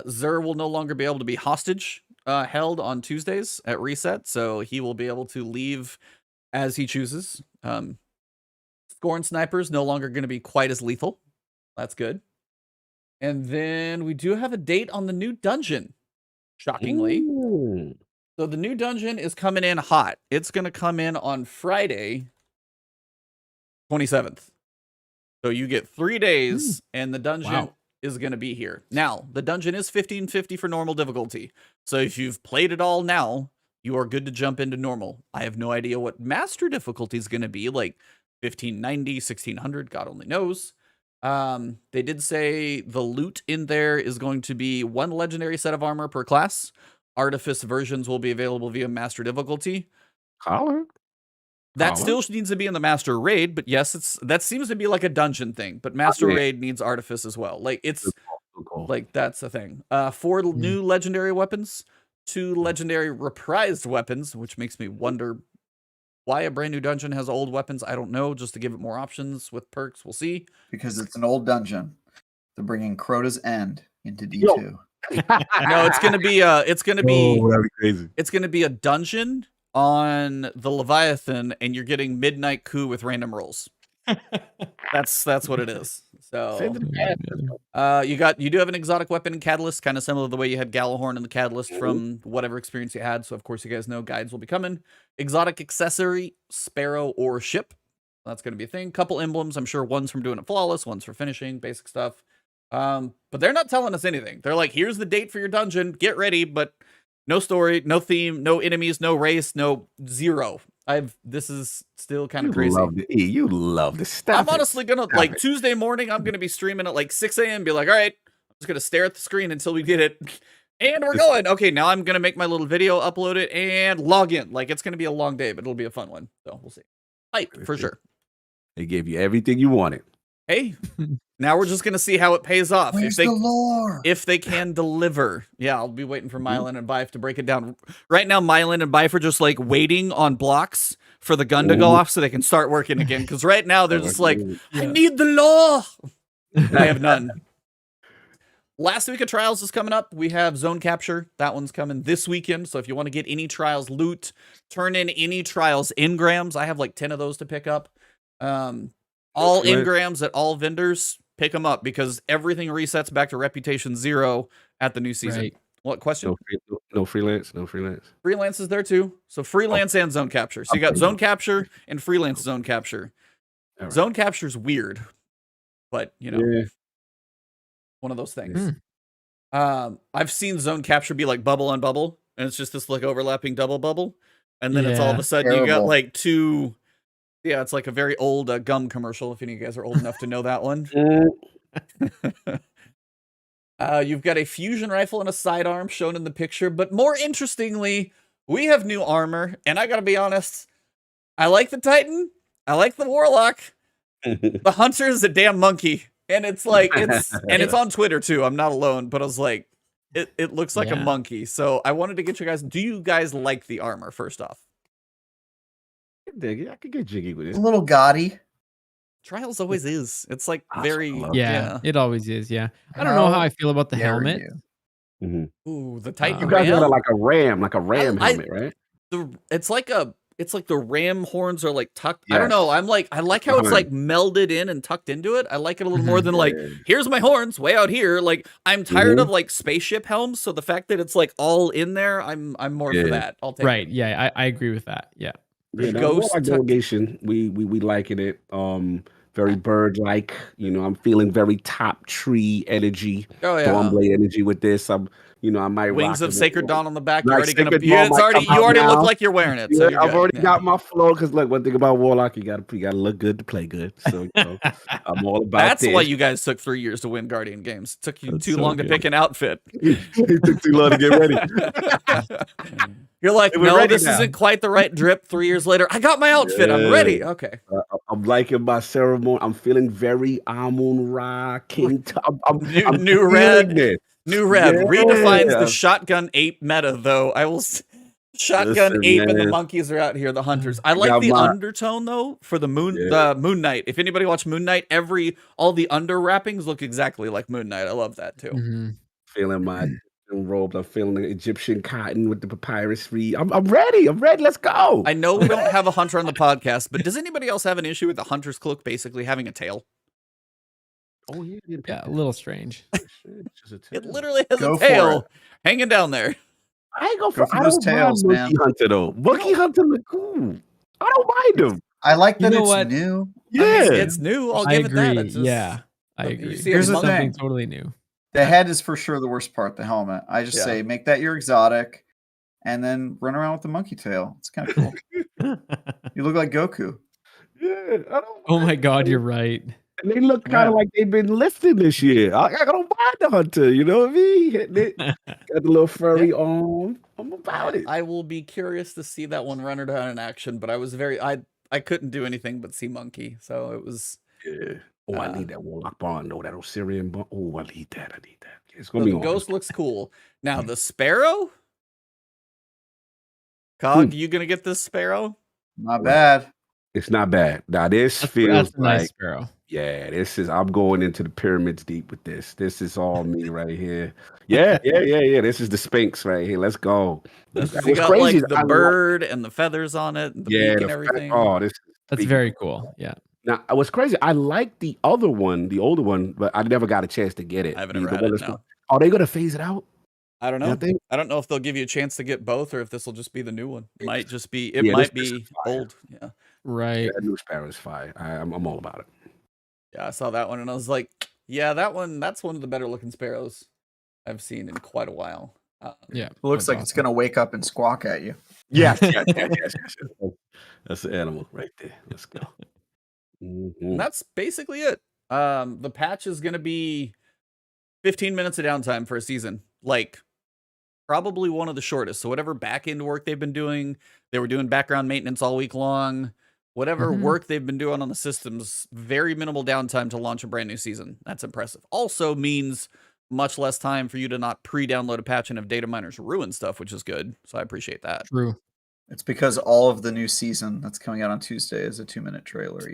Zur will no longer be able to be hostage held on Tuesdays at reset, so he will be able to leave as he chooses. Scorn snipers no longer going to be quite as lethal. That's good. And then we do have a date on the new dungeon. Shockingly. Ooh. So the new dungeon is coming in hot. It's going to come in on Friday, 27th. So you get 3 days and the dungeon is going to be here. Now, the dungeon is 1550 for normal difficulty. So if you've played it all now, you are good to jump into normal. I have no idea what master difficulty is going to be, like 1590, 1600, God only knows. They did say the loot in there is going to be 1 legendary set of armor per class. Artifice versions will be available via master difficulty. Collar? That still needs to be in the master raid, but yes, that seems to be like a dungeon thing, but master raid needs artifice as well. Like it's like, that's a thing. 4 new legendary weapons, 2 legendary reprised weapons, which makes me wonder why a brand new dungeon has old weapons. I don't know, just to give it more options with perks. We'll see. Because it's an old dungeon. They're bringing Crota's End into D2. No, it's gonna be that'd be crazy. It's gonna be a dungeon on the Leviathan, and you're getting midnight coup with random rolls. That's what it is. So you do have an exotic weapon in Catalyst, kind of similar to the way you had Galahorn in the Catalyst from whatever experience you had. So of course you guys know guides will be coming. Exotic accessory, Sparrow or Ship. That's going to be a thing. Couple emblems. I'm sure one's from doing it flawless, one's for finishing, basic stuff. But they're not telling us anything. They're like, here's the date for your dungeon. Get ready, but no story, no theme, no enemies, no race, no zero. This is still kind of crazy. You love this stuff. I'm honestly gonna Tuesday morning. I'm gonna be streaming at like 6 a.m. Be like, all right, I'm just gonna stare at the screen until we get it, and we're going. Okay, now I'm gonna make my little video, upload it, and log in. Like it's gonna be a long day, but it'll be a fun one. So we'll see. Hype for sure. They gave you everything you wanted. Hey, now we're just gonna see how it pays off. Where's the lore? If they can deliver. Yeah, I'll be waiting for Mylan and Bife to break it down. Right now, Mylan and Bife are just like waiting on blocks for the gun to go off so they can start working again. Because right now they're just like, I need the lore. I have none. Last week of trials is coming up. We have zone capture. That one's coming this weekend. So if you want to get any trials loot, turn in any trials engrams. I have like 10 of those to pick up. All engrams at all vendors, pick them up because everything resets back to reputation 0 at the new season. Right. What question? No freelance. Freelance is there too. So freelance and zone capture. So you got zone capture and freelance zone capture. Right. Zone capture is weird, but you know, one of those things. I've seen zone capture be like bubble on bubble, and it's just this like overlapping double bubble, and then it's all of a sudden you got like 2. Yeah, it's like a very old gum commercial, if any of you guys are old enough to know that one. You've got a fusion rifle and a sidearm shown in the picture, but more interestingly, we have new armor, and I gotta be honest, I like the Titan, I like the Warlock, the Hunter is a damn monkey, and it's like, it's on Twitter too, I'm not alone, but I was like, it looks like a monkey, so I wanted to get you guys, do you guys like the armor, first off? I could get jiggy with it. A little gaudy. Trials always is. It's like very it always is. Yeah, I don't know how I feel about the helmet. Ooh, the Titan. You guys got like a ram helmet, right? It's like the ram horns are like tucked. Yes. I don't know. I like how it's like melded in and tucked into it. I like it a little more than like, here's my horns way out here. Like I'm tired of like spaceship helms. So the fact that it's like all in there, I'm more for that. I'll take it. Yeah, I agree with that. Yeah. Yeah, the Ghost Warlock to- delegation, we liking it. Very bird-like. I'm feeling very top tree energy, Oh yeah. Dawnblade energy with this. I might Wings rock of it Sacred with- Dawn on the back. You're Like already gonna. Sacred You, Dawn it's might already. come You out already now. look like you're wearing it. So Yeah, you're I've good. already Yeah. got my flow because look, one thing about Warlock, you gotta look good to play good. So I'm all about That's this. why you guys took 3 years to win Guardian games. It took you That's too so long to good. pick an outfit. It took too long to get ready. You're like, We're no, ready this now." isn't quite the right drip. 3 years later, I got my outfit. I'm Yeah. ready. Okay. I'm liking my ceremony. I'm feeling very Amun Ra King. I'm New feeling red. this. New Rev Yeah. redefines the shotgun ape meta, though. Shotgun Listen, ape and the man. monkeys are out here, the hunters. I like got the my- undertone though for the Moon Knight. If anybody watched Moon Knight, all the under wrappings look exactly like Moon Knight. I love that too. Mhm. Feeling my robe. I'm feeling the Egyptian cotton with the papyrus reed. I'm ready. I'm ready. Let's go. I know we don't have a hunter on the podcast, but does anybody else have an issue with the hunter's cloak basically having a tail? Oh yeah, Yeah, a little strange. It literally has Go a for tail it. hanging down there. I ain't Go for for I those don't tails, mind man. Monkey Hunter though. Monkey Hunter look cool. I don't mind him. I like You that know it's what? new. Yeah. I mean, it's new. I'll I give agree. it that. It's just, Yeah, I you agree. see a Here's the monkey- Something thing. totally new. The head is for sure the worst part, the helmet. I just Yeah. say make that your exotic and then run around with the monkey tail. It's kind of cool. You look like Goku. Yeah. I don't Oh my mind God, them. you're right. And they look kind Yeah. of like they've been lifting this year. I don't mind the hunter. You know what I mean? Hitting it. Got the little furry arm. I'm about it. I will be curious to see that one runner down in action, but I was I couldn't do anything but see monkey, so it was. Yeah. Oh, I need that Warlock bond though. That Osirian bond. Oh, I need that. It's So gonna be the on. ghost looks cool. Now the sparrow. Cog, you gonna get this sparrow? Not bad. It's not bad. Now this feels That's a like nice sparrow. yeah, I'm going into the pyramids deep with this. This is all me right here. Yeah. This is the Sphinx right here. Let's go. You What's got crazy is like the I like- bird and the feathers on it, and the yeah, beak the and everything. Oh, this is That's big. very cool. Yeah. Now, what's crazy, I like the other one, the older one, but I never got a chance to get it. I haven't The ever had one it. that's- No. Are they gonna phase it out? I don't Yeah, know. I think- I don't know if they'll give you a chance to get both, or if this will just be the new one. It might just be. It Yeah, might this be is fire. old. Yeah. Right. That new Sparrow is fire. I'm all about it. Yeah, I saw that one and I was like, yeah, that's one of the better looking sparrows I've seen in quite a while. Yeah. It looks that's like it's gonna wake up and squawk at you. Yes. That's the animal right there. Let's go. And Mhm. that's basically it. The patch is gonna be 15 minutes of downtime for a season. Like probably one of the shortest. So whatever back end work they've been doing, they were doing background maintenance all week long. Whatever Mhm. work they've been doing on the systems, very minimal downtime to launch a brand new season. That's impressive. Also means much less time for you to not pre-download a patch and have data miners ruin stuff, which is good. So I appreciate that. True. It's because all of the new season that's coming out on Tuesday is a 2-minute trailer,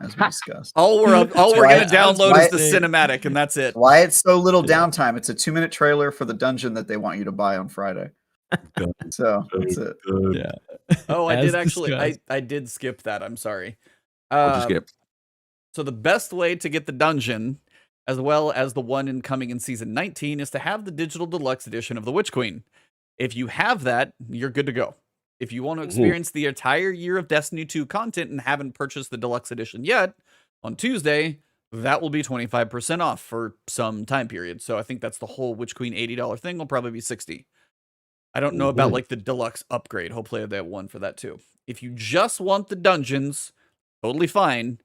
as we discussed. All we're That's gonna why- download that's is the why- cinematic, and that's it. Why it's so little downtime? It's a 2-minute trailer for the dungeon that they want you to buy on Friday. So that's it. Good. Yeah. Oh, I As did actually. discussed. I did skip that. I'm sorry. I'll just skip. So the best way to get the dungeon, as well as the one coming in season 19, is to have the digital deluxe edition of the Witch Queen. If you have that, you're good to go. If you want to experience the entire year of Destiny 2 content and haven't purchased the deluxe edition yet, on Tuesday, that will be 25% off for some time period. So I think that's the whole Witch Queen $80 thing will probably be $60. I don't know about like the deluxe upgrade. Hopefully they have one for that too. If you just want the dungeons, totally fine.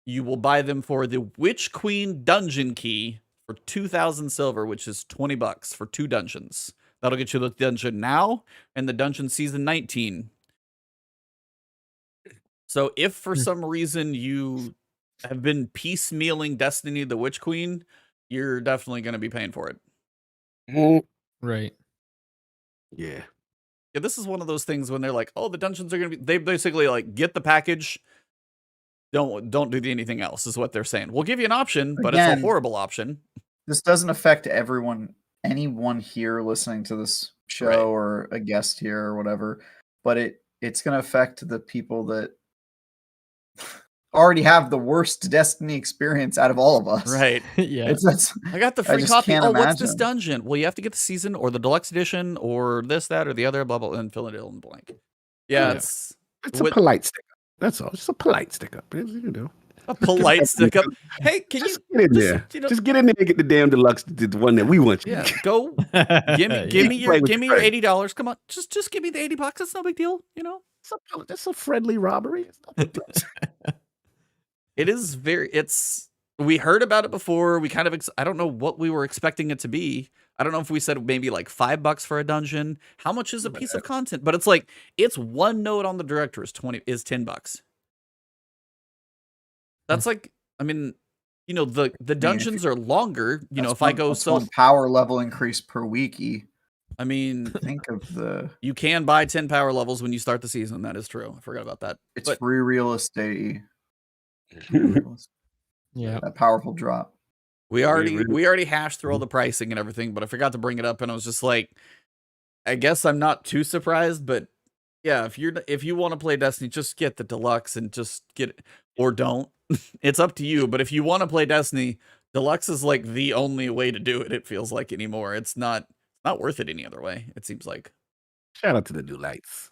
You will buy them for the Witch Queen dungeon key for 2,000 silver, which is $20 for 2 dungeons. That'll get you the dungeon now and the dungeon season 19. So if for some reason you have been piecemealing Destiny the Witch Queen, you're definitely going to be paying for it. Mhm. Right. Yeah. Yeah, this is one of those things when they're like, "Oh, the dungeons are going to be." They basically like get the package. Don't do anything else is what they're saying. We'll give you an option, but it's a Again, horrible option. This doesn't affect anyone here listening to this show Right. or a guest here or whatever, but it's going to affect the people that already have the worst Destiny experience out of all of us. Right. Yeah. That's I got the I free just copy. can't Oh, what's this imagine. dungeon? Well, you have to get the season or the deluxe edition or this, that, or the other, blah, blah, and fill it in blank. Yeah, Yeah. it's It's a polite stick up. That's all. Just a polite stick up. You know. a polite stick up. Hey, can Just you get in there. Just get in there and get the damn deluxe, the one that we want you. Yeah, to get. go give me Play with your your friends. $80. Come on, just give me the $80. That's no big deal, you know. That's a friendly robbery. It's not a big deal. It is we heard about it before. We kind of I don't know what we were expecting it to be. I don't know if we said maybe like $5 for a dungeon. How much is a piece of content? But it's like it's one node on the director is $10. That's like, I mean, you know, the dungeons are longer. You know, if I go one power level increase per week, I mean, think of the you can buy 10 power levels when you start the season. That is true. I forgot about that. it's free real estate. Yeah. That powerful drop. We already hashed through all the pricing and everything, but I forgot to bring it up, and I was just like, I guess I'm not too surprised, but yeah, if you want to play Destiny, just get the deluxe and just get it, or don't. It's up to you. But if you want to play Destiny, deluxe is like the only way to do it. It feels like anymore. It's not worth it any other way. It seems like. Shout out to the new lights.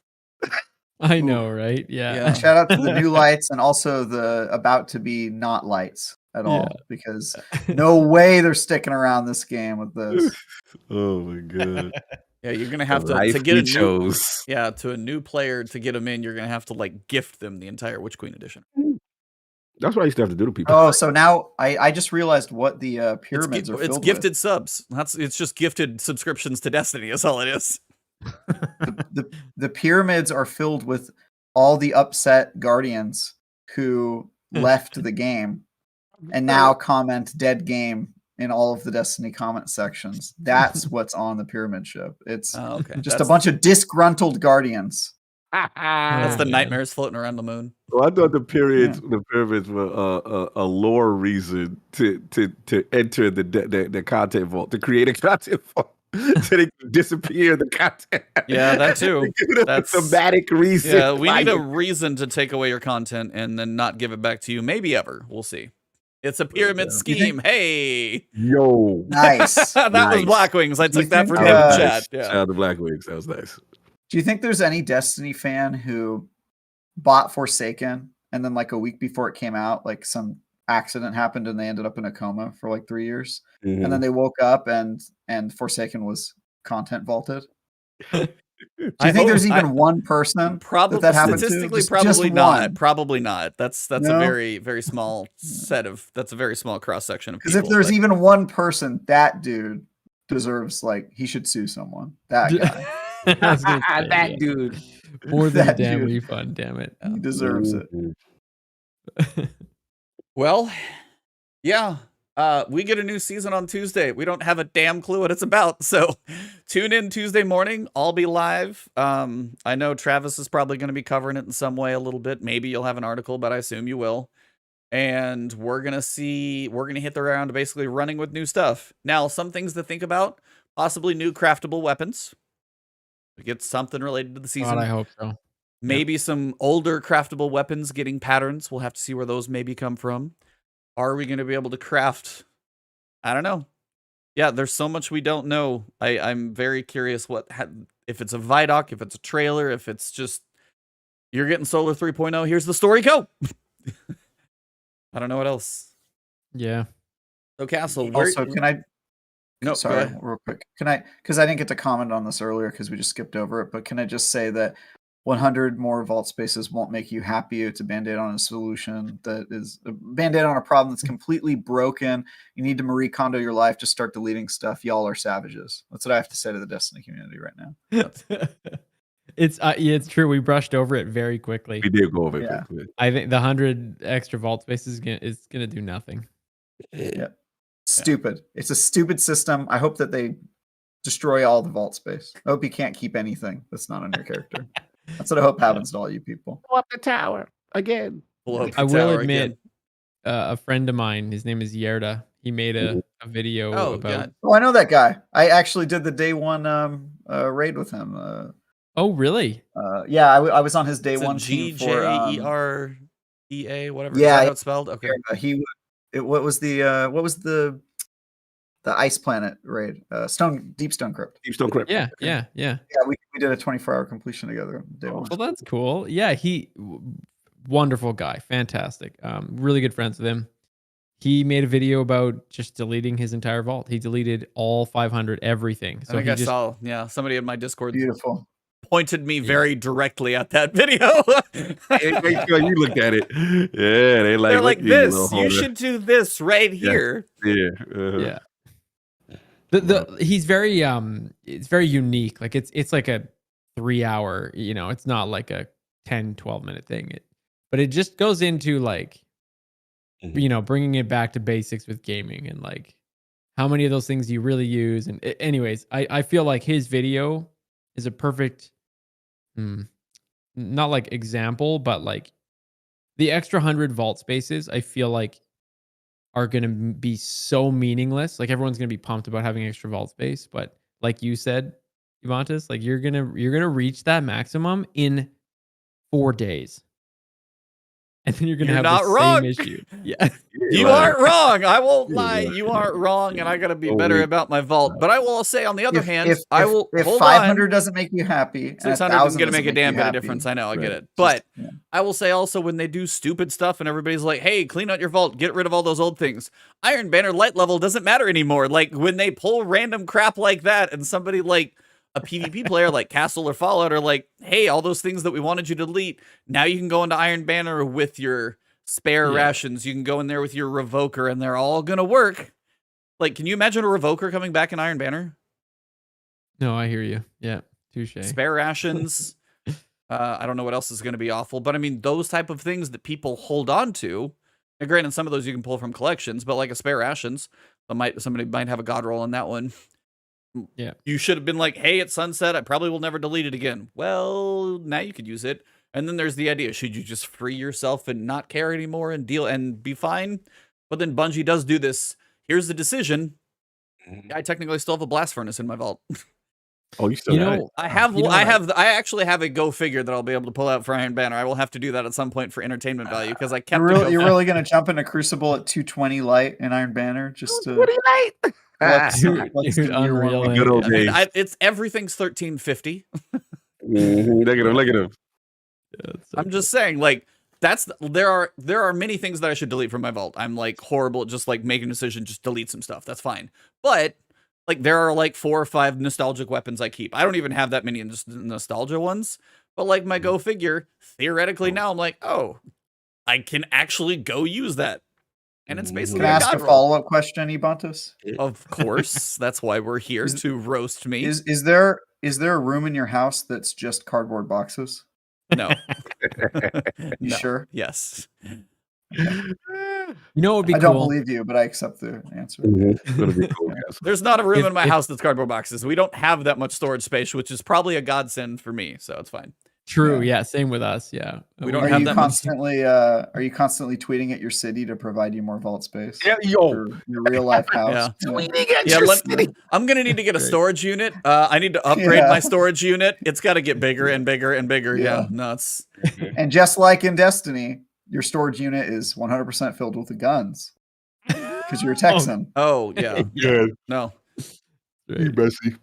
I know, right? Yeah. Yeah. Shout out to the new lights and also the about to be not lights at all, because no way they're sticking around this game with this. Oh my god. Yeah, you're gonna have to get to a new player to get them in. You're gonna have to like gift them the entire Witch Queen edition. That's what I used to have to do to people. Oh, so now I just realized what the pyramids are filled It's gifted subs. It's just gifted subscriptions to Destiny. That's all it is. The pyramids are filled with all the upset guardians who left the game and now comment dead game in all of the Destiny comment sections. That's what's on the pyramid ship. It's just a bunch of disgruntled guardians. That's the nightmares floating around the moon. Well, I thought the pyramids were a lore reason to enter the content vault, to create a content vault. So they can disappear the content. Yeah, that too. That's a thematic reason. Yeah, we need a reason to take away your content and then not give it back to you. Maybe ever. We'll see. It's a pyramid scheme. Hey, yo, nice. That was Blackwings. I took that from him in chat. Yeah, shout out to Blackwings. That was nice. Do you think there's any Destiny fan who bought Forsaken and then like a week before it came out, like some accident happened and they ended up in a coma for like 3 years, and then they woke up and Forsaken was content vaulted? Do you think there's even one person that happened statistically to? Probably just not. one. Probably not. That's a very, very small set of. That's a very small cross section of people. Because if there's even one person, that dude deserves, like, he should sue someone. That guy. That dude. More than a That damn dude. refund, damn it. He deserves it. Well, yeah. We get a new season on Tuesday. We don't have a damn clue what it's about. So tune in Tuesday morning. I'll be live. I know Travis is probably going to be covering it in some way a little bit. Maybe you'll have an article, but I assume you will. And we're going to hit the ground basically running with new stuff. Now, some things to think about, possibly new craftable weapons. We get something related to the season. God, I hope so. Maybe some older craftable weapons getting patterns. We'll have to see where those maybe come from. Are we going to be able to craft? I don't know. Yeah, there's so much we don't know. I'm very curious if it's a Vidoc, if it's a trailer, if it's just you're getting Solar 3.0. Here's the story. Go. I don't know what else. Yeah. So Castle. Also, can I? No, sorry, real quick. Can I? Because I didn't get to comment on this earlier because we just skipped over it. But can I just say that 100 more vault spaces won't make you happy. It's a band-aid on a solution that is a band-aid on a problem that's completely broken. You need to Marie Kondo your life. Just start deleting stuff. Y'all are savages. That's what I have to say to the Destiny community right now. It's true. We brushed over it very quickly. We did go over it quickly. I think the 100 extra vault spaces is gonna do nothing. Yeah. Stupid. It's a stupid system. I hope that they destroy all the vault space. I hope you can't keep anything that's not on your character. That's what I hope happens to all you people. Blow up the tower again. I will admit, a friend of mine, his name is Yerda. He made a video about. God. Oh, I know that guy. I actually did the day one raid with him. Oh, really? Yeah, I was on his day It's one team for GJEREA, whatever. Yeah, Is that how it's spelled? Okay. What was the Ice Planet raid, Deep Stone Crypt. Deep Stone Crypt. Yeah, Okay. yeah. Yeah, we did a 24-hour completion together. Day one. Well, that's cool. Yeah, wonderful guy, fantastic. Really good friends with him. He made a video about just deleting his entire vault. He deleted all 500, everything. I think I saw, somebody in my Discord Beautiful. pointed me very directly at that video. Make sure you looked at it. Yeah, They're like, this, you should do this right here. Yeah. Yeah. He's very it's very unique. Like it's like a 3-hour, it's not like a 10-12 minute thing. But it just goes into like bringing it back to basics with gaming and like how many of those things you really use. And anyways, I feel like his video is a perfect, not like example, but like the extra 100 vault spaces, I feel like are going to be so meaningless. Like everyone's going to be pumped about having extra vault space. But like you said, Ebontis, like you're going to reach that maximum in 4 days. And then you're going to have not the wrong. same issue. Yeah. You aren't wrong. I won't lie. You aren't wrong, and I got to be better about my vault. But I will say, on the other hand, I will. If hold 500 on. doesn't make you happy, 600 isn't going to make a damn bit of difference. I know, I get it. But I will say also, when they do stupid stuff and everybody's like, "Hey, clean out your vault, get rid of all those old things," Iron Banner light level doesn't matter anymore. Like when they pull random crap like that, and somebody like a PvP player like Castle or Fallout are like, "Hey, all those things that we wanted you to delete, now you can go into Iron Banner with your spare rations. You can go in there with your revoker, and they're all gonna work." Like, can you imagine a revoker coming back in Iron Banner? No, I hear you. Yeah, touche. Spare rations. I don't know what else is going to be awful, but I mean, those type of things that people hold on to. And granted, some of those you can pull from collections, but like a spare rations, somebody might have a god roll on that one. Yeah, you should have been like, "Hey, it's sunset. I probably will never delete it again." Well, now you could use it. And then there's the idea, should you just free yourself and not care anymore and deal and be fine? But then Bungie does do this. Here's the decision. I technically still have a blast furnace in my vault. Oh, you still got it? I actually have a go figure that I'll be able to pull out for Iron Banner. I will have to do that at some point for entertainment value because I kept You're really going to jump into Crucible at 220 light in Iron Banner just to... 220 light? Dude, unreal. Good old days. It's everything's 1350. Look at him. I'm just saying, like, there are many things that I should delete from my vault. I'm like horrible at just like making a decision, just delete some stuff. That's fine. But like there are like 4 or 5 nostalgic weapons I keep. I don't even have that many nostalgia ones. But like my go figure, theoretically now I'm like, oh, I can actually go use that. And it's basically Can I ask a follow-up question, Ebontis? Of course. That's why we're here to roast me. Is there a room in your house that's just cardboard boxes? No. You sure? Yes. You know what would be I cool? don't believe you, but I accept the answer. Be cool, There's not a room in my house that's cardboard boxes. We don't have that much storage space, which is probably a godsend for me, so it's fine. True. Yeah. Same with us. Yeah. We don't have that constantly. Are you constantly tweeting at your city to provide you more vault space? Yeah, your real life house. Tweeting at your city. I'm gonna need to get a storage unit. I need to upgrade my storage unit. It's got to get bigger and bigger and bigger. Yeah, nuts. And just like in Destiny, your storage unit is 100% filled with the guns because you're a Texan. Oh yeah. Yeah. No. You messy.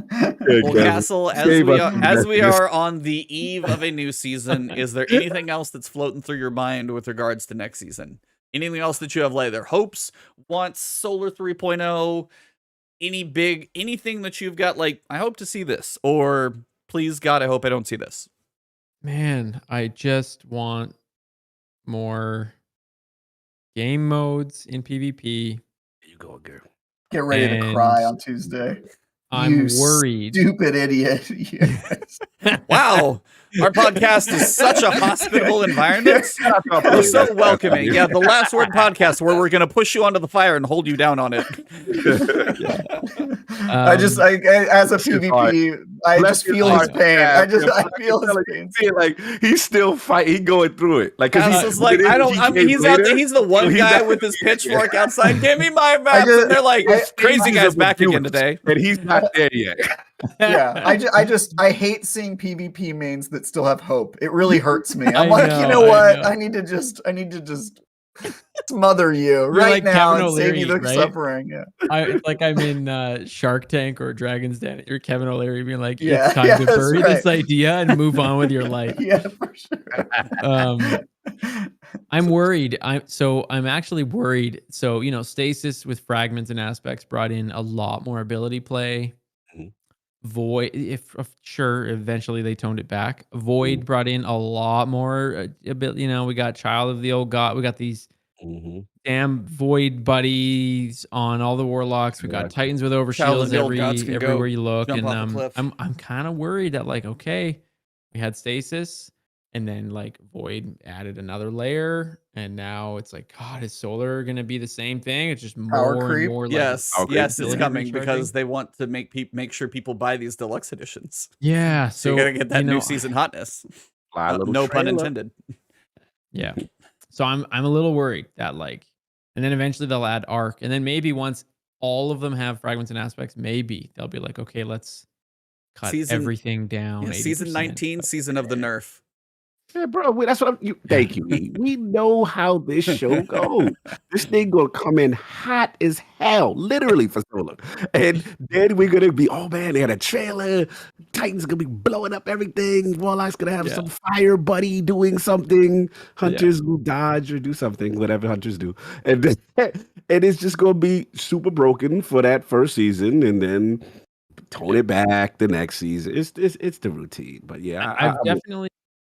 Well, Castle, as we are on the eve of a new season, is there anything else that's floating through your mind with regards to next season? Anything else that you have laid there? Hopes, wants, Solar 3.0, anything that you've got like, I hope to see this, or please God, I hope I don't see this. Man, I just want more game modes in PvP. There you go, girl. Get ready to cry on Tuesday. I'm worried. Stupid idiot. Yes. Wow. Our podcast is such a hospitable environment. We're so welcoming. Yeah, the Last Word podcast where we're going to push you onto the fire and hold you down on it. I as a PvP, I just feel his pain. I feel his pain. Like he's still fighting. He's going through it. Like he's like, he's out there. He's the one guy with his pitchfork outside. Give me my map. And they're like, crazy guy's back again today. And he's not there yet. Yeah, I hate seeing PvP mains that still have hope. It really hurts me. I'm like, you know what? I need to just smother you right like now Kevin and save you O'Leary, the right? suffering. Yeah, It's like I'm in Shark Tank or Dragon's Den. You're Kevin O'Leary being like, yeah, it's time yeah, to that's bury right. this idea and move on with your life. Yeah, for sure. I'm worried. I'm actually worried. So, Stasis with fragments and aspects brought in a lot more ability play. Mhm. Void, if sure, eventually they toned it back. Mm. Void brought in a lot more ability. We got Child of the Old God. We got these Mhm. damn Void buddies on all the Warlocks. We got Yeah. Titans with Child of overshields the Old Gods can everywhere go you look. jump And off a cliff. I'm kind of worried that okay, we had Stasis. And then Void added another layer, and now it's God, is Solar gonna be the same thing? It's just Power more and creep? more Yes, Okay. yes, it's ability coming recharging. because they want to make sure people buy these deluxe editions. Yeah, So you gotta get that new season hotness. Fly little No pun trailer. intended. Yeah. So I'm a little worried that and then eventually they'll add Arc, and then maybe once all of them have fragments and aspects, maybe they'll be like, okay, let's cut everything down. Yeah, season 80%, 19, but- season of the nerf. Yeah, bro. That's what thank you. We know how this show goes. This thing gonna come in hot as hell, literally for Solar. And then we're gonna be, oh man, they had a trailer. Titan's gonna be blowing up everything. Warlock's gonna have some fire buddy doing something. Hunters will dodge or do something, whatever hunters do. And then, and it's just gonna be super broken for that first season, and then tone it back the next season. It's the routine. But yeah,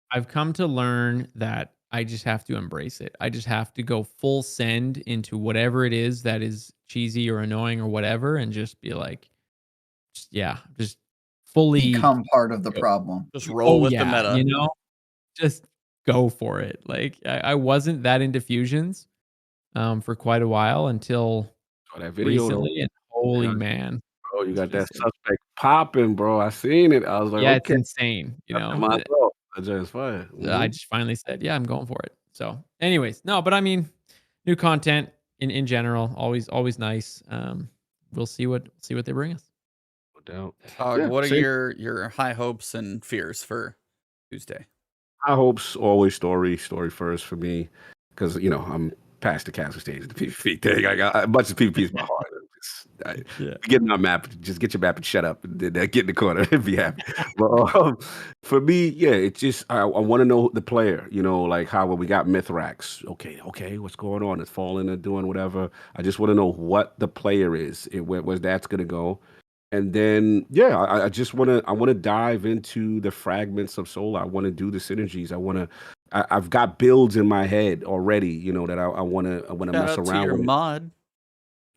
I've come to learn that I just have to embrace it. I just have to go full send into whatever it is that is cheesy or annoying or whatever, and just be just fully Become part of the problem. Just roll with the meta. Just go for it. I wasn't that into fusions for quite a while until that video recently, and holy man. Bro, you got that suspect popping, bro. I seen it. I was like, Yeah, okay. it's insane. That's fine. I just finally said, yeah, I'm going for it. So, anyways, no, but I mean, new content in general, always nice. We'll see what they bring us. No doubt. What are your high hopes and fears for Tuesday? High hopes always story first for me, because I'm past the casual stage of the PvP thing. I got a bunch of PvPs in my heart. Getting on map, just get your map and shut up, and then get in the corner and be happy. But for me, it's just I want to know the player. Like how when we got Mithrax. Okay, what's going on? It's falling and doing whatever. I just want to know what the player is. Where that's gonna go. And then, I just want to dive into the fragments of Solar. I want to do the synergies. I've got builds in my head already, that I want to mess around to your with. mod.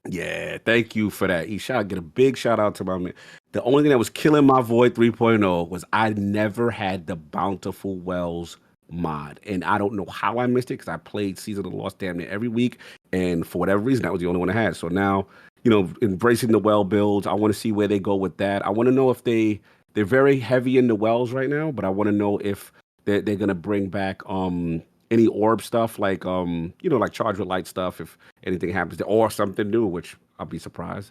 Yeah, thank you for that. Get a big shout out to my man. The only thing that was killing my Void 3.0 was I never had the Bountiful Wells mod. And I don't know how I missed it, because I played Season of the Lost damn near every week. And for whatever reason, that was the only one I had. So now, embracing the well builds, I want to see where they go with that. I want to know if they're very heavy in the wells right now, but I want to know if they're gonna bring back any orb stuff, like like charge with light stuff, if anything happens there, or something new, which I'll be surprised.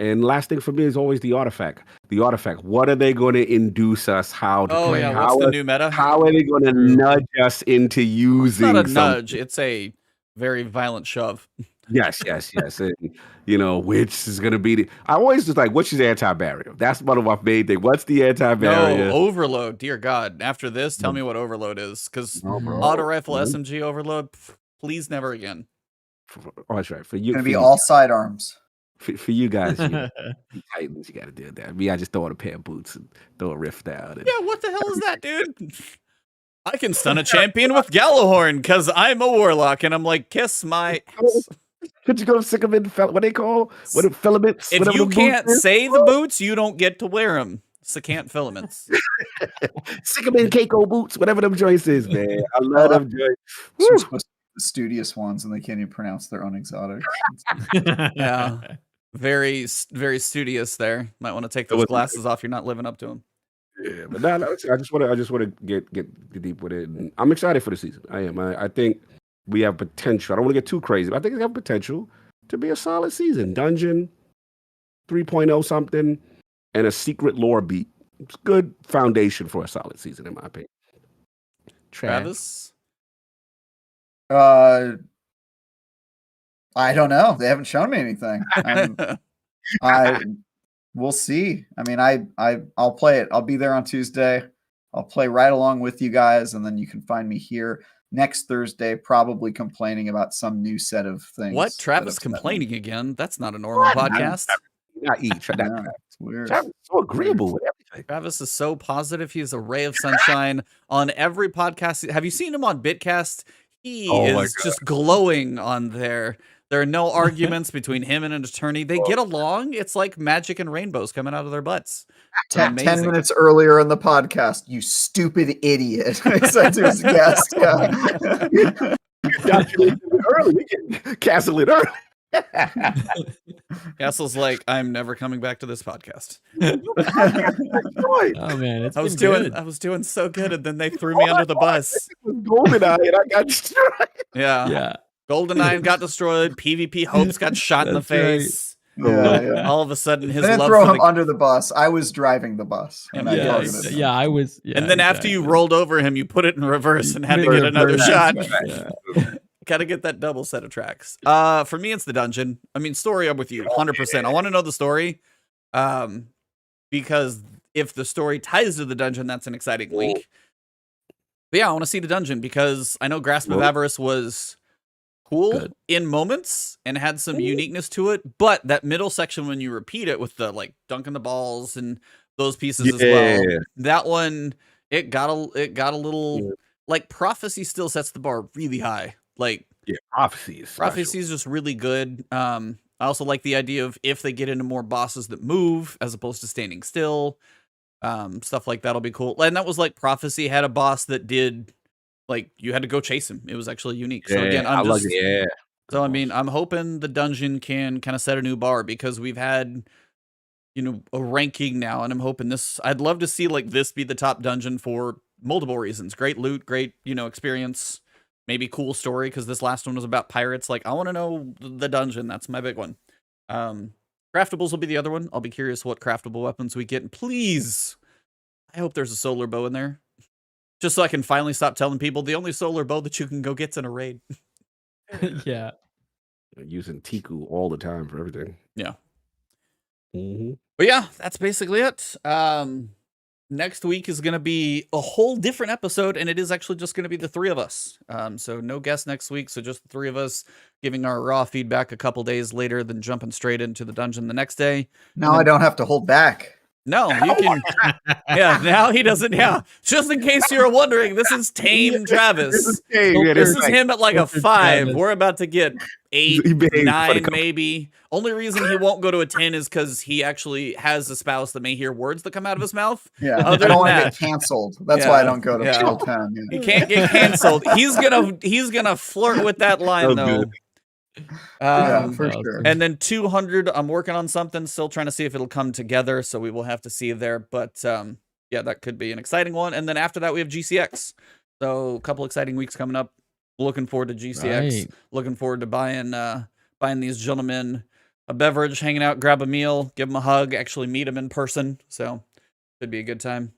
And last thing for me is always the artifact. What are they going to induce us how to play? What's the new meta? How are they going to nudge us into using? It's not a nudge. It's a very violent shove. Yes. And, which is going to be I always just which is anti-barrier? That's one of my main things. What's the anti-barrier? No, overload. Dear God. After this, tell me what overload is. Because auto rifle SMG overload, please never again. Oh, that's right. For you, it's going to be all sidearms. For you guys, Titans, you got to do that. Me, I just throw on a pair of boots and throw a rift down. Yeah, what the hell is that, dude? I can stun a champion with Gallahorn because I'm a Warlock, and I'm like, kiss my ass. Could you go sycamore? What they call? What are filaments? If you can't say the boots, you don't get to wear them. Secant filaments. Sycamore Keiko boots, whatever them joints is, man. I love them joints. The studious ones, and they can't even pronounce their own exotics. Yeah, very, very studious there. Might want to take those glasses off. You're not living up to them. Yeah, but no, I just want to get deep with it. And I'm excited for the season. I am. I think we have potential. I don't want to get too crazy, but I think we have potential to be a solid season. Dungeon 3.0 something, and a secret lore beat. It's good foundation for a solid season, in my opinion. Travis? I don't know. They haven't shown me anything. We'll see. I mean, I'll play it. I'll be there on Tuesday. I'll play right along with you guys, and then you can find me here next Thursday, probably complaining about some new set of things. What? Travis complaining again? That's not a normal podcast. Not each. Yeah, it's weird. Travis is so agreeable with everything. Travis is so positive. He's a ray of sunshine on every podcast. Have you seen him on Bitcast? He is just glowing on there. There are no arguments between him and an attorney. They get along. It's like magic and rainbows coming out of their butts. 10 minutes earlier in the podcast, you stupid idiot. I said to his guest. Yeah. Early. We can cancel it early. Castle's like, I'm never coming back to this podcast. Oh man, I was doing so good, and then they threw me under the bus. GoldenEye, and I got destroyed. Yeah. GoldenEye got destroyed. PvP Hopes got shot in the face. Yeah. All of a sudden, his didn't love throw for him under the bus. I was driving the bus. And I was. Yeah, and then after you rolled over him, you put it in reverse and had to get another shot. Got to get that double set of tracks. For me, it's the dungeon. I mean, story, I'm with you 100%. I want to know the story, because if the story ties to the dungeon, that's an exciting link. But yeah, I want to see the dungeon because I know Grasp of Avarice was cool in moments and had some uniqueness to it, but that middle section when you repeat it with the like dunking the balls and those pieces as well, that one it got a little like Prophecy still sets the bar really high. Like Prophecy is just really good. I also like the idea of if they get into more bosses that move as opposed to standing still, stuff like that'll be cool. And that was like Prophecy had a boss that did. Like you had to go chase him. It was actually unique. So again, So I mean, I'm hoping the dungeon can kind of set a new bar because we've had, a ranking now, and I'm hoping this. I'd love to see like this be the top dungeon for multiple reasons. Great loot, great experience, maybe cool story because this last one was about pirates. Like I want to know the dungeon. That's my big one. Craftables will be the other one. I'll be curious what craftable weapons we get. And please, I hope there's a solar bow in there. Just so I can finally stop telling people the only solar bow that you can go get's in a raid. Yeah. Using Ticuu all the time for everything. Yeah. Mm-hmm. But yeah, that's basically it. Next week is going to be a whole different episode, and it is actually just going to be the three of us. So no guests next week, so just the three of us giving our raw feedback a couple days later, then jumping straight into the dungeon the next day. Now I don't have to hold back. No, you can. Yeah, now he doesn't. Yeah, just in case you're wondering, this is tame Travis. This is him at like a 5. We're about to get 8, 9, maybe. Only reason he won't go to a 10 is because he actually has a spouse that may hear words that come out of his mouth. Yeah, I don't want to get canceled. That's why I don't go to full 10. He can't get canceled. He's gonna flirt with that line though. For sure. And then 200, I'm working on something, still trying to see if it'll come together, so we will have to see there. But yeah, that could be an exciting one. And then after that, we have GCX. So a couple exciting weeks coming up. Looking forward to GCX. Right. Looking forward to buying these gentlemen a beverage, hanging out, grab a meal, give them a hug, actually meet them in person. So could be a good time.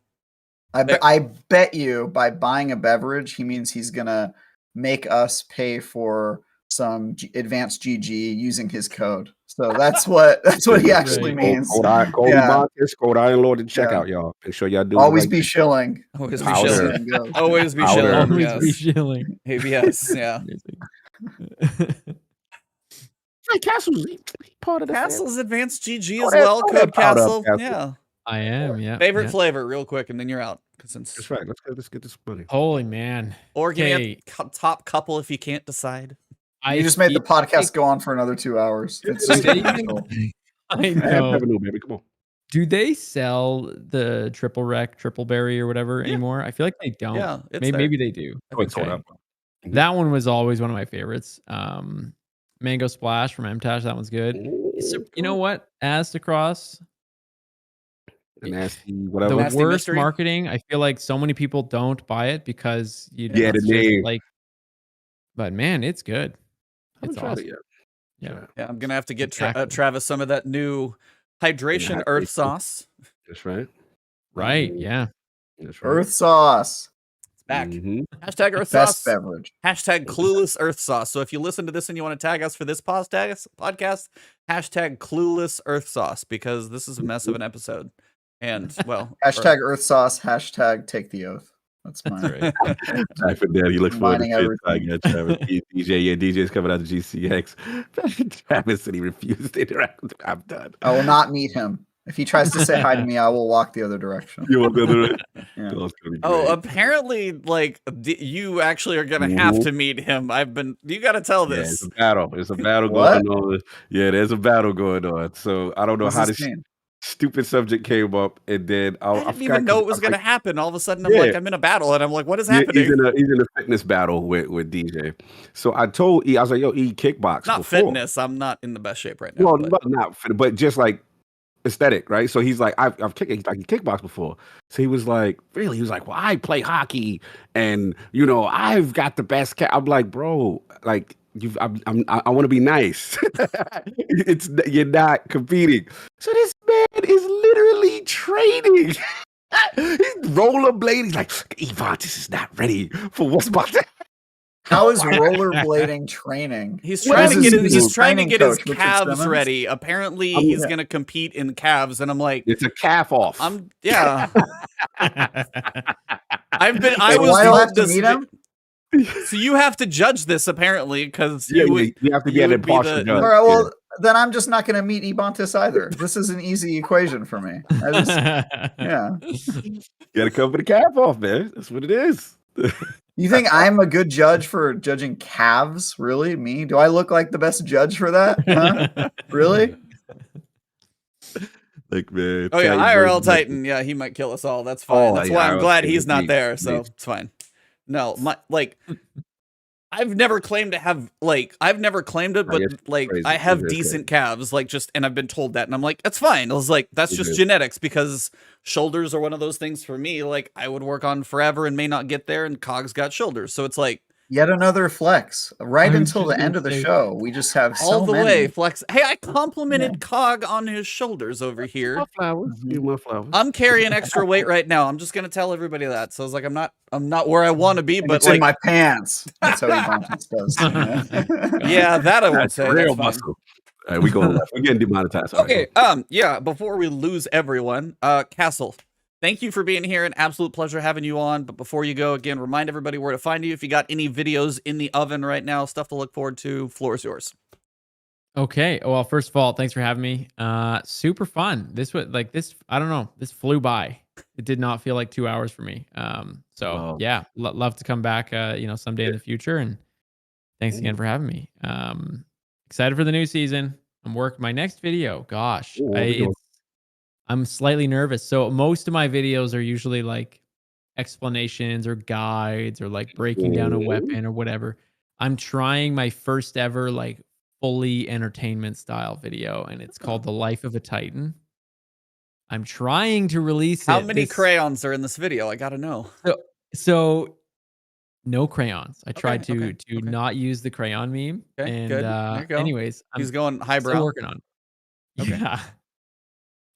I bet you by buying a beverage, he means he's gonna make us pay for some advanced GG using his code. So that's what he actually means. Code Iron Lord and checkout, y'all. Make sure y'all do always be shilling. Always be shilling. Always be shilling. Always be shilling. ABS, yeah. Hey, Castle's part of Castle's advanced GG as well. Code Castle. Yeah. I am, yeah. Favorite flavor, real quick, and then you're out. That's right. Let's get this money. Holy man. Or give me a top couple if you can't decide. You just made the podcast go on for another 2 hours. It's just I know. Baby. Come on. Do they sell the triple rec, triple berry, or whatever anymore? I feel like they don't. Yeah, maybe they do. Okay. That one was always one of my favorites. Mango Splash from MTash. That one's good. You know what? Aztecross. Whatever. The worst marketing. I feel like so many people don't buy it because the name. Like, but man, it's good. It's awesome. Yeah, I'm gonna have to get Travis some of that new hydration earth sauce. That's right. Right. Yeah. That's right. Earth sauce. It's Back. Mhm. Hashtag Earth Best Sauce. beverage. Hashtag Clueless Earth Sauce. So if you listen to this and you want to tag us for this podcast, hashtag Clueless Earth Sauce, because this is a mess of an episode. And, well. Hashtag Earth Sauce. Hashtag Take the Oath. That's That's mine. right. Type it down. You look forward to Mining it. I everything. got Travis. DJ, yeah, DJ's coming out to GCX. Travis said he refused to interact with him. I'm done. I will not meet him. If he tries to say hi to me, I will walk the other direction. You want the other Yeah. Oh, it's gonna be Oh, great. apparently, like, you actually are going to have Mhm. to meet him. You got to tell Yeah, this. it's a battle. It's a battle What? going on. Yeah, there's a battle going on. So I don't know What how does this this mean? stupid subject came up, and then I didn't even know it was going to happen. All of a sudden, I'm Yeah. like, I'm in a battle, and I'm like, what is Yeah, happening? he's in a fitness battle with DJ. So I told E, I was like, yo, E, kickbox. Not before. fitness. I'm not in the best shape right now. Well, but- but not fit, but just like aesthetic, right? So he's like, I've kicked, he's like, he kickboxed before. So he was like, really? He was like, well, I play hockey, and I've got the best cat. I'm like, bro, like I want to be nice. You're not competing. So this man is literally training. He's rollerblading. He's like, Ebontis is not ready for what's about to. How is rollerblading training? He's What trying is to get his his, new he's trying to training get his coach, Richard calves Simmons? ready. Apparently, I'm- he's going to compete in calves, and I'm like, It's a calf off. yeah. I Wait, was why do I have told to this. meet him? So you have to judge this apparently, because Yeah, you you have to you be an would be impartial the- judge. All right, yeah. well, then I'm just not going to meet Ebontis either. This is an easy equation for me. Yeah. You gotta come for the calf off, man. That's what it is. You think I'm a good judge for judging calves? Really? Me? Do I look like the best judge for that? Huh? Really? Like, man. Oh yeah, Titan IRL versus Titan. Yeah, he might kill us all. That's fine. Oh, That's yeah, why I'm IRL glad Titan he's would not be there. So amazing. it's fine. No, I've never claimed to have I've never claimed it, Oh, but you're crazy. I have You're decent calves, and I've been told that, and I'm like, that's fine. I was like, that's You're just good. genetics, because shoulders are one of those things for me. Like, I would work on forever and may not get there, and Cog's got shoulders, so it's like Yet another flex. Right I was until just the end gonna of the say- show, we just have so all the many. way flex. Hey, I complimented Cog on his shoulders over here. My flowers. Mhm. Give my flowers. I'm carrying extra weight right now. I'm just gonna tell everybody that. So I was like, I'm not where I want to be, And but it's like, in my pants. That's how Ebontis does. yeah, that I won't That's say. real That's fine. muscle. All right, we going left. We're getting demonetized. All right, Okay. Yeah. Before we lose everyone, Castle, thank you for being here. An absolute pleasure having you on. But before you go, again, remind everybody where to find you. If you got any videos in the oven right now, stuff to look forward to, floor is yours. Okay. Well, first of all, thanks for having me. Super fun. This was like this. I don't know. This flew by. It did not feel like 2 hours for me. So Wow. yeah, love to come back. Someday in the future. And thanks again for having me. Excited for the new season. I'm working my next video. Gosh, Ooh, what we doing? I'm slightly nervous. So most of my videos are usually like explanations or guides or like breaking down a weapon or whatever. I'm trying my first ever like fully entertainment style video, and it's called The Life of a Titan. I'm trying to release How it. many crayons are in this video? I gotta know. So no crayons. I tried to okay. not use the crayon meme. Okay, And good. There you go. anyways, He's I'm going still highbrow. working on it. Okay. Yeah.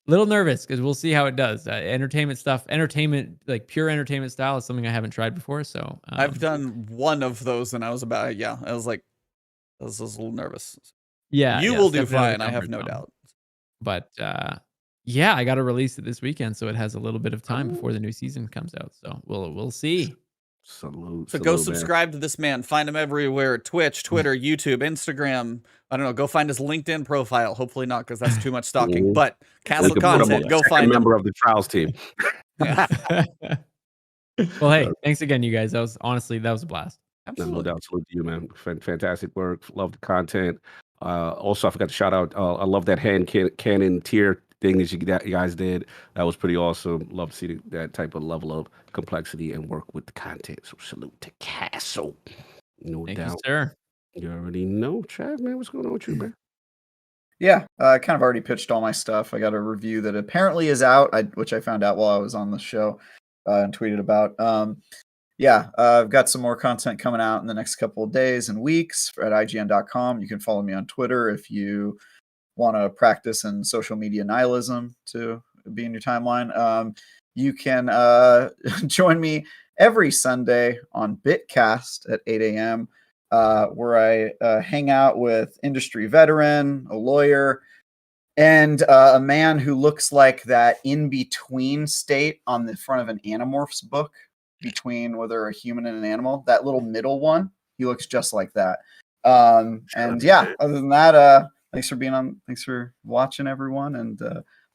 Little nervous because we'll see how it does. Entertainment stuff, like pure entertainment style is something I haven't tried before. So I've done one of those, and I was I was a little nervous. yeah, You yeah, will do stepping out of the fine. I have comfort no zone. doubt. But yeah, I got to release it this weekend, so it has a little bit of time before the new season comes out. So we'll see. Salute. So go salute, man. subscribe to this man. Find him everywhere: Twitch, Twitter, YouTube, Instagram. I don't know. Go find his LinkedIn profile. Hopefully not, because that's too much stalking. Mhm. But We Castle can put him content. on Go second find him. member of the trials team. Yeah, Well, hey, thanks again, you guys. That was a blast. No absolutely. doubt. Salute to you, man. Fantastic work. Love the content. Also, I forgot to shout out. I love that hand cannon tier thing that you guys did. That was pretty awesome. Love to see that type of level of complexity and work with the content. So salute to Castle. No Thank you, doubt. sir. You already know, Trav, man. What's going on with you, man? Yeah, I kind of already pitched all my stuff. I got a review that apparently is out, which I found out while I was on the show and tweeted about. I've got some more content coming out in the next couple of days and weeks at IGN.com. You can follow me on Twitter if you want to practice in social media nihilism to be in your timeline. You can join me every Sunday on Bitcast at 8 a.m., where I hang out with industry veteran, a lawyer, and a man who looks like that in-between state on the front of an Animorphs book between whether a human and an animal. That little middle one, he looks just like that. And yeah, other than that, thanks for being on. Thanks for watching, everyone, and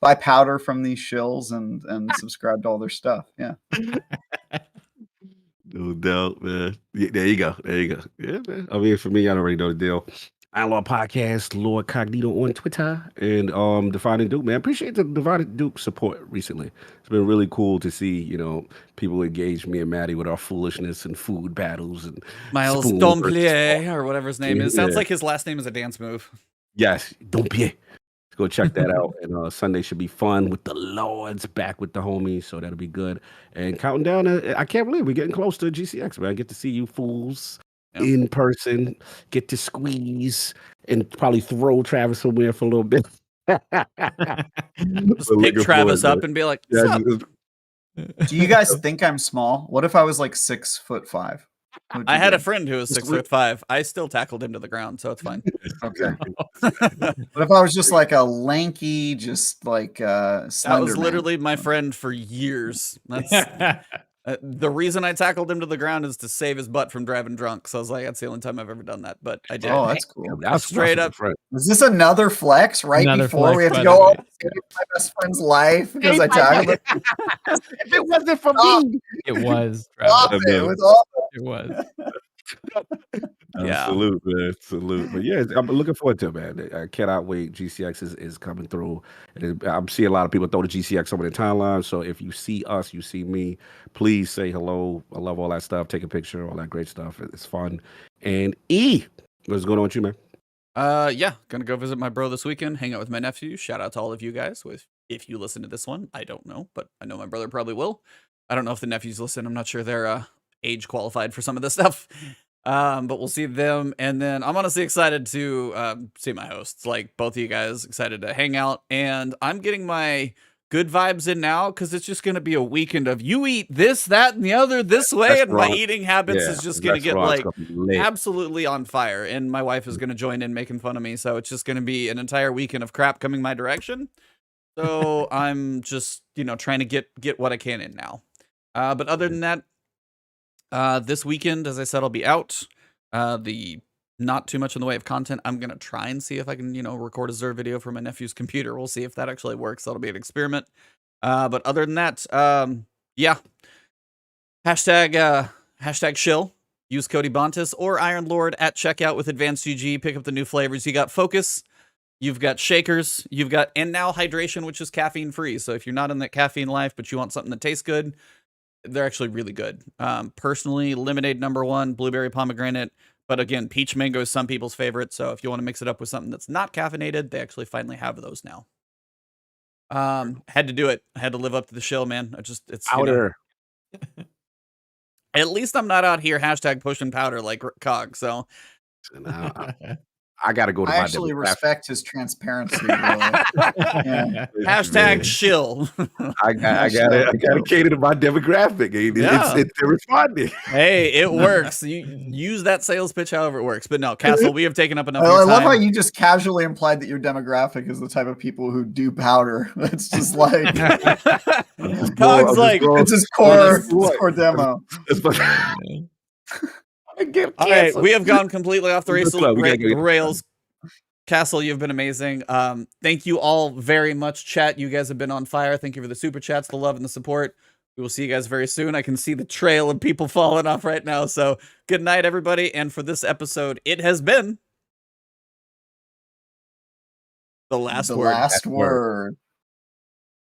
buy powder from these shills and subscribe to all their stuff. Yeah. No doubt, man. Yeah, there you go. There you go. Yeah, man. I mean, for me, I already know the deal. Outlaw Podcast, LordCognito on Twitter, and Divided Duke, man. Appreciate the Divided Duke support recently. It's been really cool to see, people engage me and Maddie with our foolishness and food battles and Miles spoon Domplier, or whatever his name is. Sounds Yeah. like his last name is a dance move. Yes, Dompier. Go check that out. And Sunday should be fun with the Lords back with the homies, so that'll be good. And counting down, I can't believe we're getting close to GCX, man. I get to see you fools in person, get to squeeze, and probably throw Travis somewhere for a little bit. Just pick Travis up and be like, "What's up?" Do you guys think I'm small? What if I was like 6'5"? I had a friend who was 6'5". I still tackled him to the ground, so it's fine. Okay. What if I was just like a lanky, just like That was literally my friend for years. That's the reason I tackled him to the ground is to save his butt from driving drunk. So I was like, that's the only time I've ever done that. But I did. Oh, that's cool. That's straight up. Is this another flex Another before flex, we have by to the go way. save my best friend's life because I tackled him? If it wasn't for me, It was. Stop Travis. it. It was awful. It was. Yeah. Salute, man. Salute. But yeah, I'm looking forward to it, man. I cannot wait. GCX is coming through. I'm seeing a lot of people throw the GCX over their timeline. So if you see us, you see me, please say hello. I love all that stuff. Take a picture, all that great stuff. It's fun. And what's going on with you, man? Yeah, gonna go visit my bro this weekend, hang out with my nephew. Shout out to all of you guys. If you listen to this one, I don't know, but I know my brother probably will. I don't know if the nephews listen. I'm not sure they're age qualified for some of this stuff. But we'll see them. And then I'm honestly excited to see my hosts, like both of you guys, excited to hang out. And I'm getting my good vibes in now because it's just going to be a weekend of you eat this, that, and the other this way. And my eating habits is just going to get like absolutely on fire. And my wife is going to join in making fun of me. So it's just going to be an entire weekend of crap coming my direction. So I'm just, trying to get what I can in now. But other than that, this weekend, as I said, I'll be out. Not too much in the way of content. I'm going to try and see if I can, record a Zer video from my nephew's computer. We'll see if that actually works. That'll be an experiment. But other than that, yeah. Hashtag shill. Use code Ebontis or Iron Lord at checkout with Advanced UG. Pick up the new flavors. You got Focus. You've got Shakers. You've got, and now Hydration, which is caffeine free. So if you're not in that caffeine life, but you want something that tastes good, they're actually really good. Personally, Lemonade #1, Blueberry Pomegranate. But again, Peach Mango is some people's favorite. So if you want to mix it up with something that's not caffeinated, they actually finally have those now. Had to do it. I had to live up to the shill, man. It's Powder. At least I'm not out here hashtag pushing powder like Cog. So I got to go to I my actually demographic. respect his transparency. Really. Yeah. Hashtag shill. I got to cater to my demographic. They're responding. Hey, it works. You use that sales pitch however it works. But no, Castle, we have taken up enough of I your love how time. you just casually implied that your demographic is the type of people who do powder. It's just like Cog's like, it's his core demo. All right, we have gone completely off the rails. Castle, you've been amazing. Thank you all very much, chat. You guys have been on fire. Thank you for the super chats, the love, and the support. We will see you guys very soon. I can see the trail of people falling off right now. So good night, everybody. And for this episode, it has been the last word. Last word.